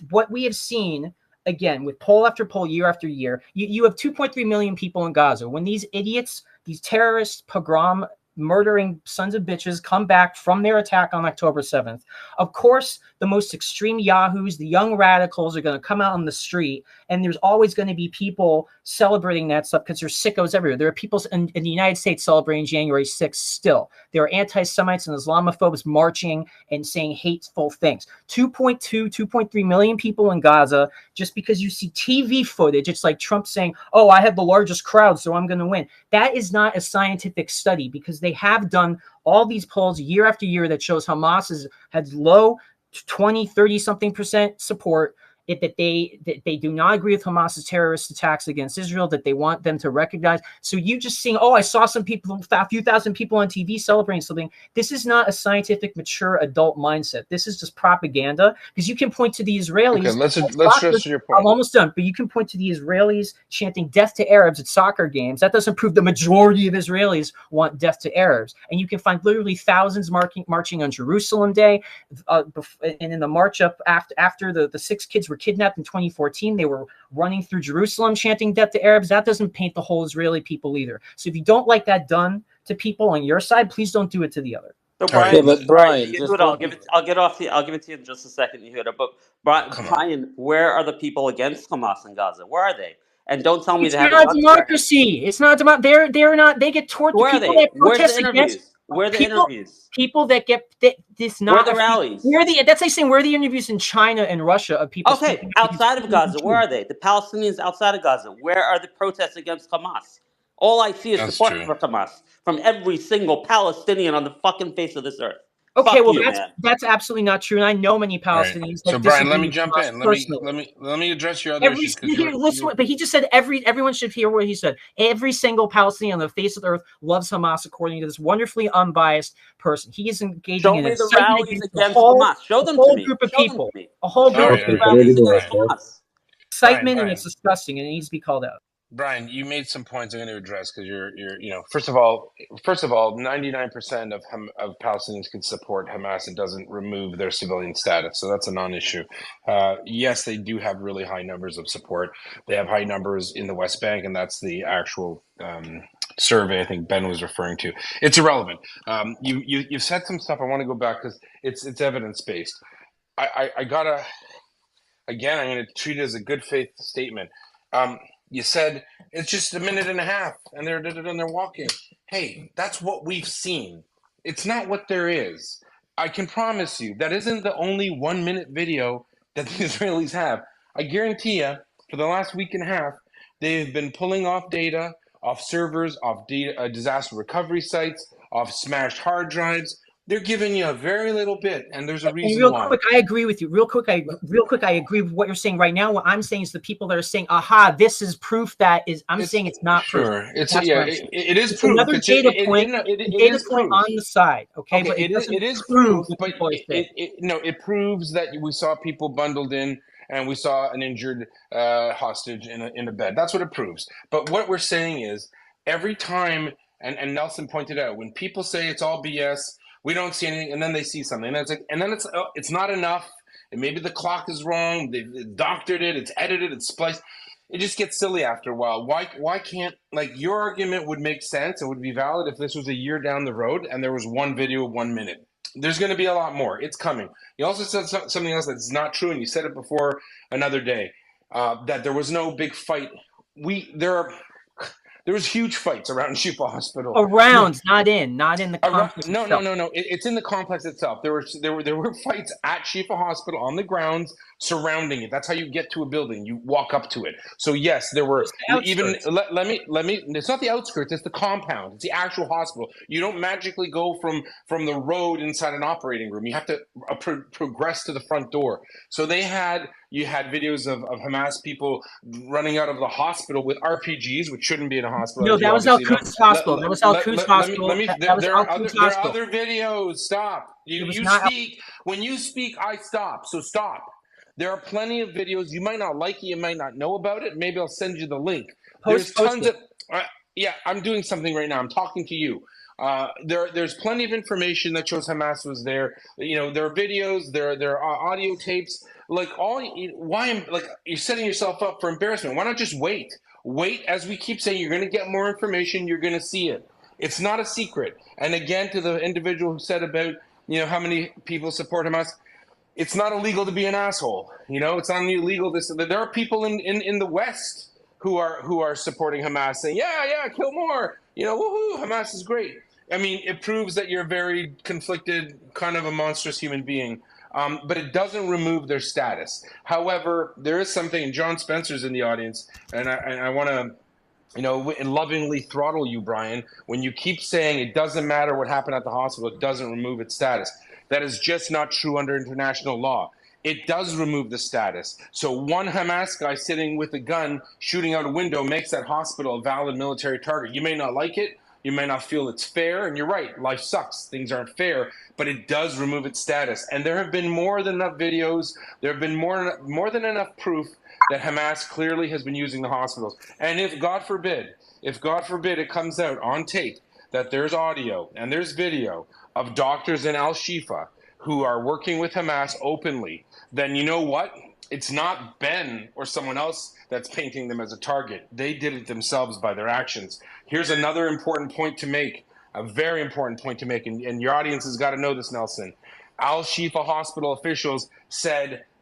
what we have seen, again, with poll after poll, year after year, you have 2.3 million people in Gaza. When these idiots, these terrorists, pogrom murdering sons of bitches come back from their attack on October 7th, of course, the most extreme yahoos, the young radicals, are going to come out on the street, and there's always going to be people celebrating that stuff because there's sickos everywhere. There are people in the United States celebrating January 6th still. There are anti-Semites and Islamophobes marching and saying hateful things. 2.3 million people in Gaza. Just because you see TV footage, it's like Trump saying, oh, I have the largest crowd, so I'm going to win. That is not a scientific study, because they have done all these polls year after year that shows Hamas has low 20, 30 something % support. That they do not agree with Hamas's terrorist attacks against Israel, that they want them to recognize. So you just seeing, oh, I saw some people, a few thousand people on TV celebrating something. This is not a scientific, mature adult mindset. This is just propaganda, because you can point to the Israelis. Okay, let's stress to your point. I'm almost done, but you can point to the Israelis chanting death to Arabs at soccer games. That doesn't prove the majority of Israelis want death to Arabs. And you can find literally thousands marching on Jerusalem Day. And in the march up after the 6 kids were kidnapped in 2014, they were running through Jerusalem chanting death to Arabs. That doesn't paint the whole Israeli people either. So if you don't like that done to people on your side, please don't do it to the other. So Brian, I'll give it to you in just a second, Yehuda. But Brian, where are the people against Hamas in Gaza? Where are they? And don't tell me it's they have not a democracy. It's not democracy. They're not. They get tortured. Where are people they? that Where's protest the interviews? against Where are the interviews? People that get this not where are the rallies? That's like saying where are the interviews in China and Russia of people? Okay, outside of Gaza, where are they? The Palestinians outside of Gaza, where are the protests against Hamas? All I see is support for Hamas from every single Palestinian on the fucking face of this earth. Okay, Fuck well you, that's absolutely not true, and I know many Palestinians. Right. So Brian, let me jump in. Let me address your other issues. But he just said everyone should hear what he said. Every single Palestinian on the face of the earth loves Hamas, according to this wonderfully unbiased person. He is engaging in the rallies against whole, Hamas. Show them to me. Group of people. A whole group of people. Rallies against Hamas. Excitement, and it's disgusting, and it needs to be called out. Brian, you made some points I'm going to address because you're first of all, 99% of Palestinians can support Hamas. It doesn't remove their civilian status, so that's a non-issue. Yes, they do have really high numbers of support. They have high numbers in the West Bank, and that's the actual survey I think Ben was referring to. It's irrelevant. You've said some stuff. I want to go back because it's evidence based. I gotta again. I'm going to treat it as a good faith statement. You said it's just a minute and a half and they're walking. Hey, that's what we've seen. It's not what there is. I can promise you that isn't the only 1 minute video that the Israelis have. I guarantee you, for the last week and a half, they've been pulling off data off servers, off disaster recovery sites, off smashed hard drives. They're giving you a very little bit, and there's a reason why. Real quick, I agree with you. Real quick, I agree with what you're saying right now. What I'm saying is the people that are saying, "Aha, this is proof that is." I'm saying it's not proof. Sure, it is it's proof. Another data point. Data point on the side. Okay, but it is proof. But it proves that we saw people bundled in, and we saw an injured hostage in a bed. That's what it proves. But what we're saying is, every time, and Nelson pointed out, when people say it's all BS. We don't see anything, and then they see something, and then it's not enough. And maybe the clock is wrong. They've doctored it. It's edited. It's spliced. It just gets silly after a while. Why can't, like, your argument would make sense and would be valid if this was a year down the road and there was one video of 1 minute. There's going to be a lot more. It's coming. You also said something else that's not true, and you said it before another day, that there was no big fight. There was huge fights around SHIFA Hospital. Around, not in the complex. No. It's in the complex itself. There were fights at SHIFA Hospital on the grounds surrounding it. That's how you get to a building. You walk up to it. So yes, there were even. Let me. It's not the outskirts. It's the compound. It's the actual hospital. You don't magically go from the road inside an operating room. You have to progress to the front door. So you had videos of Hamas people running out of the hospital with RPGs, which shouldn't be in a hospital. No, that was Al Quds Hospital. That was Al Quds Hospital. There are other videos. Stop. You speak. When you speak, I stop. So stop. There are plenty of videos. You might not like it. You might not know about it. Maybe I'll send you the link. There's tons of. Yeah, I'm doing something right now. I'm talking to you. There's plenty of information that shows Hamas was there. There are videos, there are audio tapes. You're setting yourself up for embarrassment. Why not just wait? Wait, as we keep saying, you're going to get more information. You're going to see it. It's not a secret. And again, to the individual who said about how many people support Hamas, it's not illegal to be an asshole. It's not illegal. There are people in the West who are supporting Hamas, saying, yeah, kill more. Woohoo, Hamas is great. I mean, it proves that you're a very conflicted, kind of a monstrous human being. But it doesn't remove their status. However, there is something, and John Spencer's in the audience, and I want to, lovingly throttle you, Brian, when you keep saying it doesn't matter what happened at the hospital, it doesn't remove its status. That is just not true under international law. It does remove the status. So one Hamas guy sitting with a gun shooting out a window makes that hospital a valid military target. You may not like it. You may not feel it's fair, and you're right, life sucks, things aren't fair, but it does remove its status. And there have been more than enough videos, there have been more than enough proof that Hamas clearly has been using the hospitals. And if God forbid it comes out on tape that there's audio and there's video of doctors in Al-Shifa who are working with Hamas openly, then you know what? It's not Ben or someone else that's painting them as a target. They did it themselves by their actions. Here's another important point to make, a very important point to make, and your audience has got to know this, Nelson. Al-Shifa hospital officials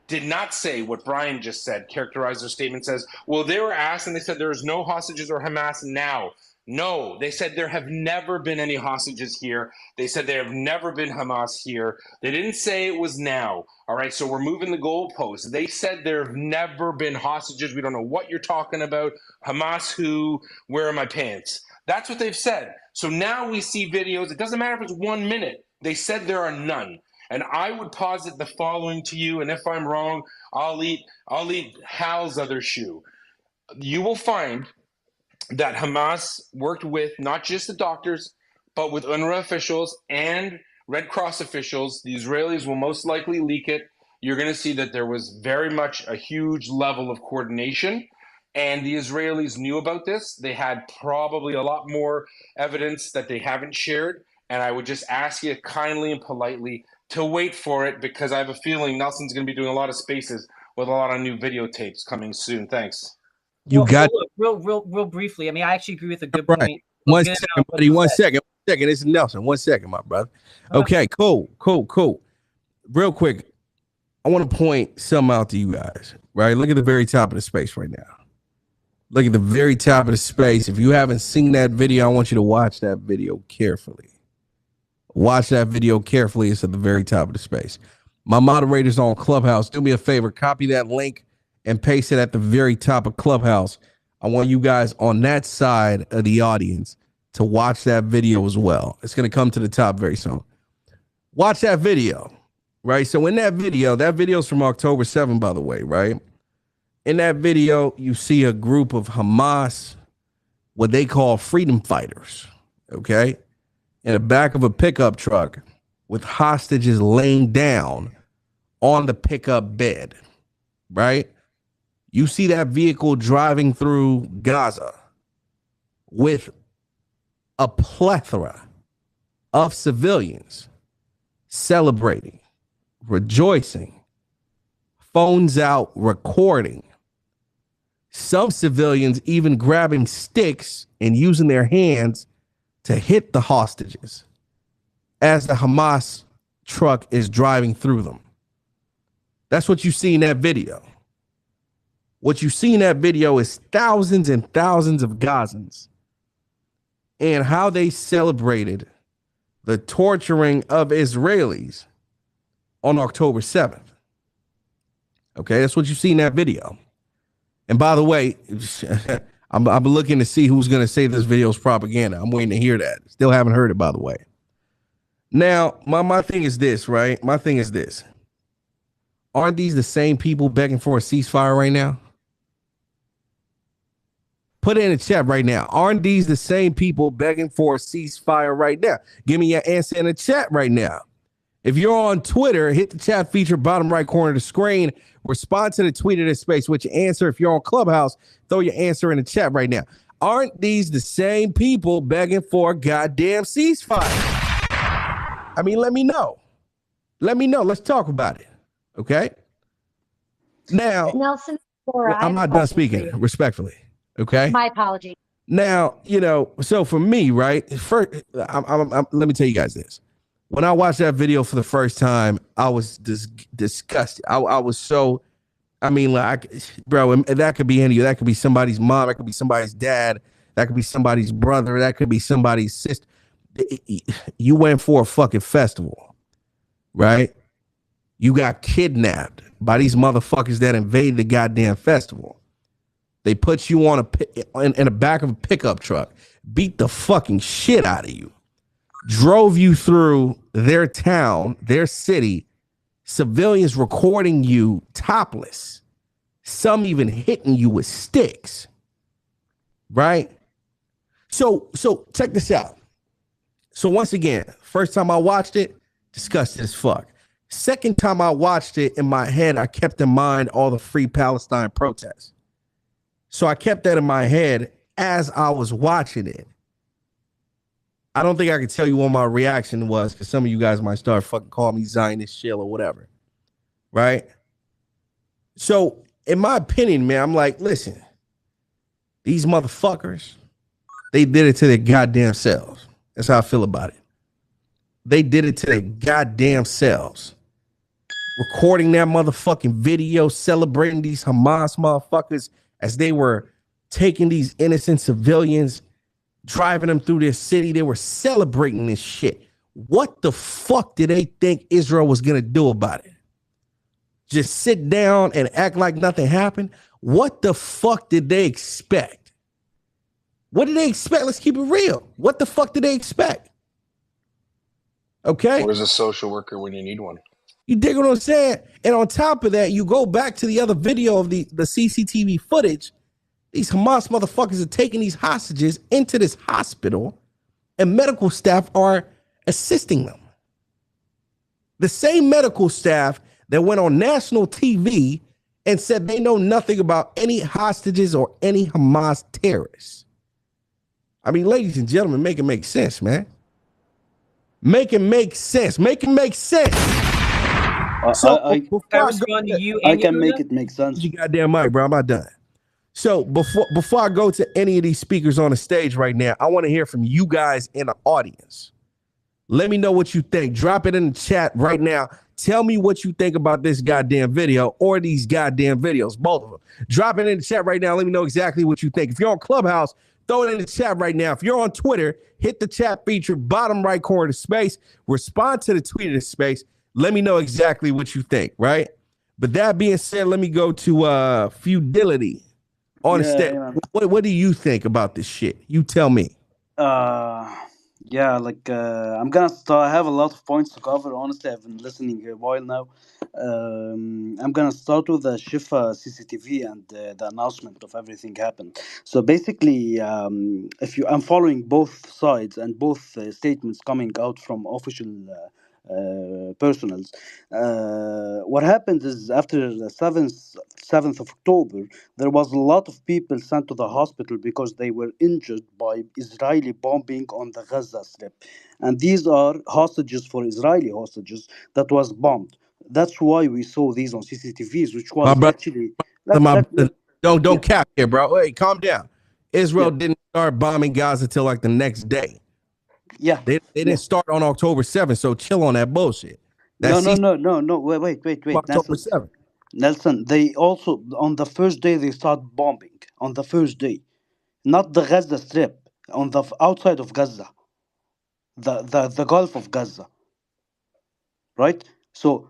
did not say what Brian just said, characterized their statement, says, well, they were asked and they said there is no hostages or Hamas now. No, they said there have never been any hostages here. They said there have never been Hamas here. They didn't say it was now. All right, so we're moving the goalposts. They said there have never been hostages. We don't know what you're talking about. Hamas who? Where are my pants? That's what they've said. So now we see videos. It doesn't matter if it's 1 minute. They said there are none. And I would posit the following to you, and if I'm wrong, I'll eat Hal's other shoe. You will find that Hamas worked with not just the doctors, but with UNRWA officials and Red Cross officials. The Israelis will most likely leak it. You're going to see that there was very much a huge level of coordination, and the Israelis knew about this. They had probably a lot more evidence that they haven't shared, and I would just ask you kindly and politely to wait for it, because I have a feeling Nelson's going to be doing a lot of spaces with a lot of new videotapes coming soon. Thanks. Real briefly. I mean, I actually agree with a good point. One second, buddy. One second. This is Nelson. 1 second, my brother. Okay, cool. Real quick, I want to point something out to you guys. Right, look at the very top of the space right now. Look at the very top of the space. If you haven't seen that video, I want you to watch that video carefully. Watch that video carefully. It's at the very top of the space. My moderators on Clubhouse, do me a favor, copy that link and paste it at the very top of Clubhouse. I want you guys on that side of the audience to watch that video as well. It's going to come to the top very soon. Watch that video, right? So in that video is from October 7th, by the way, right? In that video, you see a group of Hamas, what they call freedom fighters, okay? In the back of a pickup truck with hostages laying down on the pickup bed, right? You see that vehicle driving through Gaza with a plethora of civilians celebrating, rejoicing, phones out, recording. Some civilians even grabbing sticks and using their hands to hit the hostages as the Hamas truck is driving through them. That's what you see in that video. What you see in that video is thousands and thousands of Gazans and how they celebrated the torturing of Israelis on October 7th. Okay, that's what you see in that video. And by the way, I'm looking to see who's going to say this video is propaganda. I'm waiting to hear that. Still haven't heard it, by the way. Now, my thing is this, right? My thing is this. Aren't these the same people begging for a ceasefire right now? Put it in the chat right now. Aren't these the same people begging for a ceasefire right now? Give me your answer in the chat right now. If you're on Twitter, hit the chat feature bottom right corner of the screen. Respond to the tweet of this space with your answer. If you're on Clubhouse, throw your answer in the chat right now. Aren't these the same people begging for a goddamn ceasefire? I mean, let me know. Let me know. Let's talk about it. Okay? Now, Nelson, Laura, I'm not done speaking, respectfully. Okay? My apology. Now, so for me, right? First, let me tell you guys this. When I watched that video for the first time, I was disgusted. I was so, bro, that could be any, that could be somebody's mom, that could be somebody's dad, that could be somebody's brother, that could be somebody's sister. You went for a fucking festival, right? You got kidnapped by these motherfuckers that invaded the goddamn festival. They put you on in the back of a pickup truck, beat the fucking shit out of you, drove you through their town, their city, civilians recording you topless, some even hitting you with sticks, right? So check this out. So once again, first time I watched it, disgusted as fuck. Second time I watched it, in my head, I kept in mind all the Free Palestine protests. So I kept that in my head as I was watching it. I don't think I can tell you what my reaction was, because some of you guys might start fucking calling me Zionist shill or whatever. Right? So, in my opinion, man, I'm like, listen, these motherfuckers, they did it to their goddamn selves. That's how I feel about it. They did it to their goddamn selves. Recording that motherfucking video, celebrating these Hamas motherfuckers as they were taking these innocent civilians, driving them through their city. They were celebrating this shit. What the fuck did they think Israel was going to do about it? Just sit down and act like nothing happened? What the fuck did they expect? What did they expect? Let's keep it real. What the fuck did they expect? Okay? Where's a social worker when you need one? You dig what I'm saying? And on top of that, you go back to the other video of the CCTV footage. These Hamas motherfuckers are taking these hostages into this hospital, and medical staff are assisting them. The same medical staff that went on national TV and said they know nothing about any hostages or any Hamas terrorists. I mean, ladies and gentlemen, make it make sense, man. Make it make sense. Make it make sense. I can make it make sense. You goddamn mic, bro. I'm not done. So before I go to any of these speakers on the stage right now, I want to hear from you guys in the audience. Let me know what you think. Drop it in the chat right now. Tell me what you think about this goddamn video or these goddamn videos, both of them. Drop it in the chat right now. Let me know exactly what you think. If you're on Clubhouse, throw it in the chat right now. If you're on Twitter, hit the chat feature, bottom right corner of the space. Respond to the tweet of the space. Let me know exactly what you think, right? But that being said, let me go to Futility on the stage. What do you think about this shit? You tell me. I'm gonna start. I have a lot of points to cover. Honestly, I've been listening a while now. I'm gonna start with the SHIFA CCTV and the announcement of everything happened. So basically, I'm following both sides and both statements coming out from official personals. What happened is after the 7th of October, there was a lot of people sent to the hospital because they were injured by Israeli bombing on the Gaza Strip. And these are hostages for Israeli hostages that was bombed. That's why we saw these on CCTVs, which was actually... Don't cap here, bro. Hey, calm down. Israel didn't start bombing Gaza till like the next day. Yeah. They didn't start on October 7th, so chill on that bullshit. No. Wait. October 7th. Nelson, they also, on the first day, they start bombing. On the first day. Not the Gaza Strip. on the outside of Gaza, the Gulf of Gaza, right? So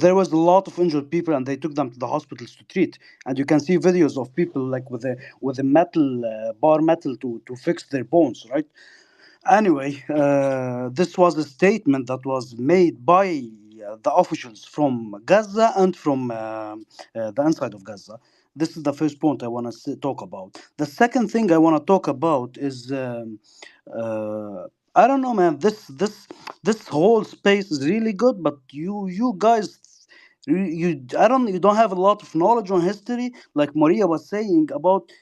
there was a lot of injured people, and they took them to the hospitals to treat. And you can see videos of people like with a metal bar metal to fix their bones, right? Anyway, this was a statement that was made by the officials from Gaza and from the inside of Gaza. This is the first point I want to talk about. The second thing I want to talk about is I don't know, man. This whole space is really good, but you guys, you don't have a lot of knowledge on history, like Maria was saying about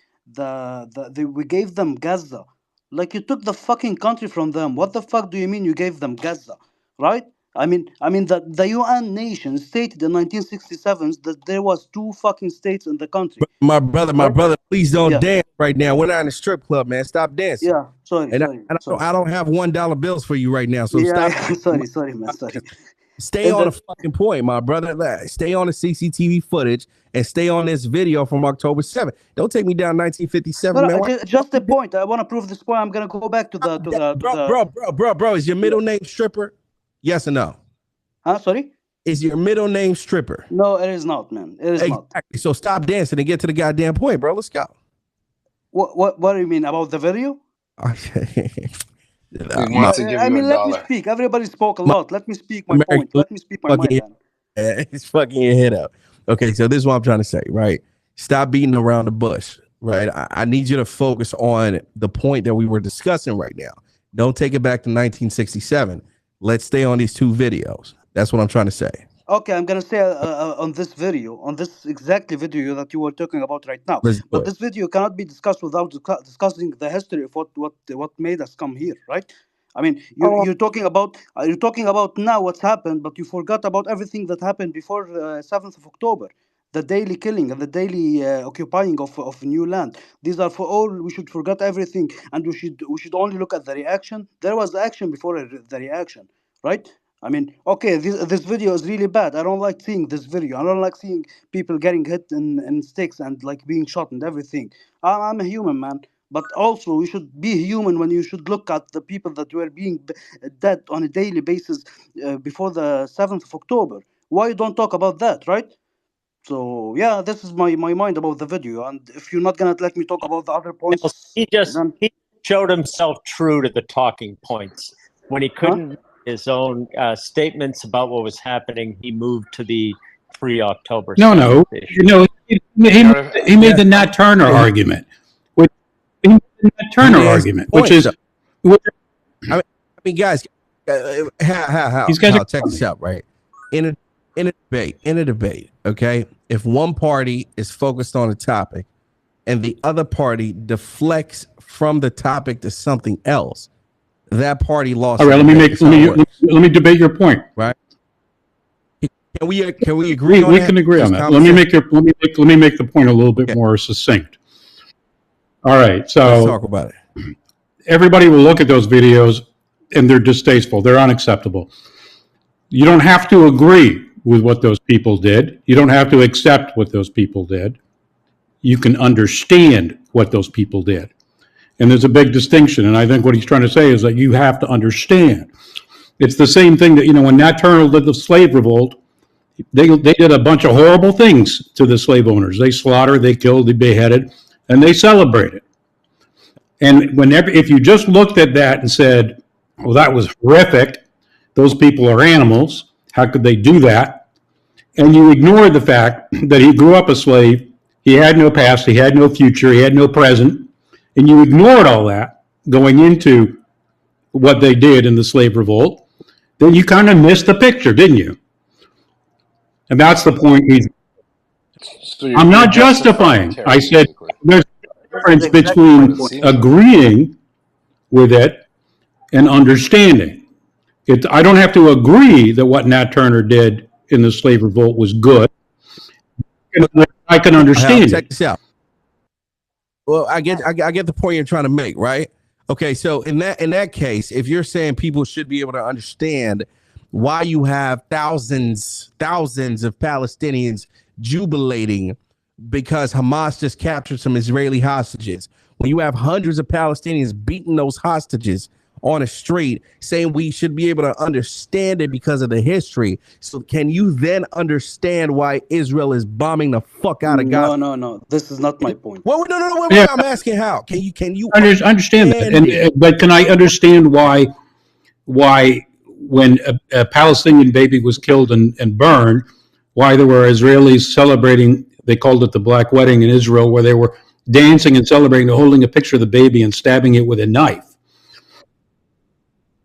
we gave them Gaza. Like, you took the fucking country from them. What the fuck do you mean you gave them Gaza, right? I mean the UN nation stated in 1967 that there was two fucking states in the country. My brother, please don't Yeah. dance right now. We're not in a strip club, man. Stop dancing. Yeah, sorry. I don't have $1 bills for you right now, so stop. Yeah, sorry, man, sorry. Stay on a fucking point, my brother. Stay on the CCTV footage and stay on this video from October 7th. Don't take me down 1957, man. Just a point. I want to prove this point. I'm gonna go back to the bro. Is your middle name Stripper? Yes or no? Huh? Sorry? Is your middle name Stripper? No, it is not, man. It is not. So stop dancing and get to the goddamn point, bro. Let's go. What do you mean about the video? Okay. Let me speak. Everybody spoke a lot. Let me speak my point. Let me speak my mind. It's fucking your head up. Okay, so this is what I'm trying to say, right? Stop beating around the bush, right? I need you to focus on the point that we were discussing right now. Don't take it back to 1967. Let's stay on these two videos. That's what I'm trying to say. Okay, I'm gonna say on this video, on this exactly video that you were talking about right now. But this video cannot be discussed without discussing the history of what made us come here, right? I mean, you're talking about now what's happened, but you forgot about everything that happened before 7th of October, the daily killing and the daily occupying of new land. These are for all. We should forget everything, and we should only look at the reaction. There was action before the reaction, right? I mean, okay, this video is really bad. I don't like seeing this video. I don't like seeing people getting hit in sticks and like being shot and everything. I'm a human, man. But also, we should be human when you should look at the people that were being dead on a daily basis before the 7th of October. Why you don't talk about that, right? So yeah, this is my mind about the video. And if you're not gonna let me talk about the other points, he showed himself true to the talking points when he couldn't. His own statements about what was happening, he moved to the pre-October. No. He made the Nat Turner argument. Which is. I mean, guys, how check this out, right? In a debate, okay. If one party is focused on a topic, and the other party deflects from the topic to something else, that party lost. All right, let me debate your point. Right? Can we agree? We can agree on that. Let me make the point a little bit more succinct. All right, so let's talk about it. Everybody will look at those videos and they're distasteful. They're unacceptable. You don't have to agree with what those people did. You don't have to accept what those people did. You can understand what those people did. And there's a big distinction. And I think what he's trying to say is that you have to understand. It's the same thing that, when Nat Turner did the slave revolt, they did a bunch of horrible things to the slave owners. They slaughtered, they killed, they beheaded, and they celebrated. And if you just looked at that and said, well, that was horrific, those people are animals, how could they do that? And you ignore the fact that he grew up a slave, he had no past, he had no future, he had no present, and you ignored all that going into what they did in the slave revolt, then you kind of missed the picture, didn't you? And that's the point. I'm not justifying. I said there's a difference between agreeing with it and understanding. I don't have to agree that what Nat Turner did in the slave revolt was good. I can understand check this out. Well, I get the point you're trying to make, right? Okay, so in that case, if you're saying people should be able to understand why you have thousands of Palestinians jubilating because Hamas just captured some Israeli hostages, when you have hundreds of Palestinians beating those hostages on a street, saying we should be able to understand it because of the history. So can you then understand why Israel is bombing the fuck out of Gaza? No. This is not my point. Well, no. Wait. I'm asking how. Can you understand that? But can I understand why when a Palestinian baby was killed and burned, why there were Israelis celebrating? They called it the Black Wedding in Israel, where they were dancing and celebrating, holding a picture of the baby and stabbing it with a knife.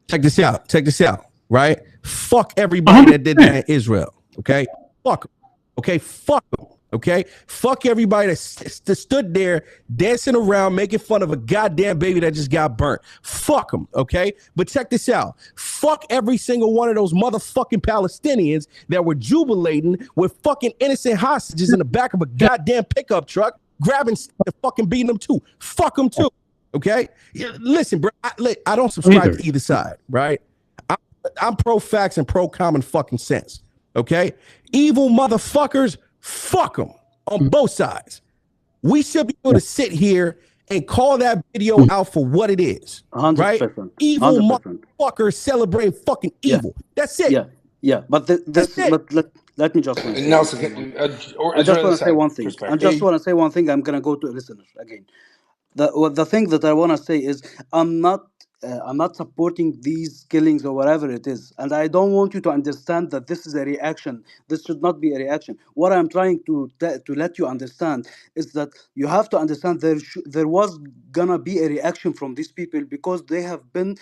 Check this out, right? Fuck everybody that did that in Israel, okay? Fuck them, okay? Fuck them, okay? Fuck everybody that stood there dancing around, making fun of a goddamn baby that just got burnt. Fuck them, okay? But check this out. Fuck every single one of those motherfucking Palestinians that were jubilating with fucking innocent hostages in the back of a goddamn pickup truck, grabbing and fucking beating them too. Fuck them too. Okay, listen, bro. I don't subscribe to either side, right? I'm pro facts and pro common fucking sense. Okay, evil motherfuckers, fuck them on both sides. We should be able to sit here and call that video out for what it is, 100%, right? Evil 100%. Motherfuckers celebrating fucking evil. Yeah. That's it. Yeah. But let me just Nelson, I just want to say one thing. I'm gonna go to listeners again. The thing that I want to say is I'm not supporting these killings or whatever it is, and I don't want you to understand that this is a reaction. This should not be a reaction. What I'm trying to let you understand is that you have to understand there was gonna be a reaction from these people because they have been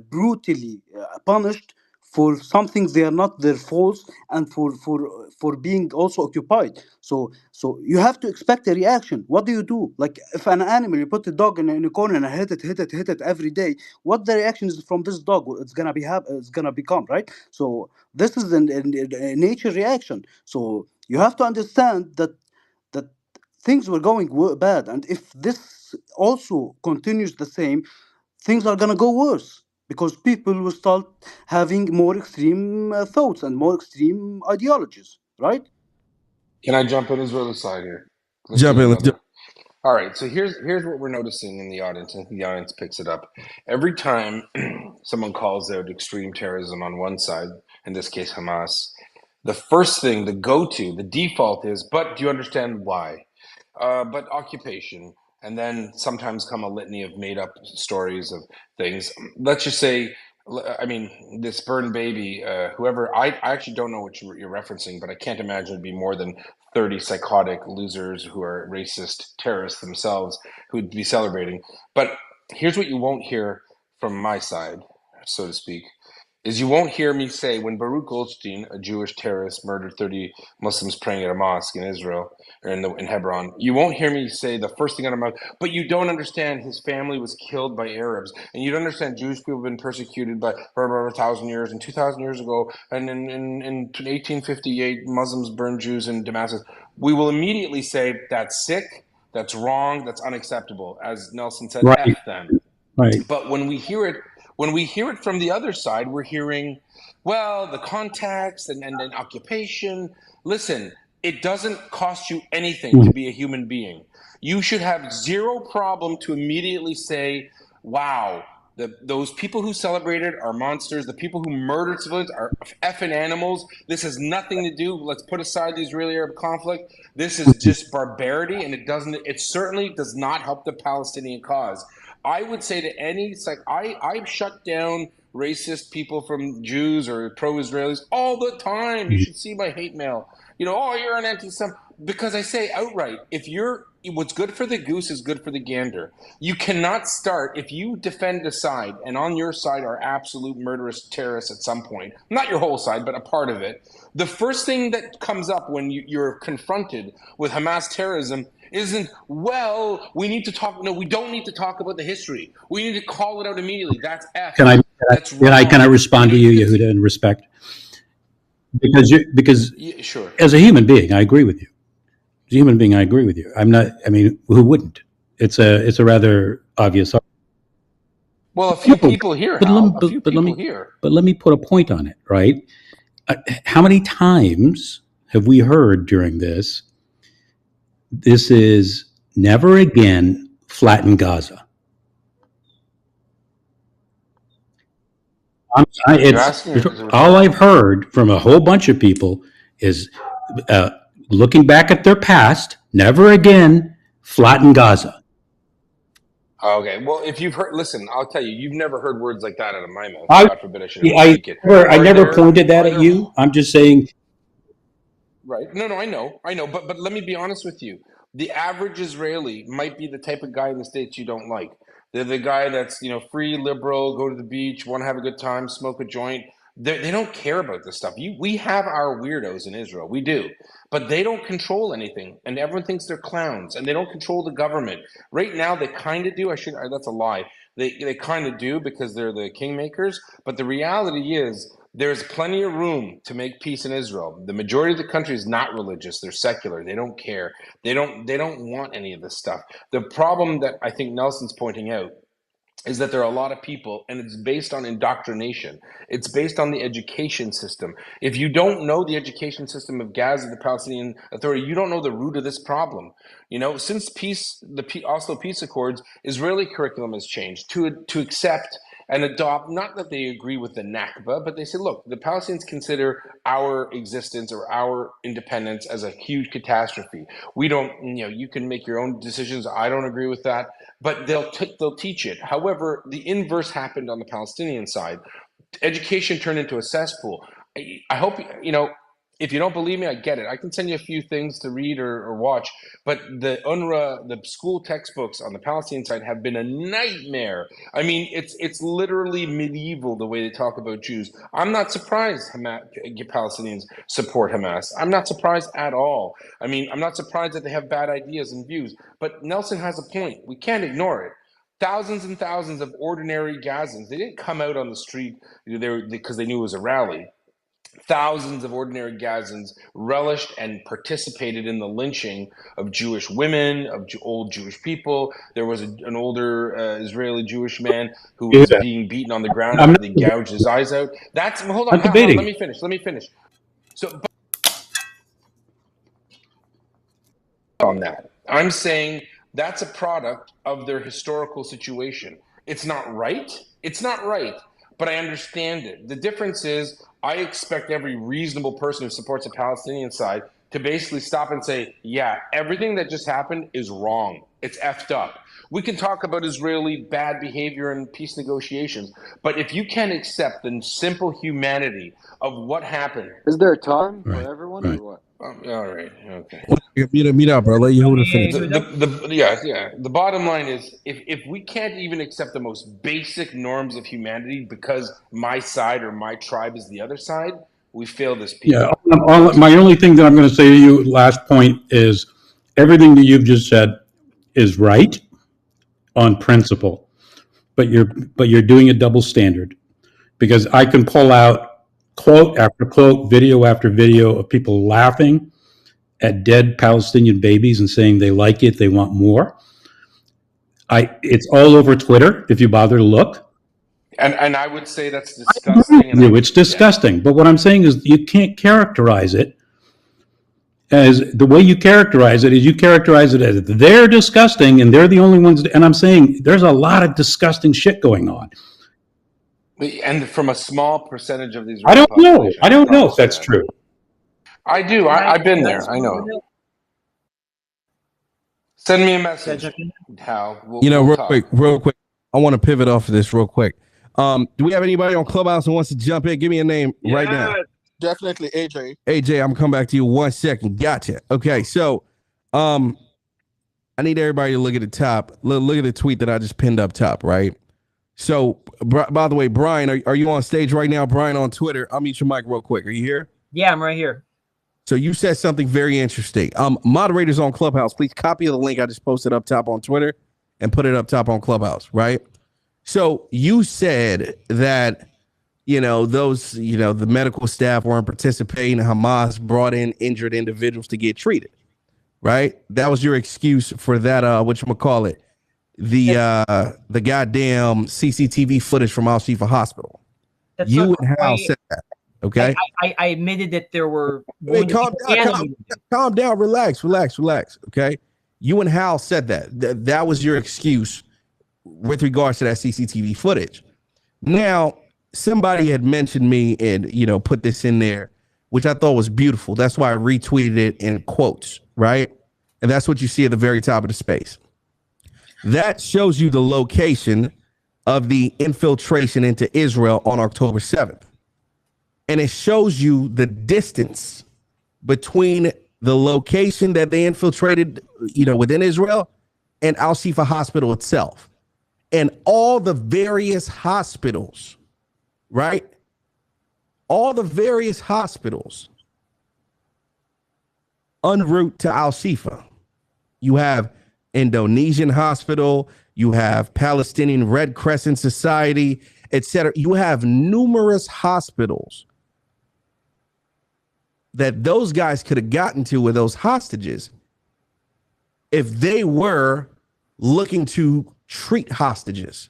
brutally punished for something they are not their faults, and for being also occupied. So you have to expect a reaction. What do you do? Like if an animal, you put a dog in a corner and hit it every day, what the reaction is from this dog? It's gonna become, right? So this is a nature reaction. So you have to understand that things were going bad, and if this also continues the same, things are gonna go worse. Because people will start having more extreme thoughts and more extreme ideologies, right? Can I jump in Israeli side here? Jump in. Let's do. All right. So here's what we're noticing in the audience, and the audience picks it up. Every time someone calls out extreme terrorism on one side, in this case Hamas, the first thing, the go-to, the default is, but do you understand why? But occupation. And then sometimes come a litany of made-up stories of things. Let's just say, I mean, this burned baby, whoever, I actually don't know what you're referencing, but I can't imagine it'd be more than 30 psychotic losers who are racist terrorists themselves who'd be celebrating. But here's what you won't hear from my side, so to speak, is you won't hear me say when Baruch Goldstein, a Jewish terrorist, murdered 30 Muslims praying at a mosque in Israel, or in Hebron, you won't hear me say the first thing out of my mouth, but you don't understand his family was killed by Arabs, and you don't understand Jewish people have been persecuted for over 1,000 years, and 2,000 years ago, and in 1858, Muslims burned Jews in Damascus. We will immediately say, that's sick, that's wrong, that's unacceptable. As Nelson said, right. F them. Right. But when we hear it from the other side, we're hearing, well, the context and occupation. Listen, it doesn't cost you anything to be a human being. You should have zero problem to immediately say, wow, those people who celebrated are monsters. The people who murdered civilians are effing animals. This has nothing to do. Let's put aside the Israeli-Arab conflict. This is just barbarity, and it certainly does not help the Palestinian cause. I would say to any, I've shut down racist people from Jews or pro-Israelis all the time. You should see my hate mail. Oh, you're an anti-Semite. Because I say outright, what's good for the goose is good for the gander. You cannot start, if you defend a side, and on your side are absolute murderous terrorists at some point, not your whole side, but a part of it, the first thing that comes up when you're confronted with Hamas terrorism isn't, well, we need to talk. No, we don't need to talk about the history. We need to call it out immediately. That's F. Can I respond to you, Yehuda, in respect? Because yeah, sure. As a human being, I agree with you. As a human being, I agree with you. Who wouldn't? It's a rather obvious. Well, a few people here, but let me put a point on it, right? How many times have we heard during this? This is never again flatten Gaza. You're asking, or All I've heard from a whole bunch of people is looking back at their past, never again flatten Gaza. Okay, well, if you've heard, listen, I'll tell you, you've never heard words like that out of my mouth. God forbid I should ever speak it. I never pointed that at you. I'm just saying. Right. No, I know. But let me be honest with you. The average Israeli might be the type of guy in the States you don't like. They're the guy that's, free, liberal, go to the beach, want to have a good time, smoke a joint. They don't care about this stuff. We have our weirdos in Israel. We do. But they don't control anything. And everyone thinks they're clowns. And they don't control the government. Right now, they kind of do. That's a lie. They kind of do because they're the kingmakers. But the reality is, there's plenty of room to make peace in Israel. The majority of the country is not religious. They're secular. They don't care. They don't want any of this stuff. The problem that I think Nelson's pointing out is that there are a lot of people, and it's based on indoctrination. It's based on the education system. If you don't know the education system of Gaza, the Palestinian Authority, you don't know the root of this problem. Since the Oslo Peace Accords, Israeli curriculum has changed to accept and adopt, not that they agree with the Nakba, but they say, look, the Palestinians consider our existence or our independence as a huge catastrophe. We don't, you can make your own decisions. I don't agree with that, but they'll teach it. However, the inverse happened on the Palestinian side. Education turned into a cesspool. I hope, if you don't believe me, I get it. I can send you a few things to read or watch, but the UNRWA, the school textbooks on the Palestinian side have been a nightmare. I mean, it's literally medieval the way they talk about Jews. I'm not surprised Palestinians support Hamas. I'm not surprised at all. I mean, I'm not surprised that they have bad ideas and views, but Nelson has a point. We can't ignore it. Thousands and thousands of ordinary Gazans, they didn't come out on the street because they knew it was a rally. Thousands of ordinary Gazans relished and participated in the lynching of Jewish women, of old Jewish people. There was an older Israeli Jewish man who was being beaten on the ground after they gouged his eyes out. Hold on, let me finish. So on that, I'm saying that's a product of their historical situation. It's not right, but I understand it. The difference is, I expect every reasonable person who supports the Palestinian side to basically stop and say, yeah, everything that just happened is wrong. It's effed up. We can talk about Israeli bad behavior and peace negotiations, but if you can't accept the simple humanity of what happened. Is there time for everyone or what? All right. Okay. Meet up, bro. Let you hold it finish. The bottom line is, if we can't even accept the most basic norms of humanity because my side or my tribe is the other side, we fail this people. Yeah. My only thing that I'm going to say to you, last point, is everything that you've just said is right on principle, but you're doing a double standard, because I can pull out quote after quote, video after video of people laughing at dead Palestinian babies and saying they like it, they want more. It's all over Twitter if you bother to look. And I would say that's disgusting. It's disgusting. But what I'm saying is, you can't characterize it as the way you characterize it is, you characterize it as they're disgusting and they're the only ones. And I'm saying there's a lot of disgusting shit going on. And from a small percentage of these, I don't know if that's true. I do. I've been there. I know. Send me a message, Hal. Real quick. I want to pivot off of this real quick. Do we have anybody on Clubhouse who wants to jump in? Give me a name right now. Definitely AJ. AJ, I'm coming back to you 1 second. Gotcha. Okay, so I need everybody to look at the top. Look at the tweet that I just pinned up top, right? So, by the way, Brian, are you on stage right now? Brian on Twitter. I'll mute your mic real quick. Are you here? Yeah, I'm right here. So you said something very interesting. Moderators on Clubhouse, please copy the link I just posted up top on Twitter and put it up top on Clubhouse, right? So you said that, the medical staff weren't participating. Hamas brought in injured individuals to get treated, right? That was your excuse for that, whatchamacallit, the goddamn CCTV footage from Al-Shifa Hospital. That's you and Hal said that, okay? I admitted that there were... Wait, calm down, relax, okay? You and Hal said that was your excuse with regards to that CCTV footage. Now, somebody had mentioned me and, put this in there, which I thought was beautiful. That's why I retweeted it in quotes, right? And that's what you see at the very top of the space. That shows you the location of the infiltration into Israel on October 7th. And it shows you the distance between the location that they infiltrated, within Israel and Al-Shifa Hospital itself. And all the various hospitals, right? All the various hospitals en route to Al-Shifa. You have Indonesian hospital, you have Palestinian Red Crescent Society, etc. You have numerous hospitals that those guys could have gotten to with those hostages if they were looking to treat hostages.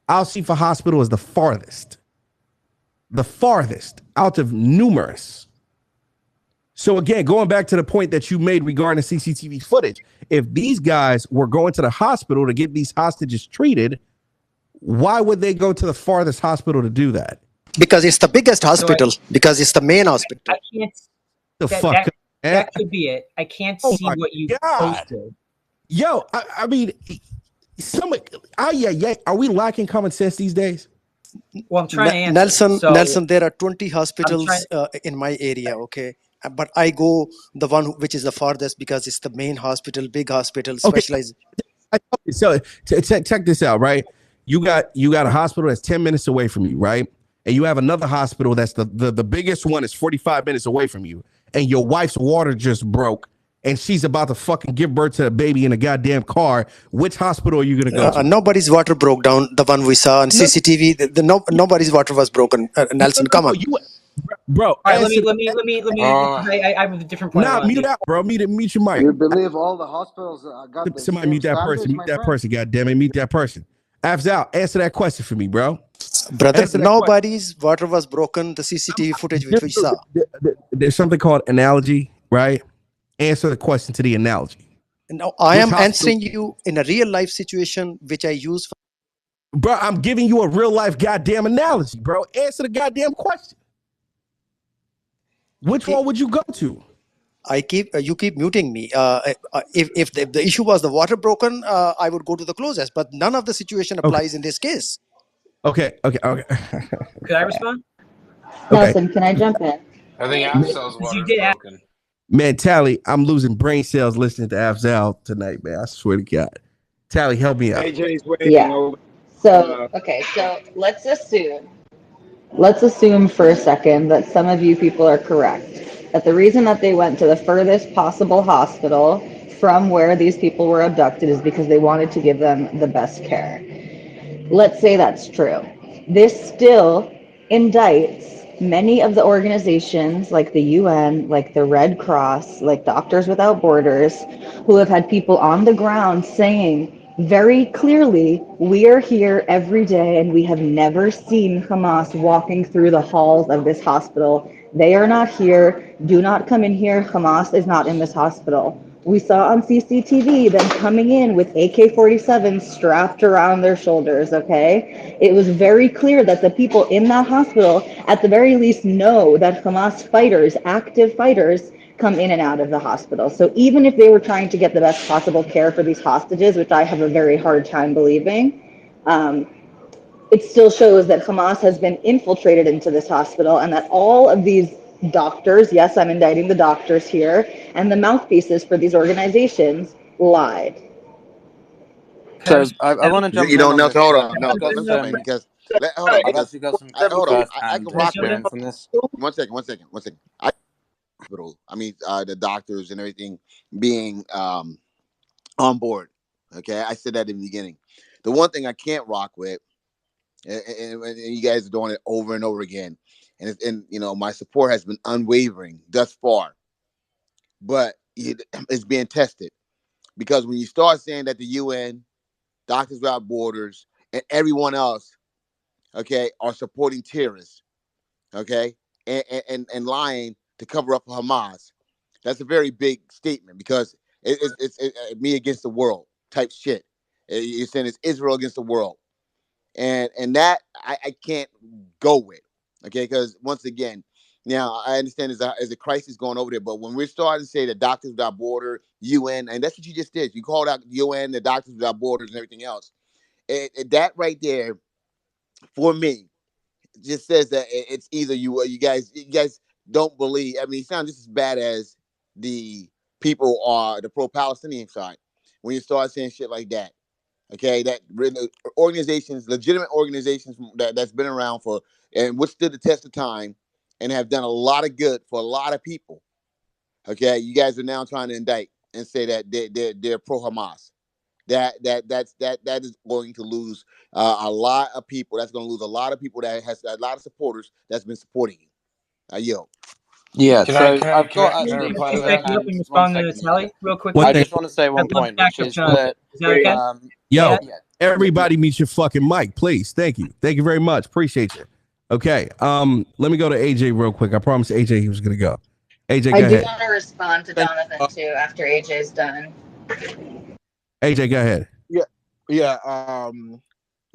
Al-Shifa Hospital is the farthest out of numerous. So again, going back to the point that you made regarding the CCTV footage, if these guys were going to the hospital to get these hostages treated, why would they go to the farthest hospital to do that? Because it's the biggest hospital, because it's the main hospital. I can't. That could be it. I can't see what you posted. Yo, I mean, are we lacking common sense these days? Well, I'm trying to answer. Nelson, there are 20 hospitals in my area, okay? But I go the one which is the farthest because it's the main hospital, big hospital, specialized. Okay. So check this out, right? You got a hospital that's 10 minutes away from you, right? And you have another hospital that's the biggest one is 45 minutes away from you. And your wife's water just broke and she's about to fucking give birth to a baby in a goddamn car. Which hospital are you going to go to? Nobody's water broke down. The one we saw on CCTV, nobody's water was broken. Nelson, come on. Bro, all right, let me. I have a different point. Nah, mute out, bro. Mute your mic. You believe all the hospitals got the Somebody same mute that standards, person. Mute that person. God damn it, mute that person. Afzal, answer that question for me, bro. Brother, nobody's water was broken. The CCTV footage which we saw. There's something called analogy, right? Answer the question to the analogy. No, I am answering you in a real life situation which I use. Bro, I'm giving you a real life goddamn analogy, bro. Answer the goddamn question. Which one would you go to? You keep muting me. If the issue was the water broken, I would go to the closest. But none of the situation applies in this case. Okay. Could I respond? Nelson, can I jump in? I think Afzal's water is broken. Man, Tally, I'm losing brain cells listening to Afzal tonight, man. I swear to God. Tally, help me out. AJ's waiting. Yeah. So let's assume for a second that some of you people are correct. That the reason that they went to the furthest possible hospital from where these people were abducted is because they wanted to give them the best care. Let's say that's true. This still indicts many of the organizations like the UN, like the Red Cross, like Doctors Without Borders, who have had people on the ground saying very clearly, we are here every day and we have never seen Hamas walking through the halls of this hospital. They are not here. Do not come in here. Hamas is not in this hospital. We saw on CCTV them coming in with AK-47s strapped around their shoulders, okay? It was very clear that the people in that hospital, at the very least, know that Hamas fighters, active fighters, come in and out of the hospital. So even if they were trying to get the best possible care for these hostages, which I have a very hard time believing, it still shows that Hamas has been infiltrated into this hospital and that all of these doctors, yes, I'm indicting the doctors here, and the mouthpieces for these organizations lied. So I want to jump in on this. Hold on. No, let me because hold on, because hold on. I can rock with from this. One second. I mean, the doctors and everything being on board. Okay, I said that in the beginning. The one thing I can't rock with, and you guys are doing it over and over again, and my support has been unwavering thus far, but it's being tested because when you start saying that the UN, Doctors Without Borders, and everyone else, okay, are supporting terrorists, okay, and lying to cover up Hamas, that's a very big statement because It's me against the world type shit. You're saying it's Israel against the world, and that I can't go with. Okay, because once again, now I understand there's a crisis going over there, but when we're starting to say the Doctors Without Borders, UN, and that's what you just did. You called out UN, the Doctors Without Borders, and everything else. That right there, for me, just says that it's either you guys don't believe. I mean, it sounds just as bad as the people are the pro-Palestinian side when you start saying shit like that. Okay, that organizations, legitimate organizations that's been around for and withstood the test of time and have done a lot of good for a lot of people. Okay, you guys are now trying to indict and say that they're pro-Hamas. That is going to lose a lot of people. That's going to lose a lot of people that has a lot of supporters that's been supporting you. Yo. Yeah, Can I so can I I've can I got can I actually reply to Can that? back you up and respond to Sally real quickly? I just want to say one I'd love point, which backup, is Jonathan. that Is that okay? Yo, Yeah. everybody mute your fucking mic, please. Thank you. Thank you very much. Appreciate you. Okay. Let me go to AJ real quick. I promised AJ he was gonna go. AJ, I go do ahead. want to respond to Jonathan too after AJ's done. AJ, go ahead. Yeah.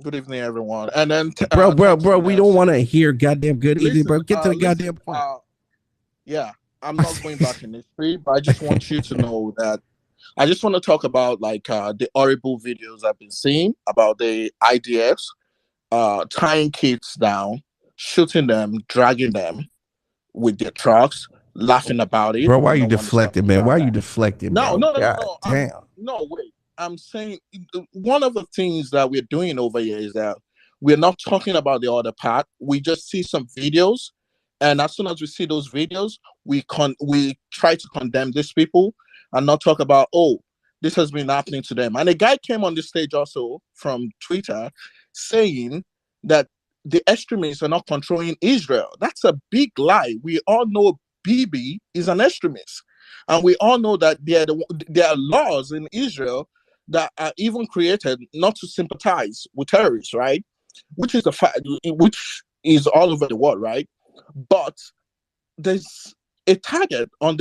Good evening, everyone. And then, bro, we don't want to hear goddamn good evening, bro. Get to the goddamn point. Yeah, I'm not going back in history, but I just want you to know that I just want to talk about the horrible videos I've been seeing about the IDFs tying kids down, shooting them, dragging them with their trucks, laughing about it. Bro, why are you deflecting, man? Why are you deflecting, bro? No. Damn. No, wait. I'm saying one of the things that we're doing over here is that we're not talking about the other part. We just see some videos, and as soon as we see those videos, we try to condemn these people and not talk about, oh, this has been happening to them. And a guy came on the stage also from Twitter saying that the extremists are not controlling Israel. That's a big lie. We all know Bibi is an extremist. And we all know that there are laws in Israel that are even created not to sympathize with terrorists, right? Which is a fact, which is all over the world, right? But there's a target on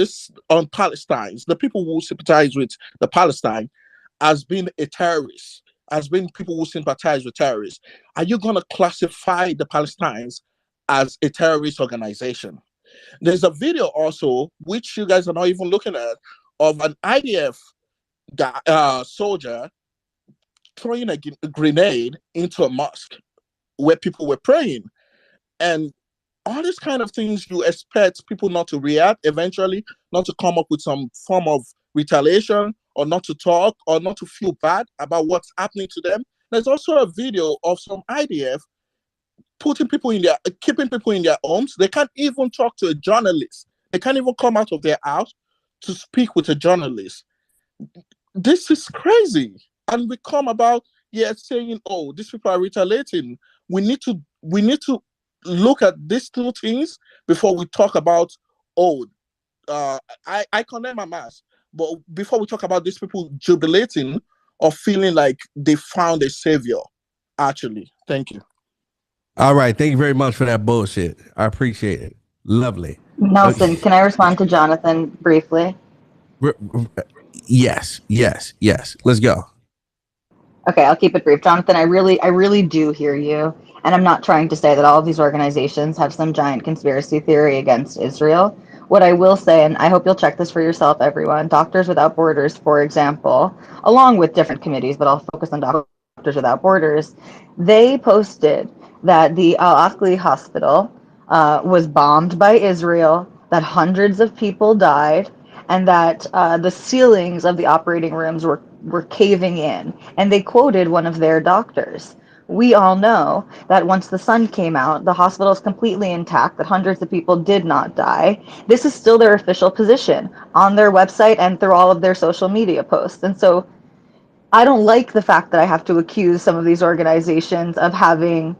Palestine. The people who sympathize with the Palestine as being a terrorist, as being people who sympathize with terrorists. Are you going to classify the Palestinians as a terrorist organization? There's a video also, which you guys are not even looking at, of an IDF soldier throwing a grenade into a mosque where people were praying. And all these kind of things, you expect people not to react eventually, not to come up with some form of retaliation, or not to talk, or not to feel bad about what's happening to them. There's also a video of some IDF keeping people in their homes. They can't even talk to a journalist. They can't even come out of their house to speak with a journalist. This is crazy. And we come about saying, oh, these people are retaliating. We need to look at these two things before we talk about, I condemn Hamas. But before we talk about these people jubilating or feeling like they found a savior, actually. Thank you. All right. Thank you very much for that bullshit. I appreciate it. Lovely. Nelson, can I respond to Jonathan briefly? Yes. Let's go. Okay, I'll keep it brief. Jonathan, I really do hear you. And I'm not trying to say that all of these organizations have some giant conspiracy theory against Israel. What I will say, and I hope you'll check this for yourself, everyone, Doctors Without Borders, for example, along with different committees, but I'll focus on Doctors Without Borders, they posted that the Al-Aqli hospital was bombed by Israel, that hundreds of people died, and that the ceilings of the operating rooms were caving in. And they quoted one of their doctors. We all know that once the sun came out, the hospital is completely intact, that hundreds of people did not die. This is still their official position on their website and through all of their social media posts. And so I don't like the fact that I have to accuse some of these organizations of having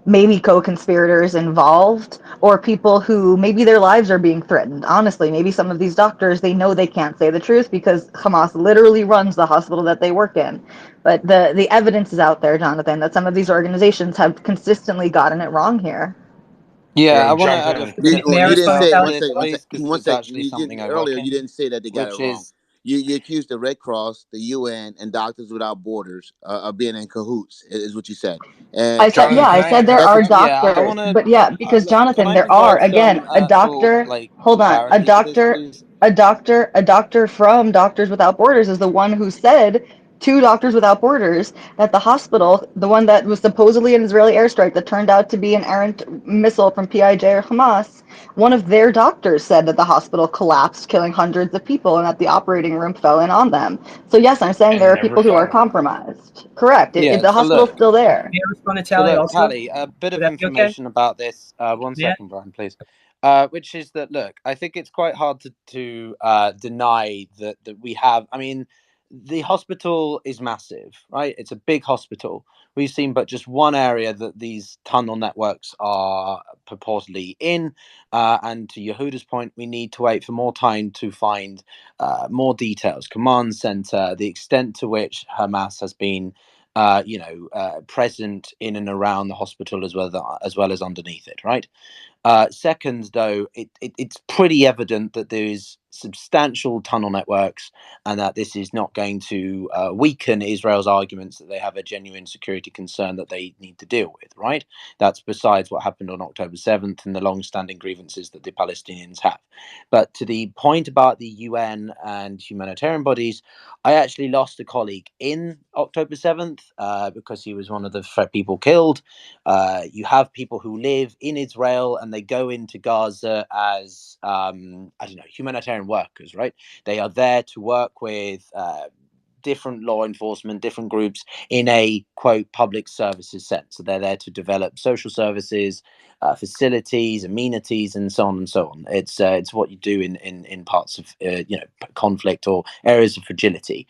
maybe co-conspirators involved, or people who maybe their lives are being threatened. Honestly, maybe some of these doctors, they know they can't say the truth because Hamas literally runs the hospital that they work in. But the evidence is out there, Jonathan, that some of these organizations have consistently gotten it wrong here. Yeah, I want jump to add a in. few Well, May I you didn't respond, say to one Sally? this, second. One please, second. because One it's second. actually You didn't something I earlier. welcome, You didn't say that they got it which wrong. is You accused the Red Cross, the UN, and Doctors Without Borders of being in cahoots. Is what you said. And I said, Jonathan, yeah, can I I said there ask are you? yeah, I doctors, want to but yeah, because can Jonathan, I there are, provide some again, a actual doctor, like hold on, clarity to this, please? a doctor from Doctors Without Borders is the one who said to Doctors Without Borders that the hospital, the one that was supposedly an Israeli airstrike that turned out to be an errant missile from PIJ or Hamas, one of their doctors said that the hospital collapsed, killing hundreds of people, and that the operating room fell in on them. So yes, I'm saying there And are never people who are found them. compromised. Correct. Yeah. The So hospital's look, still there. May I respond to Tally also? Tally, a bit Would of that be okay? information about this. One May I? second, Brian, please. Which is that look, I think it's quite hard to deny that we have. I mean, the hospital is massive, right? It's a big hospital. We've seen but just one area that these tunnel networks are purportedly in. And to Yehuda's point, we need to wait for more time to find more details. Command center, the extent to which Hamas has been present in and around the hospital as well as underneath it, right? Second, though, it's pretty evident that there is substantial tunnel networks and that this is not going to weaken Israel's arguments that they have a genuine security concern that they need to deal with, right? That's besides what happened on October 7th and the long-standing grievances that the Palestinians have. But to the point about the UN and humanitarian bodies, I actually lost a colleague in October 7th because he was one of the people killed. You have people who live in Israel and they go into Gaza as, humanitarian workers, right? They are there to work with different law enforcement, different groups in a quote public services sense. So they're there to develop social services, facilities, amenities, and so on and so on. It's what you do in parts of conflict or areas of fragility.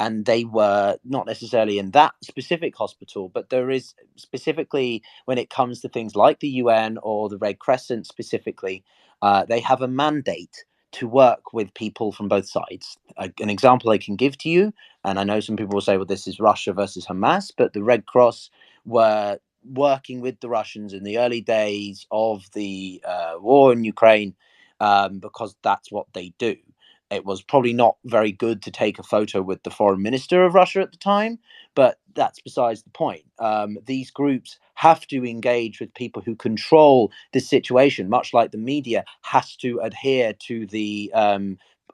And they were not necessarily in that specific hospital, but there is specifically when it comes to things like the UN or the Red Crescent specifically, they have a mandate to work with people from both sides. An example I can give to you, and I know some people will say, well, this is Russia versus Hamas, but the Red Cross were working with the Russians in the early days of the war in Ukraine because that's what they do. It was probably not very good to take a photo with the foreign minister of Russia at the time, but that's besides the point. These groups have to engage with people who control the situation, much like the media has to adhere to the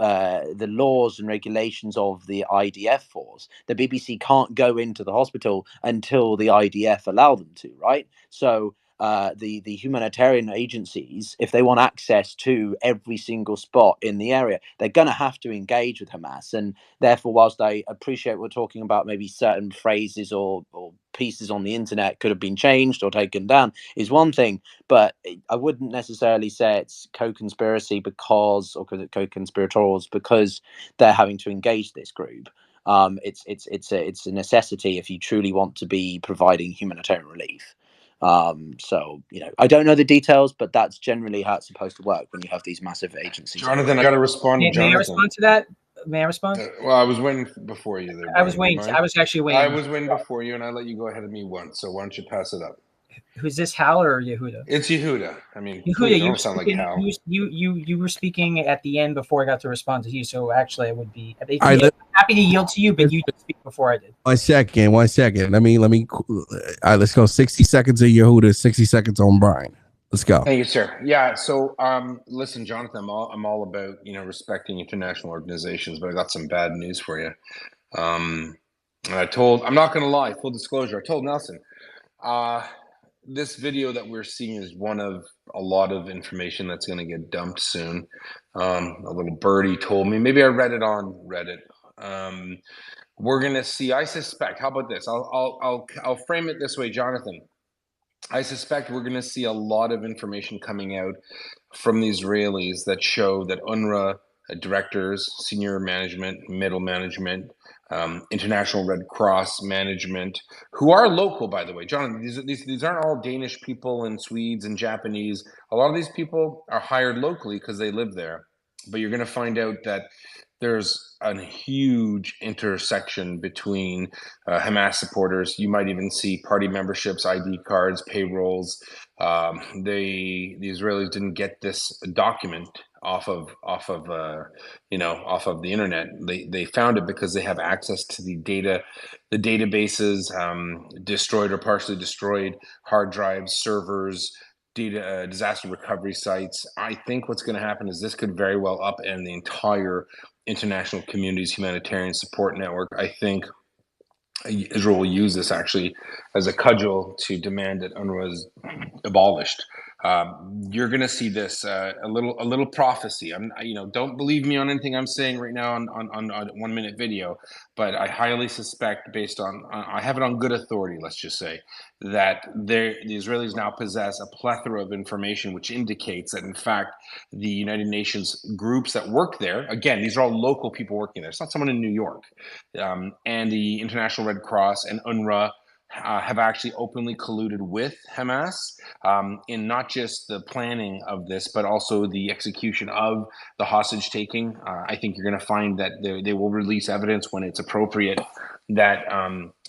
laws and regulations of the IDF force. The BBC can't go into the hospital until the IDF allow them to, right? So the humanitarian agencies, if they want access to every single spot in the area, they're going to have to engage with Hamas. And therefore, whilst I appreciate we're talking about maybe certain phrases or pieces on the internet could have been changed or taken down, is one thing, but I wouldn't necessarily say it's co-conspiracy because, or co-conspirators because they're having to engage this group. It's a necessity if you truly want to be providing humanitarian relief. I don't know the details, but that's generally how it's supposed to work when you have these massive agencies. Jonathan, I got to respond to Jonathan. May I respond to that? May I respond? Well, I was waiting before you there, Brian. I was waiting. I was actually waiting. I was waiting before you, and I let you go ahead of me once. So why don't you pass it up? Who's this, Hal or Yehuda? It's Yehuda. I mean, Yehuda, please, you don't sound like Hal. You were speaking at the end before I got to respond to you. So actually, I would be happy to yield to you, but you did speak before I did. 1 second. Let me. All right, let's go. 60 seconds of Yehuda, 60 seconds on Brian. Let's go. Thank you, sir. Yeah. So, listen, Jonathan, I'm all about respecting international organizations, but I got some bad news for you. And I'm not going to lie, full disclosure. I told Nelson, this video that we're seeing is one of a lot of information that's going to get dumped soon. A little birdie told me. Maybe I read it on Reddit. We're going to see. I suspect. How about this? I'll frame it this way, Jonathan. I suspect we're going to see a lot of information coming out from the Israelis that show that UNRWA directors, senior management, middle management, International Red Cross management, who are local, by the way. John, these aren't all Danish people and Swedes and Japanese. A lot of these people are hired locally because they live there. But you're going to find out that there's a huge intersection between Hamas supporters. You might even see party memberships, ID cards, payrolls. The Israelis didn't get this document off of the internet. They found it because they have access to the databases, destroyed or partially destroyed hard drives, servers, disaster recovery sites. I think what's going to happen is this could very well upend the entire international community's humanitarian support network. I think Israel will use this actually as a cudgel to demand that UNRWA is abolished. You're going to see this a little prophecy. Don't believe me on anything I'm saying right now on a 1 minute video, but I highly suspect, based on I have it on good authority, let's just say, that the Israelis now possess a plethora of information which indicates that in fact the United Nations groups that work there, again, these are all local people working there. It's not someone in New York, and the International Red Cross and UNRWA have actually openly colluded with Hamas in not just the planning of this, but also the execution of the hostage taking. I think you're going to find that they will release evidence when it's appropriate that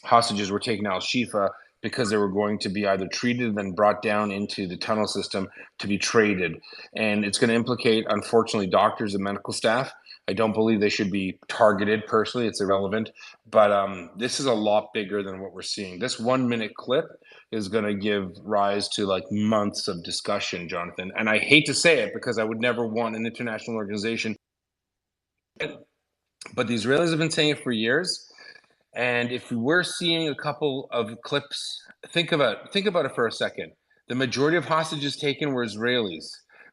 hostages were taken out of SHIFA because they were going to be either treated and then brought down into the tunnel system to be traded. And it's going to implicate, unfortunately, doctors and medical staff. I don't believe they should be targeted personally. It's irrelevant. But this is a lot bigger than what we're seeing. This 1 minute clip is going to give rise to like months of discussion, Jonathan. And I hate to say it because I would never want an international organization. But the Israelis have been saying it for years. And if we're seeing a couple of clips, think about it for a second. The majority of hostages taken were Israelis.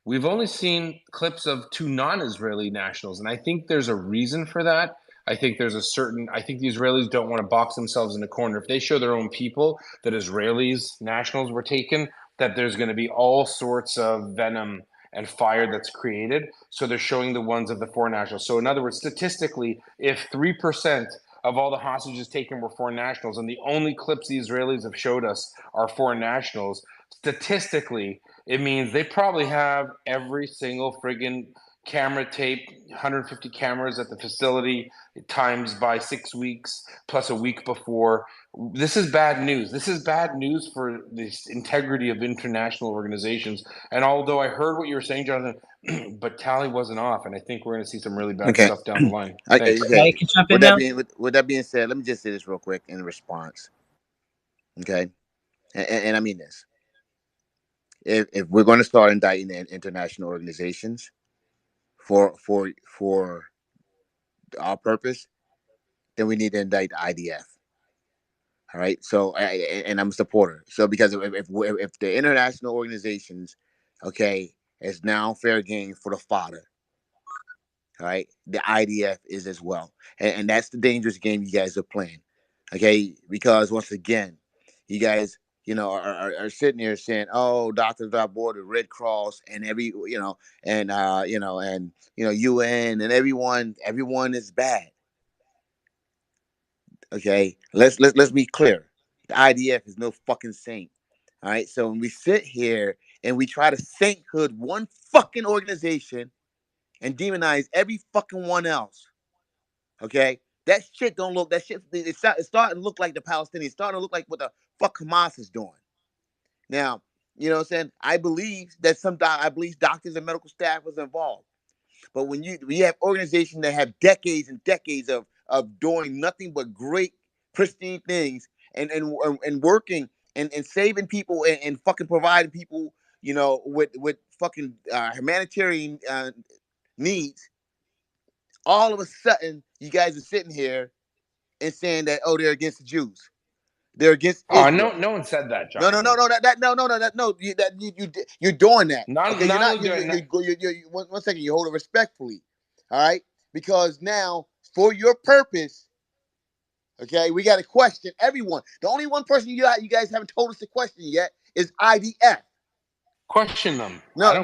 We've only seen clips of 2 non-Israeli nationals, and I think there's a reason for that. I think the Israelis don't want to box themselves in a corner. If they show their own people that Israelis nationals were taken, that there's going to be all sorts of venom and fire that's created. So they're showing the ones of the foreign nationals. So in other words, statistically, if 3% of all the hostages taken were foreign nationals, and the only clips the Israelis have showed us are foreign nationals, statistically, it means they probably have every single friggin' camera tape, 150 cameras at the facility, times by 6 weeks, plus a week before. This is bad news. This is bad news for the integrity of international organizations. And although I heard what you were saying, Jonathan, but tally wasn't off, and I think we're going to see some really bad stuff down the line. Thanks. Okay. With that being said, let me just say this real quick in response. Okay, and I mean this. If we're going to start indicting international organizations for our purpose, then we need to indict the IDF. All right. So, and I'm a supporter. So, because if the international organizations, okay, is now fair game for the fodder, all right, the IDF is as well, and that's the dangerous game you guys are playing. Okay, because once again, you guys, are sitting here saying, "Oh, Doctors Without Borders, Red Cross, and UN, and everyone is bad." Okay, let's be clear. The IDF is no fucking saint. All right, so when we sit here and we try to sainthood one fucking organization and demonize every fucking one else, okay, that shit don't look. That shit it's starting to look like the Palestinians. It's starting to look like what the fuck Hamas is doing. Now, you know what I'm saying? I believe that I believe doctors and medical staff was involved. But when you have organizations that have decades and decades of doing nothing but great, pristine things and working and saving people and fucking providing people, with fucking humanitarian needs, all of a sudden you guys are sitting here and saying that, oh, they're against the Jews. They're against Israel. No one said that, John. You're doing that. Okay, one second. You hold it respectfully, all right? Because now, for your purpose, okay, we got to question everyone. The only one person you guys haven't told us to question yet is IDF. Question them. No.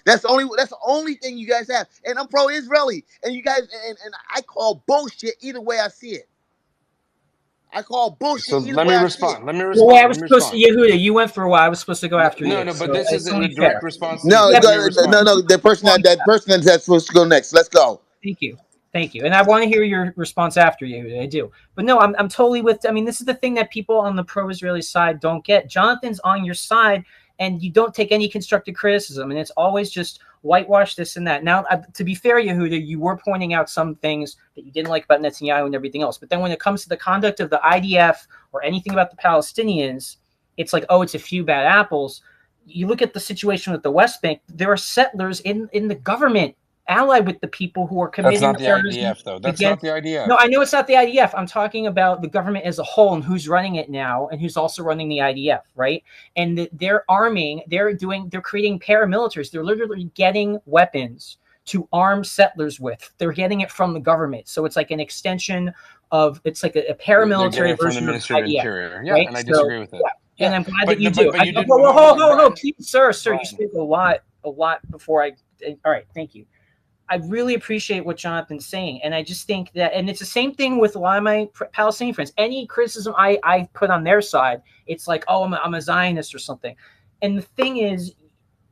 That's the only thing you guys have. And I'm pro-Israeli, and you guys and I call bullshit either way I see it. I call bullshit. So either let way me I respond. see it. Let me respond. I was supposed to, Yehuda, you went for a while. I was supposed to go after you. No, so but this is a direct response. No, the person that's supposed to go next. Let's go. Thank you. Thank you. And I want to hear your response after you. I do. But no, I'm totally with, I mean, this is the thing that people on the pro-Israeli side don't get. Jonathan's on your side, and you don't take any constructive criticism, and it's always just whitewash this and that. Now, to be fair, Yehuda, you were pointing out some things that you didn't like about Netanyahu and everything else. But then when it comes to the conduct of the IDF or anything about the Palestinians, it's like, oh, it's a few bad apples. You look at the situation with the West Bank, there are settlers in the government allied with the people who are committing That's not the terrorism IDF, though. That's against, not the IDF. No, I know it's not the IDF. I'm talking about the government as a whole and who's running it now and who's also running the IDF, right? And they're arming, they're creating paramilitaries. They're literally getting weapons to arm settlers with. They're getting it from the government. So it's like an extension of, it's like a paramilitary version of Ministry of IDF. Interior. Yeah, right? and I disagree with it. Yeah. And I'm glad that you but do. you did. No, sir, you spoke a lot before I. All right, thank you. I really appreciate what Jonathan's saying, and I just think that, and it's the same thing with a lot of my Palestinian friends. Any criticism I put on their side, it's like, oh, I'm a Zionist or something. And the thing is,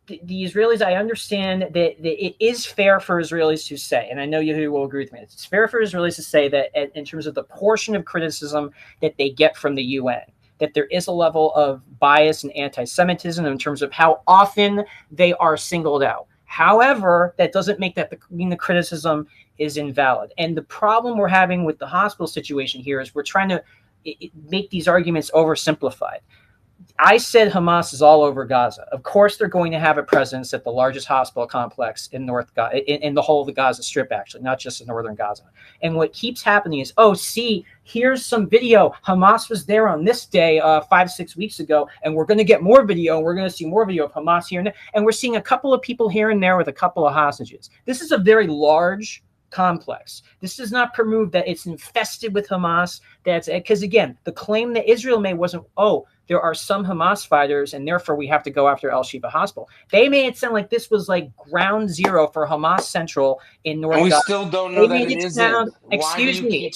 the Israelis, I understand that it is fair for Israelis to say, and I know you will agree with me, it's fair for Israelis to say that in terms of the portion of criticism that they get from the UN, that there is a level of bias and anti-Semitism in terms of how often they are singled out. However, that doesn't make that mean the criticism is invalid. And the problem we're having with the hospital situation here is we're trying to make these arguments oversimplified. I said Hamas is all over Gaza. Of course, they're going to have a presence at the largest hospital complex in North Gaza, in the whole of the Gaza Strip, actually, not just in northern Gaza. And what keeps happening is, oh, see, here's some video. Hamas was there on this day 5-6 weeks ago, and we're going to get more video, and we're going to see more video of Hamas here and there. And we're seeing a couple of people here and there with a couple of hostages. This is a very large complex. This does not prove that it's infested with Hamas. That's because, again, the claim that Israel made wasn't, oh, there are some Hamas fighters and therefore we have to go after Al-Shifa Hospital. They made it sound like this was like ground zero for Hamas Central in North Gaza. And we still don't know that it isn't. Excuse me.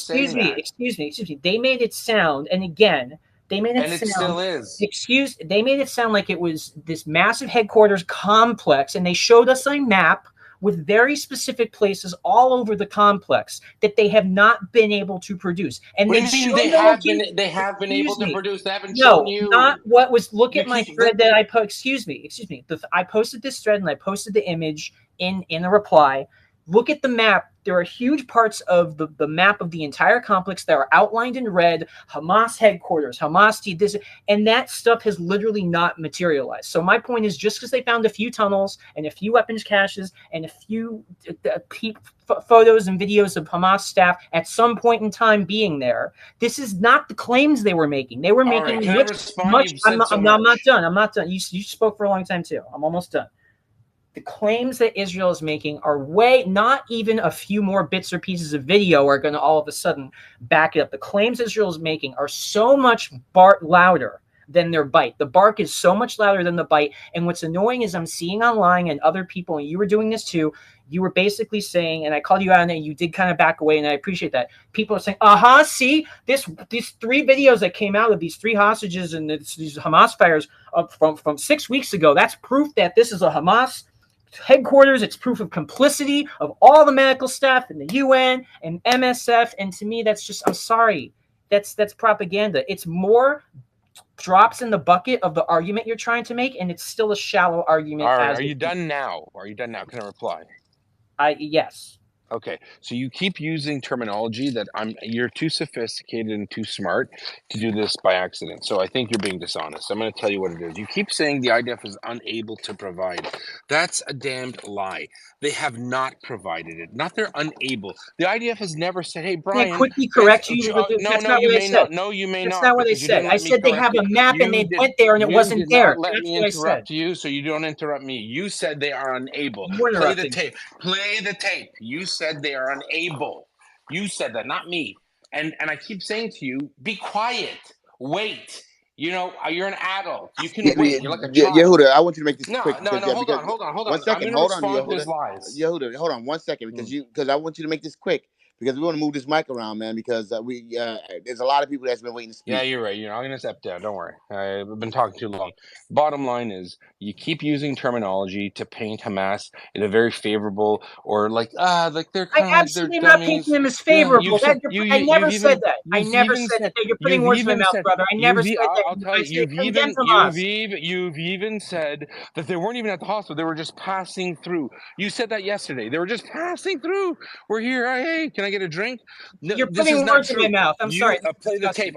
They made it sound, and again, they made it sound. And it still is. They made it sound like it was this massive headquarters complex, and they showed us a map with very specific places all over the complex that they have not been able to produce. And they have been able to produce. They haven't shown you. Not what was. Look at my thread that I put. Excuse me. I posted this thread and I posted the image in a reply. Look at the map. There are huge parts of the map of the entire complex that are outlined in red. Hamas headquarters, Hamas this, and that stuff has literally not materialized. So my point is, just because they found a few tunnels and a few weapons caches and a few photos and videos of Hamas staff at some point in time being there, this is not the claims they were making. They were making much. I'm not done. I'm not done. You spoke for a long time too. I'm almost done. The claims that Israel is making are not even a few more bits or pieces of video are going to all of a sudden back it up. The claims Israel is making are so much louder than their bite. The bark is so much louder than the bite. And what's annoying is I'm seeing online and other people, and you were doing this too, you were basically saying, and I called you out on it, you did kind of back away, and I appreciate that. People are saying, see, these 3 videos that came out of these 3 hostages and these Hamas fighters from 6 weeks ago, that's proof that this is a Hamas headquarters. It's proof of complicity of all the medical staff and the UN and MSF. And to me, that's just, I'm sorry, that's propaganda. It's more drops in the bucket of the argument you're trying to make, and it's still a shallow argument. All right, are you done now? Can I reply? Yes. Okay, so you keep using terminology that you're too sophisticated and too smart to do this by accident. So I think you're being dishonest. I'm going to tell you what it is. You keep saying the IDF is unable to provide. That's a damned lie. They have not provided it. Not they're unable. The IDF has never said, "Hey, Brian." Can I quickly correct you? No, you may not. No, you may not. That's not what I said. I said they have a map and they went there and it wasn't there. Let me interrupt you, so you don't interrupt me. You said they are unable. Play the tape. Play the tape. You said they are unable. You said that, not me. And I keep saying to you, be quiet. Wait. You're an adult. You can wait. You're like a child. Yehuda, I want you to make this quick. Hold on. 1 second. Hold on, Yehuda. Yehuda, hold on 1 second because I want you to make this quick because we want to move this mic around, man, because there's a lot of people that's been waiting to speak. Yeah, you're right. I'm going to step down. Don't worry. I've been talking too long. Bottom line is you keep using terminology to paint Hamas in a very favorable or like they're kind of like they're absolutely am not painting dummies. them as favorable. Yeah, I never said that. I you've never even said said that. You're putting words in my mouth, brother. I never said that. I'll tell I you, said condemn Hamas. you've even said that they weren't even at the hospital. They were just passing through. You said that yesterday. They were just passing through. We're here. Hey, can I get a drink? No, You're this putting is not words true. in my mouth. I'm sorry. Play the tape.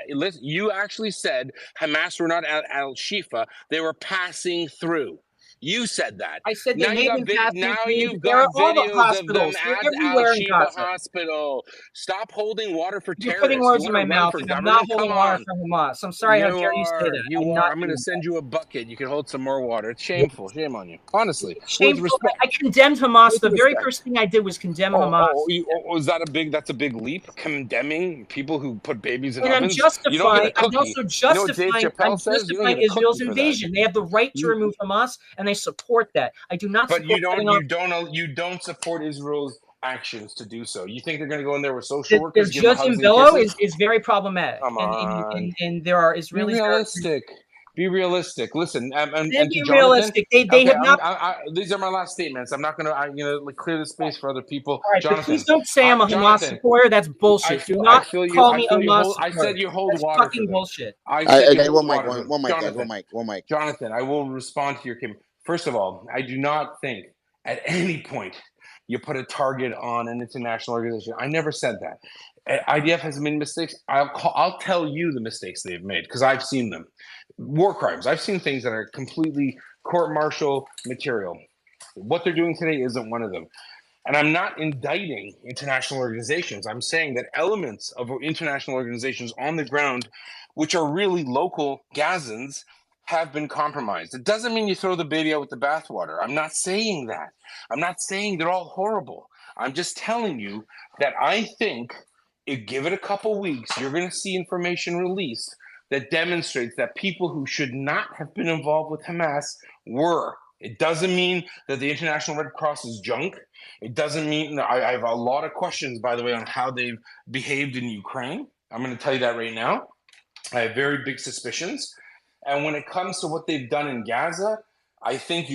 Listen. You actually said Hamas were not at Al Shifa. They were passing through. You said that. I said Now they may have been passing now through. you've There are got all the videos of them hospitals. They're at Al everywhere in Shifa Gaza. Hospital. Stop holding water for You're terrorists. putting words You in want my to run mouth, for and I'm not government? holding Come water on. for Hamas. I'm sorry. How dare you say that? You are. I'm going to send you a bucket. You can hold some more water. It's shameful. Shame on you. Honestly. Shameful. With respect. I condemned Hamas. With The very respect. first thing I did was condemn Hamas. That's a big leap? Condemning people who put babies in and ovens? I'm also justifying Israel's invasion. They have the right to remove Hamas, and they support that. I do not But support you don't support Israel's actions to do so. You think they're going to go in there with social workers? Their judge in Bello is very problematic. Come on. And there are Israelis. Be realistic. Be realistic. Listen, and to Jonathan, realistic. They have not. These are my last statements. I'm going to clear the space for other people. All right, Jonathan, please don't say I'm a Hamas supporter. That's bullshit. Do not call me a Hamas supporter. I said you hold That's water fucking for bullshit. I said you hold one mic. Jonathan, I will respond to your comment. First of all, I do not think at any point you put a target on an international organization. I never said that. IDF has made mistakes. I'll tell you the mistakes they've made because I've seen them. War crimes. I've seen things that are completely court-martial material. What they're doing today isn't one of them. And I'm not indicting international organizations. I'm saying that elements of international organizations on the ground, which are really local Gazans, have been compromised. It doesn't mean you throw the baby out with the bathwater. I'm not saying that. I'm not saying they're all horrible. I'm just telling you that I think give it a couple weeks, you're going to see information released that demonstrates that people who should not have been involved with Hamas were. It doesn't mean that the International Red Cross is junk. It doesn't mean I have a lot of questions, by the way, on how they've behaved in Ukraine. I'm going to tell you that right now. I have very big suspicions. And when it comes to what they've done in Gaza, I think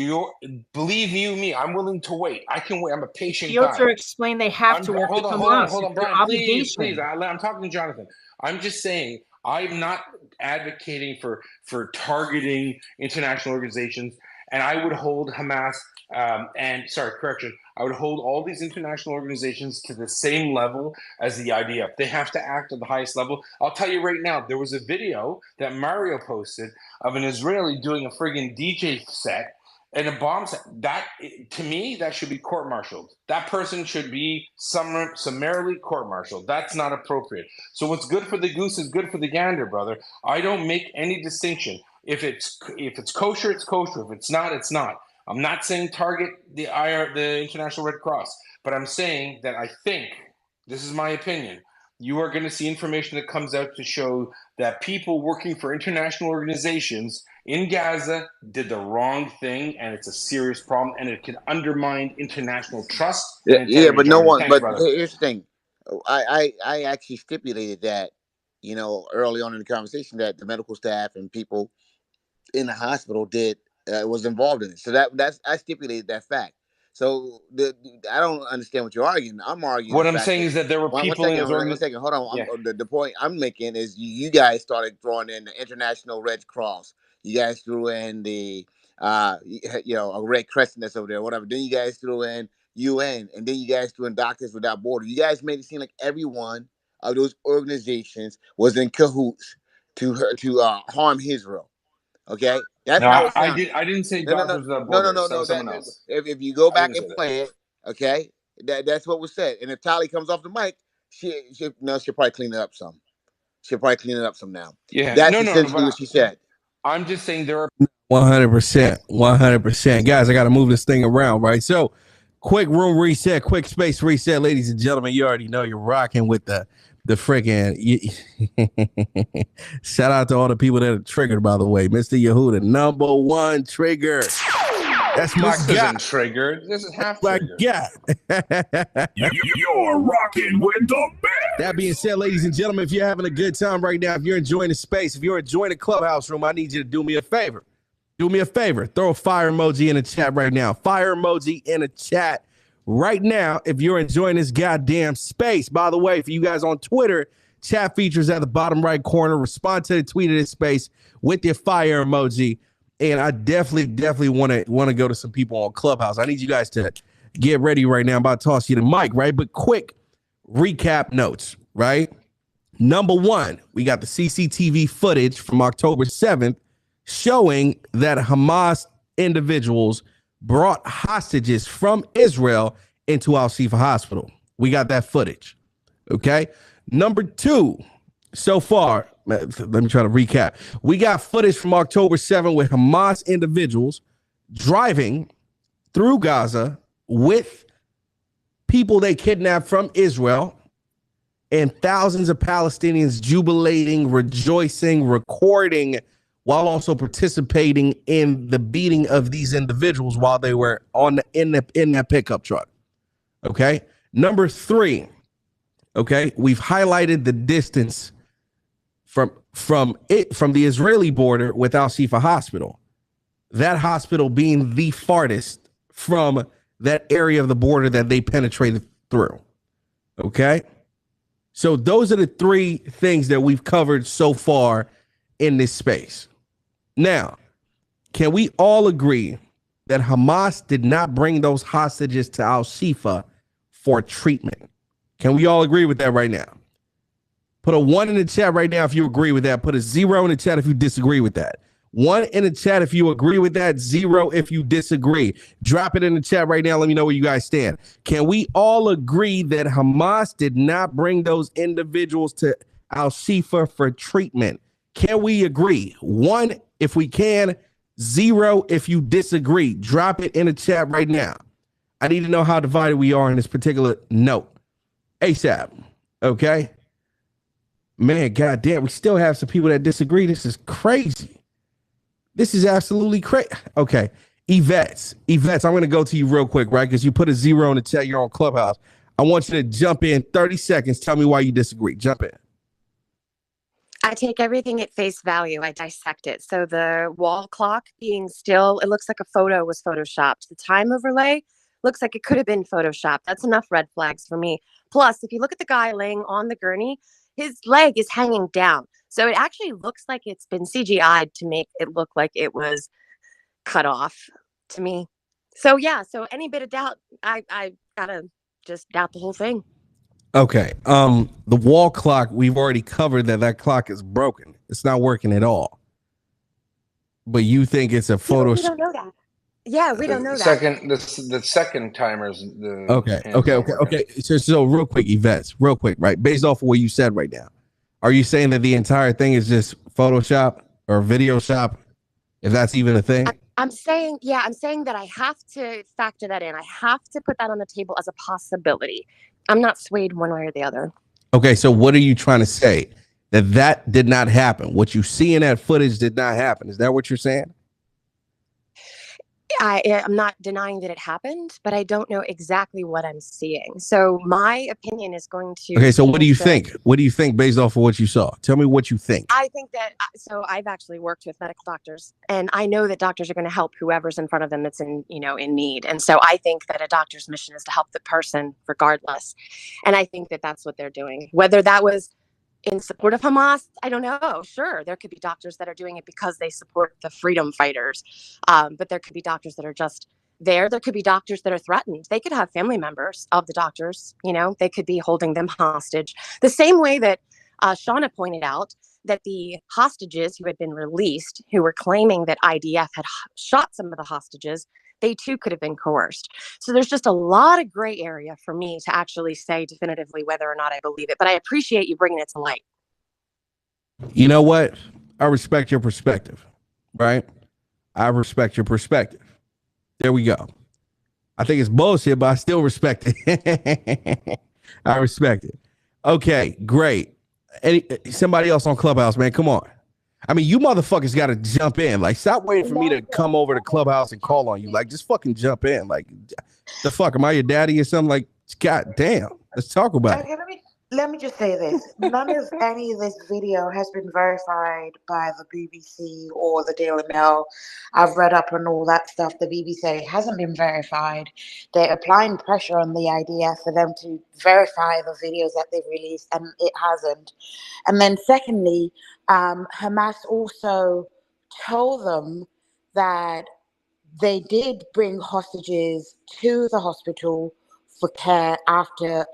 believe you me, I'm willing to wait. I can wait. I'm a patient guy. Piotr explained they have to work with Hamas. Hold on, Brian. Please. I'm talking to Jonathan. I'm just saying I'm not advocating for targeting international organizations, and I would hold Hamas I would hold all these international organizations to the same level as the IDF. They have to act at the highest level. I'll tell you right now, there was a video that Mario posted of an Israeli doing a friggin' DJ set and a bomb set. That, to me, that should be court-martialed. That person should be summarily court-martialed. That's not appropriate. So what's good for the goose is good for the gander, brother. I don't make any distinction. If it's kosher, it's kosher. If it's not, it's not. I'm not saying target the International Red Cross, but I'm saying that I think, this is my opinion, you are going to see information that comes out to show that people working for international organizations in Gaza did the wrong thing, and it's a serious problem, and it can undermine international trust. But no one. But here's the thing: I actually stipulated that, early on in the conversation, that the medical staff and people in the hospital was involved in it. So I stipulated that fact. So I don't understand what you're arguing. I'm arguing. What I'm saying is that there were people in his organization. One second, hold on. Yeah. The point I'm making is you guys started throwing in the International Red Cross. You guys threw in the a Red Crescent that's over there, whatever. Then you guys threw in UN, and then you guys threw in Doctors Without Borders. You guys made it seem like every one of those organizations was in cahoots to harm Israel. Okay, that's how it sounds. I didn't say Doctors Without Borders. No. That was someone else. If you go back and play it, okay, that's what was said. And if Tali comes off the mic, she'll probably clean it up some. She'll probably clean it up some now. Yeah, that's essentially what she said. I'm just saying there are 100%. Guys, I got to move this thing around, right? So, quick room reset, quick space reset, ladies and gentlemen. You already know you're rocking with the freaking shout out to all the people that are triggered, by the way. Mr. Yehuda, #1 trigger. That's my This guy. isn't triggered. This is half My triggered. guy. You're rocking with the best. That being said, ladies and gentlemen, if you're having a good time right now, if you're enjoying the space, if you're enjoying the clubhouse room, I need you to do me a favor. Do me a favor. Throw a fire emoji in the chat right now. Fire emoji in the chat right now if you're enjoying this goddamn space. By the way, for you guys on Twitter, chat features at the bottom right corner. Respond to the tweet of this space with your fire emoji. And I definitely want to go to some people on Clubhouse. I need you guys to get ready right now. I'm about to toss you the mic, right? But quick recap notes, right? Number one, we got the CCTV footage from October 7th showing that Hamas individuals brought hostages from Israel into Al-Shifa Hospital. We got that footage, okay? Number two, so far, let me try to recap. We got footage from October 7th with Hamas individuals driving through Gaza with people they kidnapped from Israel and thousands of Palestinians jubilating, rejoicing, recording, while also participating in the beating of these individuals while they were in that pickup truck. Okay. Number three. Okay. We've highlighted the distance from the Israeli border with Al-Shifa Hospital. That hospital being the farthest from that area of the border that they penetrated through. Okay. So those are the three things that we've covered so far in this space. Now, can we all agree that Hamas did not bring those hostages to Al-Shifa for treatment? Can we all agree with that right now? Put a 1 in the chat right now if you agree with that. Put a 0 in the chat if you disagree with that. 1 in the chat if you agree with that. 0 if you disagree. Drop it in the chat right now. Let me know where you guys stand. Can we all agree that Hamas did not bring those individuals to Al-Shifa for treatment? Can we agree? 1 if we can. 0 if you disagree. Drop it in the chat right now. I need to know how divided we are in this particular note. ASAP. Okay? Man, goddamn, we still have some people that disagree. This is crazy. This is absolutely crazy. Okay. Yvette's, I'm going to go to you real quick, right? Because you put a 0 in the chat. You're on Clubhouse. I want you to jump in 30 seconds. Tell me why you disagree. Jump in. I take everything at face value. I dissect it. So the wall clock being still, it looks like a photo was photoshopped. The time overlay looks like it could have been photoshopped. That's enough red flags for me. Plus, if you look at the guy laying on the gurney, his leg is hanging down. So it actually looks like it's been CGI'd to make it look like it was cut off to me. So yeah, so any bit of doubt, I gotta just doubt the whole thing. Okay. The wall clock, we've already covered that clock is broken. It's not working at all. But you think it's a photo? We don't know that. Yeah, we don't know that. The second timer's Okay. So real quick, Yvette, real quick, right? Based off of what you said right now, are you saying that the entire thing is just Photoshop or video shop, if that's even a thing? I'm saying that I have to factor that in. I have to put that on the table as a possibility. I'm not swayed one way or the other. Okay, so what are you trying to say? That did not happen. What you see in that footage did not happen. Is that what you're saying? I'm not denying that it happened, but I don't know exactly what I'm seeing. So my opinion is going to... Okay, so what do you think? What do you think based off of what you saw? Tell me what you think. I think that, so I've actually worked with medical doctors, and I know that doctors are going to help whoever's in front of them that's in need. And so I think that a doctor's mission is to help the person regardless. And I think that that's what they're doing. Whether that was in support of Hamas, I don't know. Sure, there could be doctors that are doing it because they support the freedom fighters. But there could be doctors that are just there. There could be doctors that are threatened. They could have family members of the doctors. They could be holding them hostage. The same way that Shauna pointed out that the hostages who had been released, who were claiming that IDF had shot some of the hostages, they too could have been coerced. So there's just a lot of gray area for me to actually say definitively whether or not I believe it. But I appreciate you bringing it to light. You know what? I respect your perspective, right? I respect your perspective. There we go. I think it's bullshit, but I still respect it. I respect it. Okay, great. Somebody else on Clubhouse, man. Come on. I mean, you motherfuckers got to jump in. Like, stop waiting for me to come over to Clubhouse and call on you. Like, just fucking jump in. Like, the fuck, am I your daddy or something? Like, god damn. Let's talk about it. Okay, let me just say this. None of any of this video has been verified by the BBC or the Daily Mail. I've read up on all that stuff. The BBC hasn't been verified. They're applying pressure on the IDF for them to verify the videos that they've released, and it hasn't. And then secondly, Hamas also told them that they did bring hostages to the hospital for care after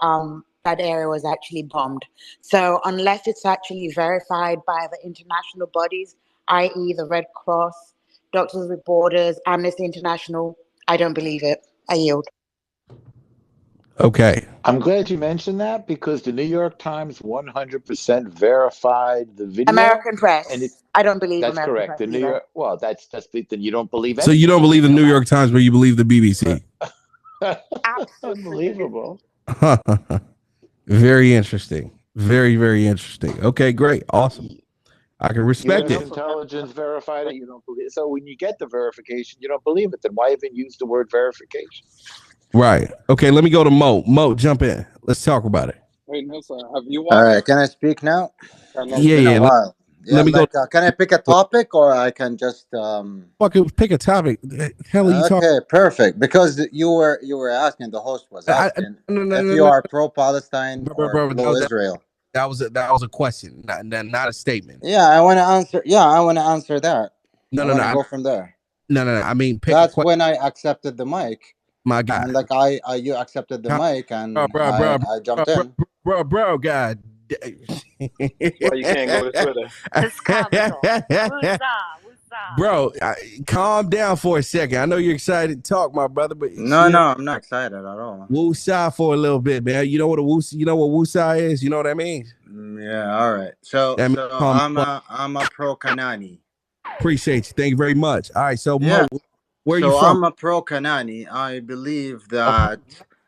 that area was actually bombed. So unless it's actually verified by the international bodies, i.e. the Red Cross, Doctors With Borders, Amnesty International, I don't believe it. I yield. Okay. I'm glad you mentioned that because the New York Times 100% verified the video. American press. And I don't believe that's American correct. press The New either. York. Well, that's then you don't believe. So you don't believe the New York Times, but you believe the BBC. Unbelievable. Very interesting. Very, very interesting. Okay, great. Awesome. I can respect US it. intelligence verified it. You don't believe it. So when you get the verification, you don't believe it. Then why even use the word verification? Right. Okay, let me go to Mo. Mo, jump in. Let's talk about it. Wait, no, sir. Have you All right, can I speak now? Yeah, It's been yeah. a while. Let me like, go. can I pick a topic or I can just Fucking pick a topic. The hell are you talking? Okay, perfect. Because you were asking, the host was asking if you are pro-Palestine or pro-Israel. That was a question, not a statement. Yeah, I want to answer. Yeah, I want to answer that. No, I no, want to no. go from there. No. I mean, pick That's when I accepted the mic. My God. And like you accepted the mic, and I jumped in. Bro, God. Why you can't go to Twitter? It's comical. Woosah. Bro, calm down for a second. I know you're excited to talk, my brother, but No, I'm not excited at all. Woosah for a little bit, man. You know what woosah is? You know what I mean? Yeah, all right. So I'm a pro Kanani. Appreciate you. Thank you very much. All right, so yeah. Mo, where are you from? I'm a pro Kanani. I believe that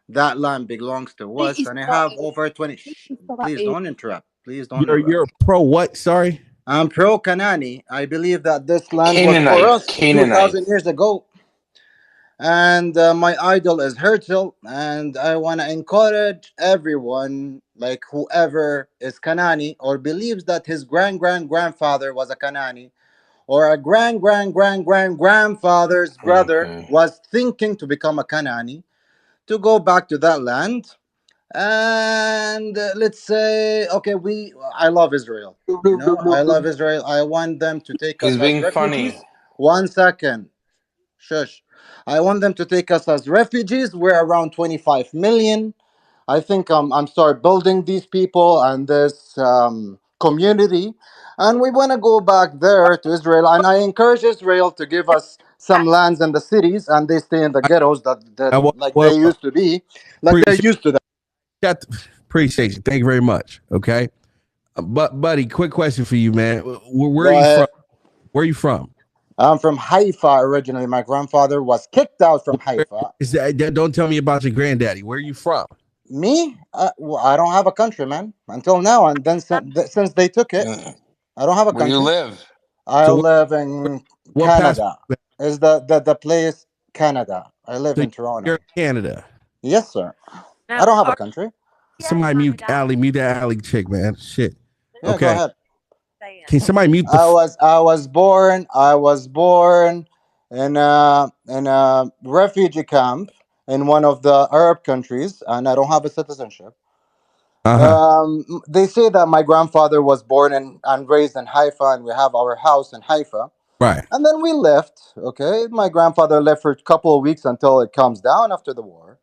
that land belongs to us, and I have over 20. Please don't interrupt. Please don't interrupt. You're pro what? Sorry. I'm pro Kanani. I believe that this land was for us 2,000 years ago. And my idol is Herzl, and I want to encourage everyone, like whoever is Kanani or believes that his grandfather was a Kanani, or a grandfather's brother was thinking to become a Kanani, to go back to that land. And let's say, okay, I love Israel. I love Israel. I want them to take us as refugees. Funny. 1 second. Shush. I want them to take us as refugees. We're around 25 million. I think I'm start building these people and this community, and we want to go back there to Israel. And I encourage Israel to give us some lands in the cities, and they stay in the ghettos that they used to be, like they're used to that. Appreciate you. Thank you very much. Okay, but buddy, quick question for you, man. Where are you from? Where are you from? I'm from Haifa originally. My grandfather was kicked out from Haifa. Don't tell me about your granddaddy. Where are you from? Me? Well, I don't have a country, man. Until now, and then since they took it, I don't have a country. Where you live? I live in Canada. Is the place Canada? I live in Toronto. You're in Canada. Yes, sir. I don't have a country. Somebody mute that alley chick, man. Shit. Yeah, okay. Go ahead. Can somebody mute I was born in a refugee camp in one of the Arab countries, and I don't have a citizenship. They say that my grandfather was born and raised in Haifa, and we have our house in Haifa. Right. And then we left. Okay, my grandfather left for a couple of weeks until it calms down after the war.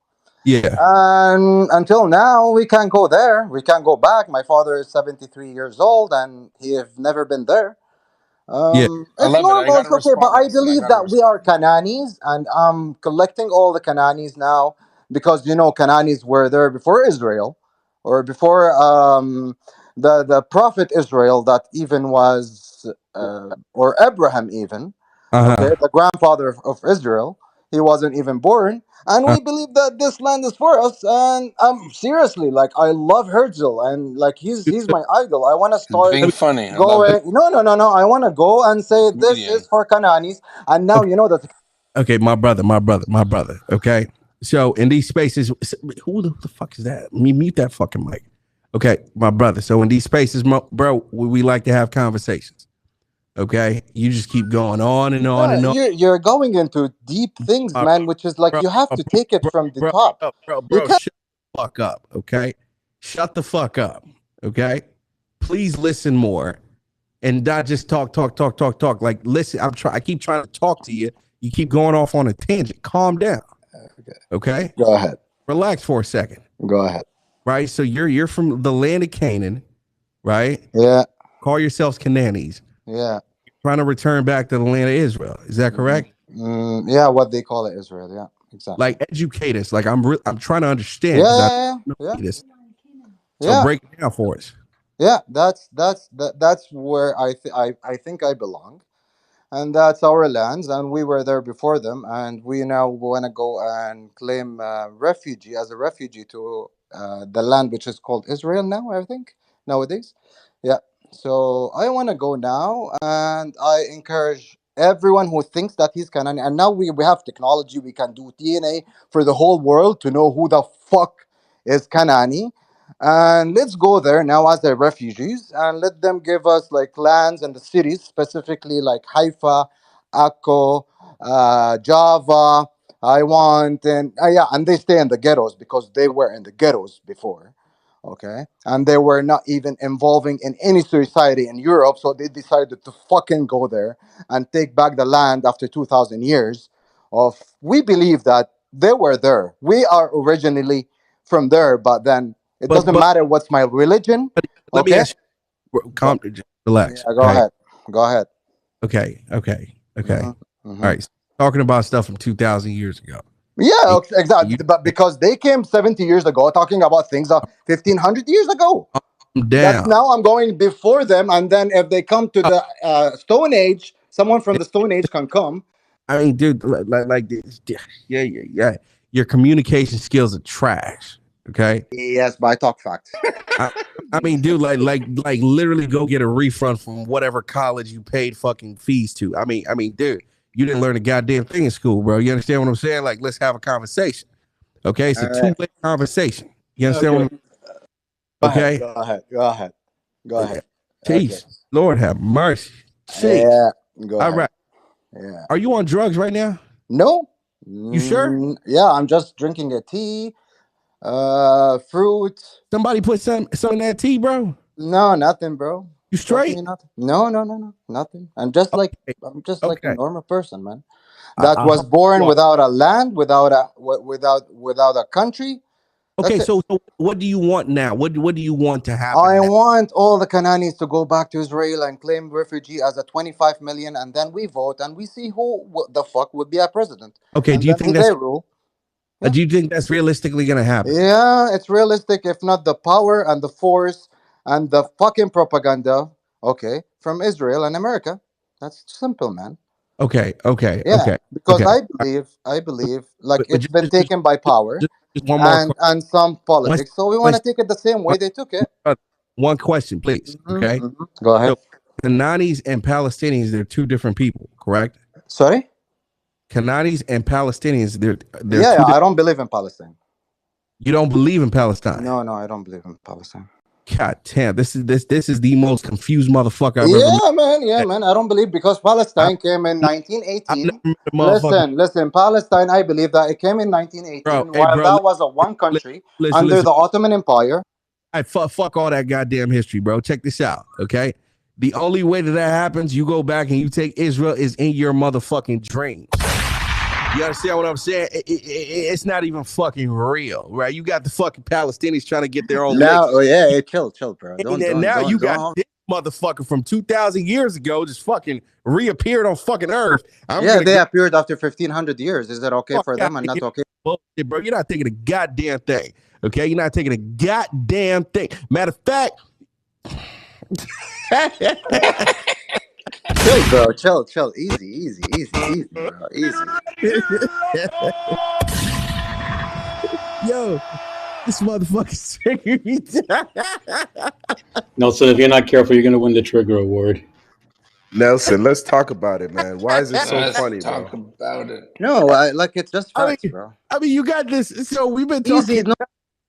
Yeah. And until now, we can't go there. We can't go back. My father is 73 years old, and he have never been there. It's normal, it's okay, but I believe that we are Cananis, and I'm collecting all the Cananis now because Cananis were there before Israel, or before the prophet Israel that even was or Abraham even, okay, the grandfather of Israel. He wasn't even born. And we believe that this land is for us. And seriously, like, I love Herzl, and like he's my idol. I want to start Being funny. I love going. it. No. I want to go and say this Comedian. is for Cananis. And now you know that. Okay, my brother. Okay, so in these spaces, who the fuck is that? Mute that fucking mic. Okay, my brother. So in these spaces, bro, we like to have conversations. Okay, you just keep going on and on and on. You're going into deep things, man, which is like you have to take it from the top. Bro, shut the fuck up. Okay, shut the fuck up. Okay, please listen more, and not just talk. Like, listen, I keep trying to talk to you. You keep going off on a tangent. Calm down. Okay. Go ahead. Relax for a second. Go ahead. Right. So you're from the land of Canaan, right? Yeah. Call yourselves Canaanites. Yeah. Trying to return back to the land of Israel. Is that correct? Yeah, what they call it, Israel. Yeah, exactly. Like, educate us. Like, I'm trying to understand. Yeah. So break it down for us. Yeah, that's where I think I belong. And that's our lands, and we were there before them, and we now want to go and claim refugee as a refugee to the land which is called Israel now, I think, nowadays. Yeah, so I want to go now, and I encourage everyone who thinks that he's Canaan, and now we have technology, we can do DNA for the whole world to know who the fuck is Canaani. And let's go there now as the refugees, and let them give us like lands and the cities, specifically like Haifa, Akko, Java. I want, and and they stay in the ghettos because they were in the ghettos before, okay, and they were not even involving in any society in Europe, so they decided to fucking go there and take back the land after 2,000 years of. We believe that they were there. We are originally from there, but then. It doesn't matter what's my religion. Let me ask you, relax. Yeah, go ahead. Go ahead. Okay. All right. So talking about stuff from 2,000 years ago. Yeah, exactly. But because they came 70 years ago, talking about things 1,500 years ago. That's now I'm going before them, and then if they come to the Stone Age, someone from the Stone Age can come. I mean, dude, like this. Yeah. Your communication skills are trash. Okay. Yes, but I talk facts. I mean, dude, like literally go get a refund from whatever college you paid fucking fees to. I mean, dude, you didn't learn a goddamn thing in school, bro. You understand what I'm saying? Like, let's have a conversation. Okay, it's a two-way conversation. You understand what I'm saying? Okay. Go ahead. Jeez, okay. Lord have mercy. Jeez. Yeah. Go ahead. All right. Yeah. Are you on drugs right now? No. You sure? Yeah, I'm just drinking a tea. Fruit. Somebody put some in that tea, bro? No, nothing, bro. You straight? Nothing. No, nothing. I'm just like a normal person, man. That was born without a land, without a country. Okay, so what do you want now? What do you want to happen? I want all the Canaanites to go back to Israel and claim refugee as a 25 million, and then we vote and we see who the fuck would be our president. Okay, and do you think that's rule? Yeah. Do you think that's realistically going to happen? Yeah, it's realistic, if not the power and the force and the fucking propaganda, okay, from Israel and America. That's simple, man. Okay. Yeah, because I believe, like, it's been taken by power and some politics, so we want to take it the same way they took it. One question, please. Okay, go ahead. So, Canaanites and Palestinians, they're two different people, correct? Sorry? Canaanites and Palestinians, they're yeah, I don't believe in Palestine. You don't believe in Palestine? No, I don't believe in Palestine. God damn, this is the most confused motherfucker I've ever met. Yeah, man. I don't believe, because Palestine came in 1918. Listen, Palestine, I believe that it came in 1918 that was a one country under the Ottoman Empire. Fuck all that goddamn history, bro. Check this out, okay? The only way that happens, you go back and you take Israel, is in your motherfucking dreams. You understand what I'm saying? It's not even fucking real, right? You got the fucking Palestinians trying to get their own. Chill, bro. Now you got this motherfucker from 2,000 years ago just fucking reappeared on fucking Earth. They appeared after 1,500 years. Is that okay for them and not okay? Bullshit, bro. You're not taking a goddamn thing, okay? You're not taking a goddamn thing. Matter of fact, Chill, bro. Chill. Easy, bro. Easy. Yo, this motherfucker's triggering me. Nelson, if you're not careful, you're going to win the Trigger Award. Nelson, let's talk about it, man. Why is it so Let's funny, talk bro? about it. No, it's just facts, bro. I mean, you got this. So we've been talking. Easy. No.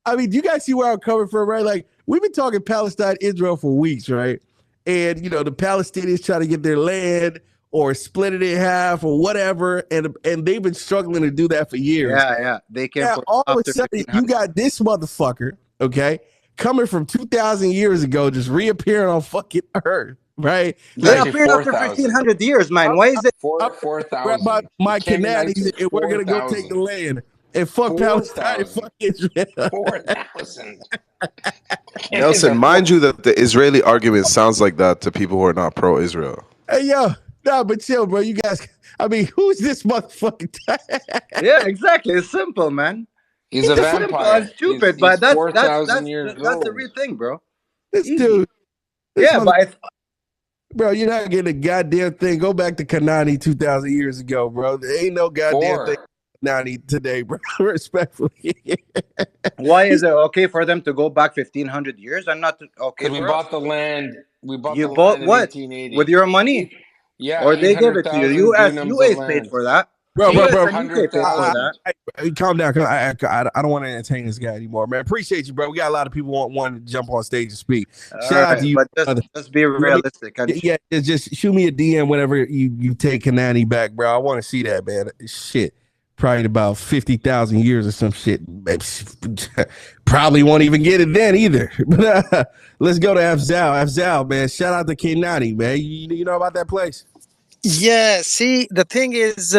I mean, you guys see where I'm coming from, right? Like, we've been talking Palestine, Israel for weeks, right? And, you know, the Palestinians try to get their land or split it in half or whatever. And they've been struggling to do that for years. Yeah. They came for all of a sudden, you got this motherfucker, okay, coming from 2,000 years ago, just reappearing on fucking Earth, right? They appeared after 1,500 years, man. Why is it 4,000? My Canaanites, and we're going to go take the land. And fuck Palestine, and fuck Israel. 4,000. Nelson, mind you that the Israeli argument sounds like that to people who are not pro-Israel. Hey, yo, no, but chill, bro. You guys, I mean, who's this motherfucker? Yeah, exactly. It's simple, man. He's a vampire. It's stupid, he's but that's 4,000 years that's old. the real thing, bro. This dude. Yeah, but bro, you're not getting a goddamn thing. Go back to Kanani 2,000 years ago, bro. There ain't no goddamn thing. Kanani today, bro. Respectfully. Why is it okay for them to go back 1,500 years and not okay? We bought the land. We bought you the bought land what in 1880 with your money? Yeah, or they gave it to you. US paid for that. Bro. Paid for that. Calm down. I don't want to entertain this guy anymore, man. Appreciate you, bro. We got a lot of people want to jump on stage and speak. Shout out to you. But just be realistic. Yeah, just shoot me a DM whenever you take Kanani back, bro. I want to see that, man. Shit. Probably about 50,000 years or some shit. Probably won't even get it then either. But let's go to Afzal. Afzal, man. Shout out to Kanani, man. You know about that place? Yeah, see, the thing is,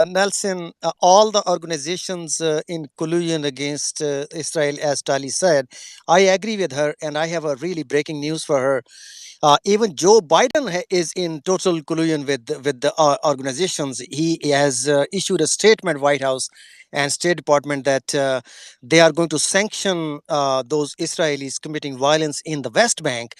Nelson, all the organizations in collusion against Israel, as Tali said, I agree with her, and I have a really breaking news for her. Even Joe Biden is in total collusion with the organizations. He has issued a statement, White House and State Department, that they are going to sanction those Israelis committing violence in the West Bank.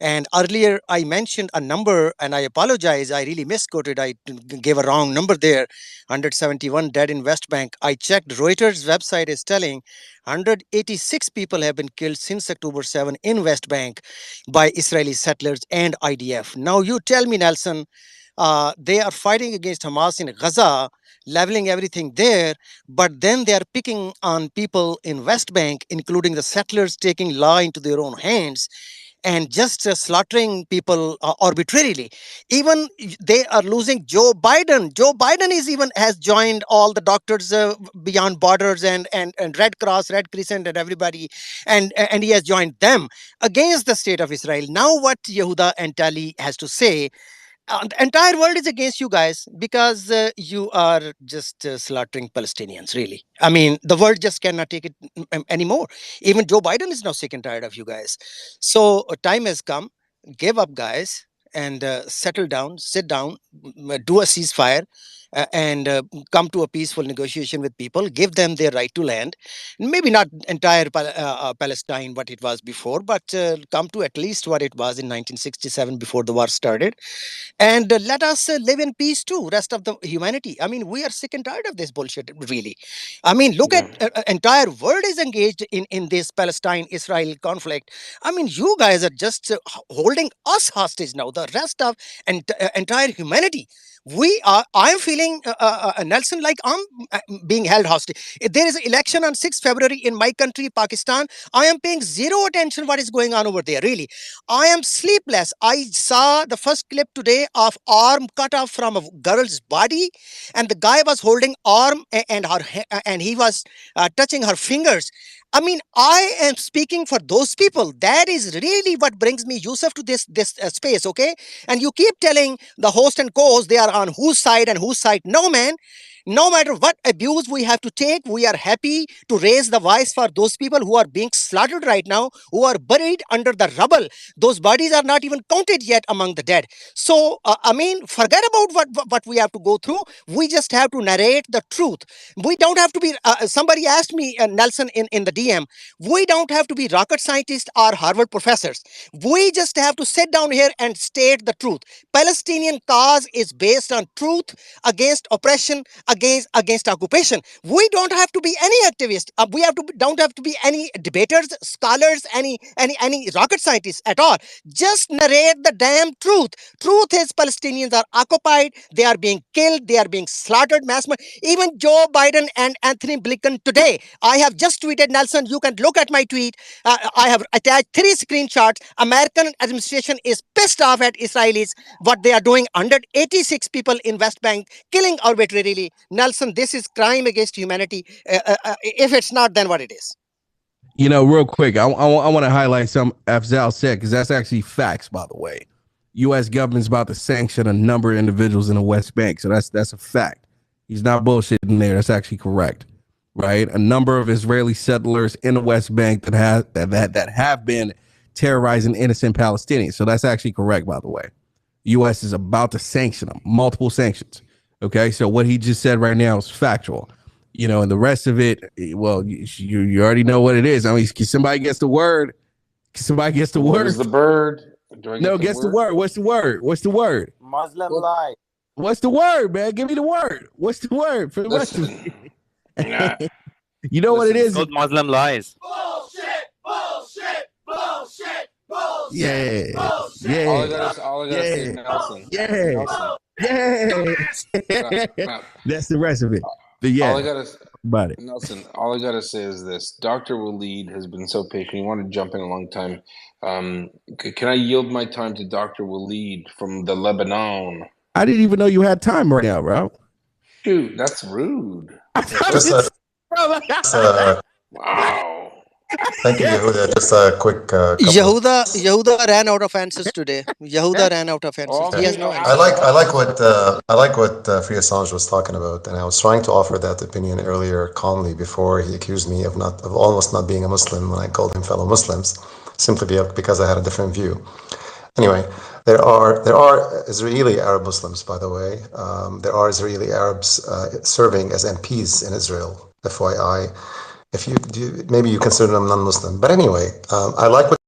And earlier I mentioned a number, and I apologize, I really misquoted. I gave a wrong number there. 171 dead in West Bank. I checked, Reuters website is telling 186 people have been killed since October 7 in West Bank by Israeli settlers and IDF. Now you tell me, Nelson, they are fighting against Hamas in Gaza, leveling everything there, but then they are picking on people in West Bank, including the settlers, taking law into their own hands and just slaughtering people arbitrarily. Even they are losing Joe Biden. Joe Biden has joined all the doctors beyond borders and Red Cross, Red Crescent, and everybody, and he has joined them against the state of Israel. Now what Yehuda and Tali has to say, the entire world is against you guys because you are just slaughtering Palestinians, really. I mean, the world just cannot take it anymore. Even Joe Biden is now sick and tired of you guys. So time has come. Give up, guys, and settle down, sit down, do a ceasefire, and come to a peaceful negotiation with people. Give them their right to land. Maybe not entire Palestine, what it was before, but come to at least what it was in 1967 before the war started. And let us live in peace too, rest of the humanity. I mean, we are sick and tired of this bullshit, really. I mean, look at entire world is engaged in this Palestine-Israel conflict. I mean, you guys are just holding us hostage now, the rest of entire humanity. I'm feeling, Nelson, like I'm being held hostage. If there is an election on 6th February in my country, Pakistan, I am paying zero attention what is going on over there, really. I am sleepless. I saw the first clip today of arm cut off from a girl's body, and the guy was holding arm and he was touching her fingers. I mean, I am speaking for those people. That is really what brings me, Yusuf, to this space, okay? And you keep telling the host and co-host they are on whose side and whose side. No, man. No matter what abuse we have to take, we are happy to raise the voice for those people who are being slaughtered right now, who are buried under the rubble. Those bodies are not even counted yet among the dead. So, I mean, forget about what we have to go through. We just have to narrate the truth. We don't have to be, somebody asked me, Nelson, in the DM, we don't have to be rocket scientists or Harvard professors. We just have to sit down here and state the truth. Palestinian cause is based on truth against oppression, against occupation. We don't have to be any activists. Don't have to be any debaters, scholars, any rocket scientists at all. Just narrate the damn truth. Truth is Palestinians are occupied, they are being killed, they are being slaughtered, mass murder. Even Joe Biden and Anthony Blinken today. I have just tweeted, Nelson, you can look at my tweet. I have attached 3 screenshots. American administration is pissed off at Israelis, what they are doing. 186 people in West Bank killing arbitrarily. Nelson, this is crime against humanity. If it's not, then what it is? You know, real quick, I want to highlight some Afzal said, because that's actually facts, by the way. U.S. government's about to sanction a number of individuals in the West Bank. So that's a fact. He's not bullshitting there. That's actually correct, right? A number of Israeli settlers in the West Bank that have been terrorizing innocent Palestinians. So that's actually correct, by the way. U.S. is about to sanction them, multiple sanctions. Okay, so what he just said right now is factual. You know, and the rest of it, well, you already know what it is. I mean, somebody gets the word. Somebody gets the word. Where's the bird? No, guess the word. What's the word? What's the word? Muslim lie. What's the word, man? Give me the word. What's the word for the rest of it? You know what it is? It's called Muslim lies. Bullshit! Bullshit! Bullshit! Bullshit! Yeah. Bullshit! Yeah. All I gotta say, Nelson. Yeah. Nelson. Yeah. That's the rest of it. But yeah. All I gotta about it. Nelson, all I gotta say is this: Dr. Waleed has been so patient. He wanted to jump in a long time. Can I yield my time to Dr. Waleed from the Lebanon? I didn't even know you had time right now, bro. Shoot, that's rude. Wow. Thank you, Yehuda. Just a quick. Yehuda ran out of answers today. Yehuda ran out of answers. He has no answers. I like what Free Assange was talking about, and I was trying to offer that opinion earlier calmly before he accused me of almost not being a Muslim when I called him fellow Muslims, simply because I had a different view. Anyway, there are Israeli Arab Muslims, by the way. There are Israeli Arabs serving as MPs in Israel, FYI. If maybe you consider them non-Muslim, but anyway, I like what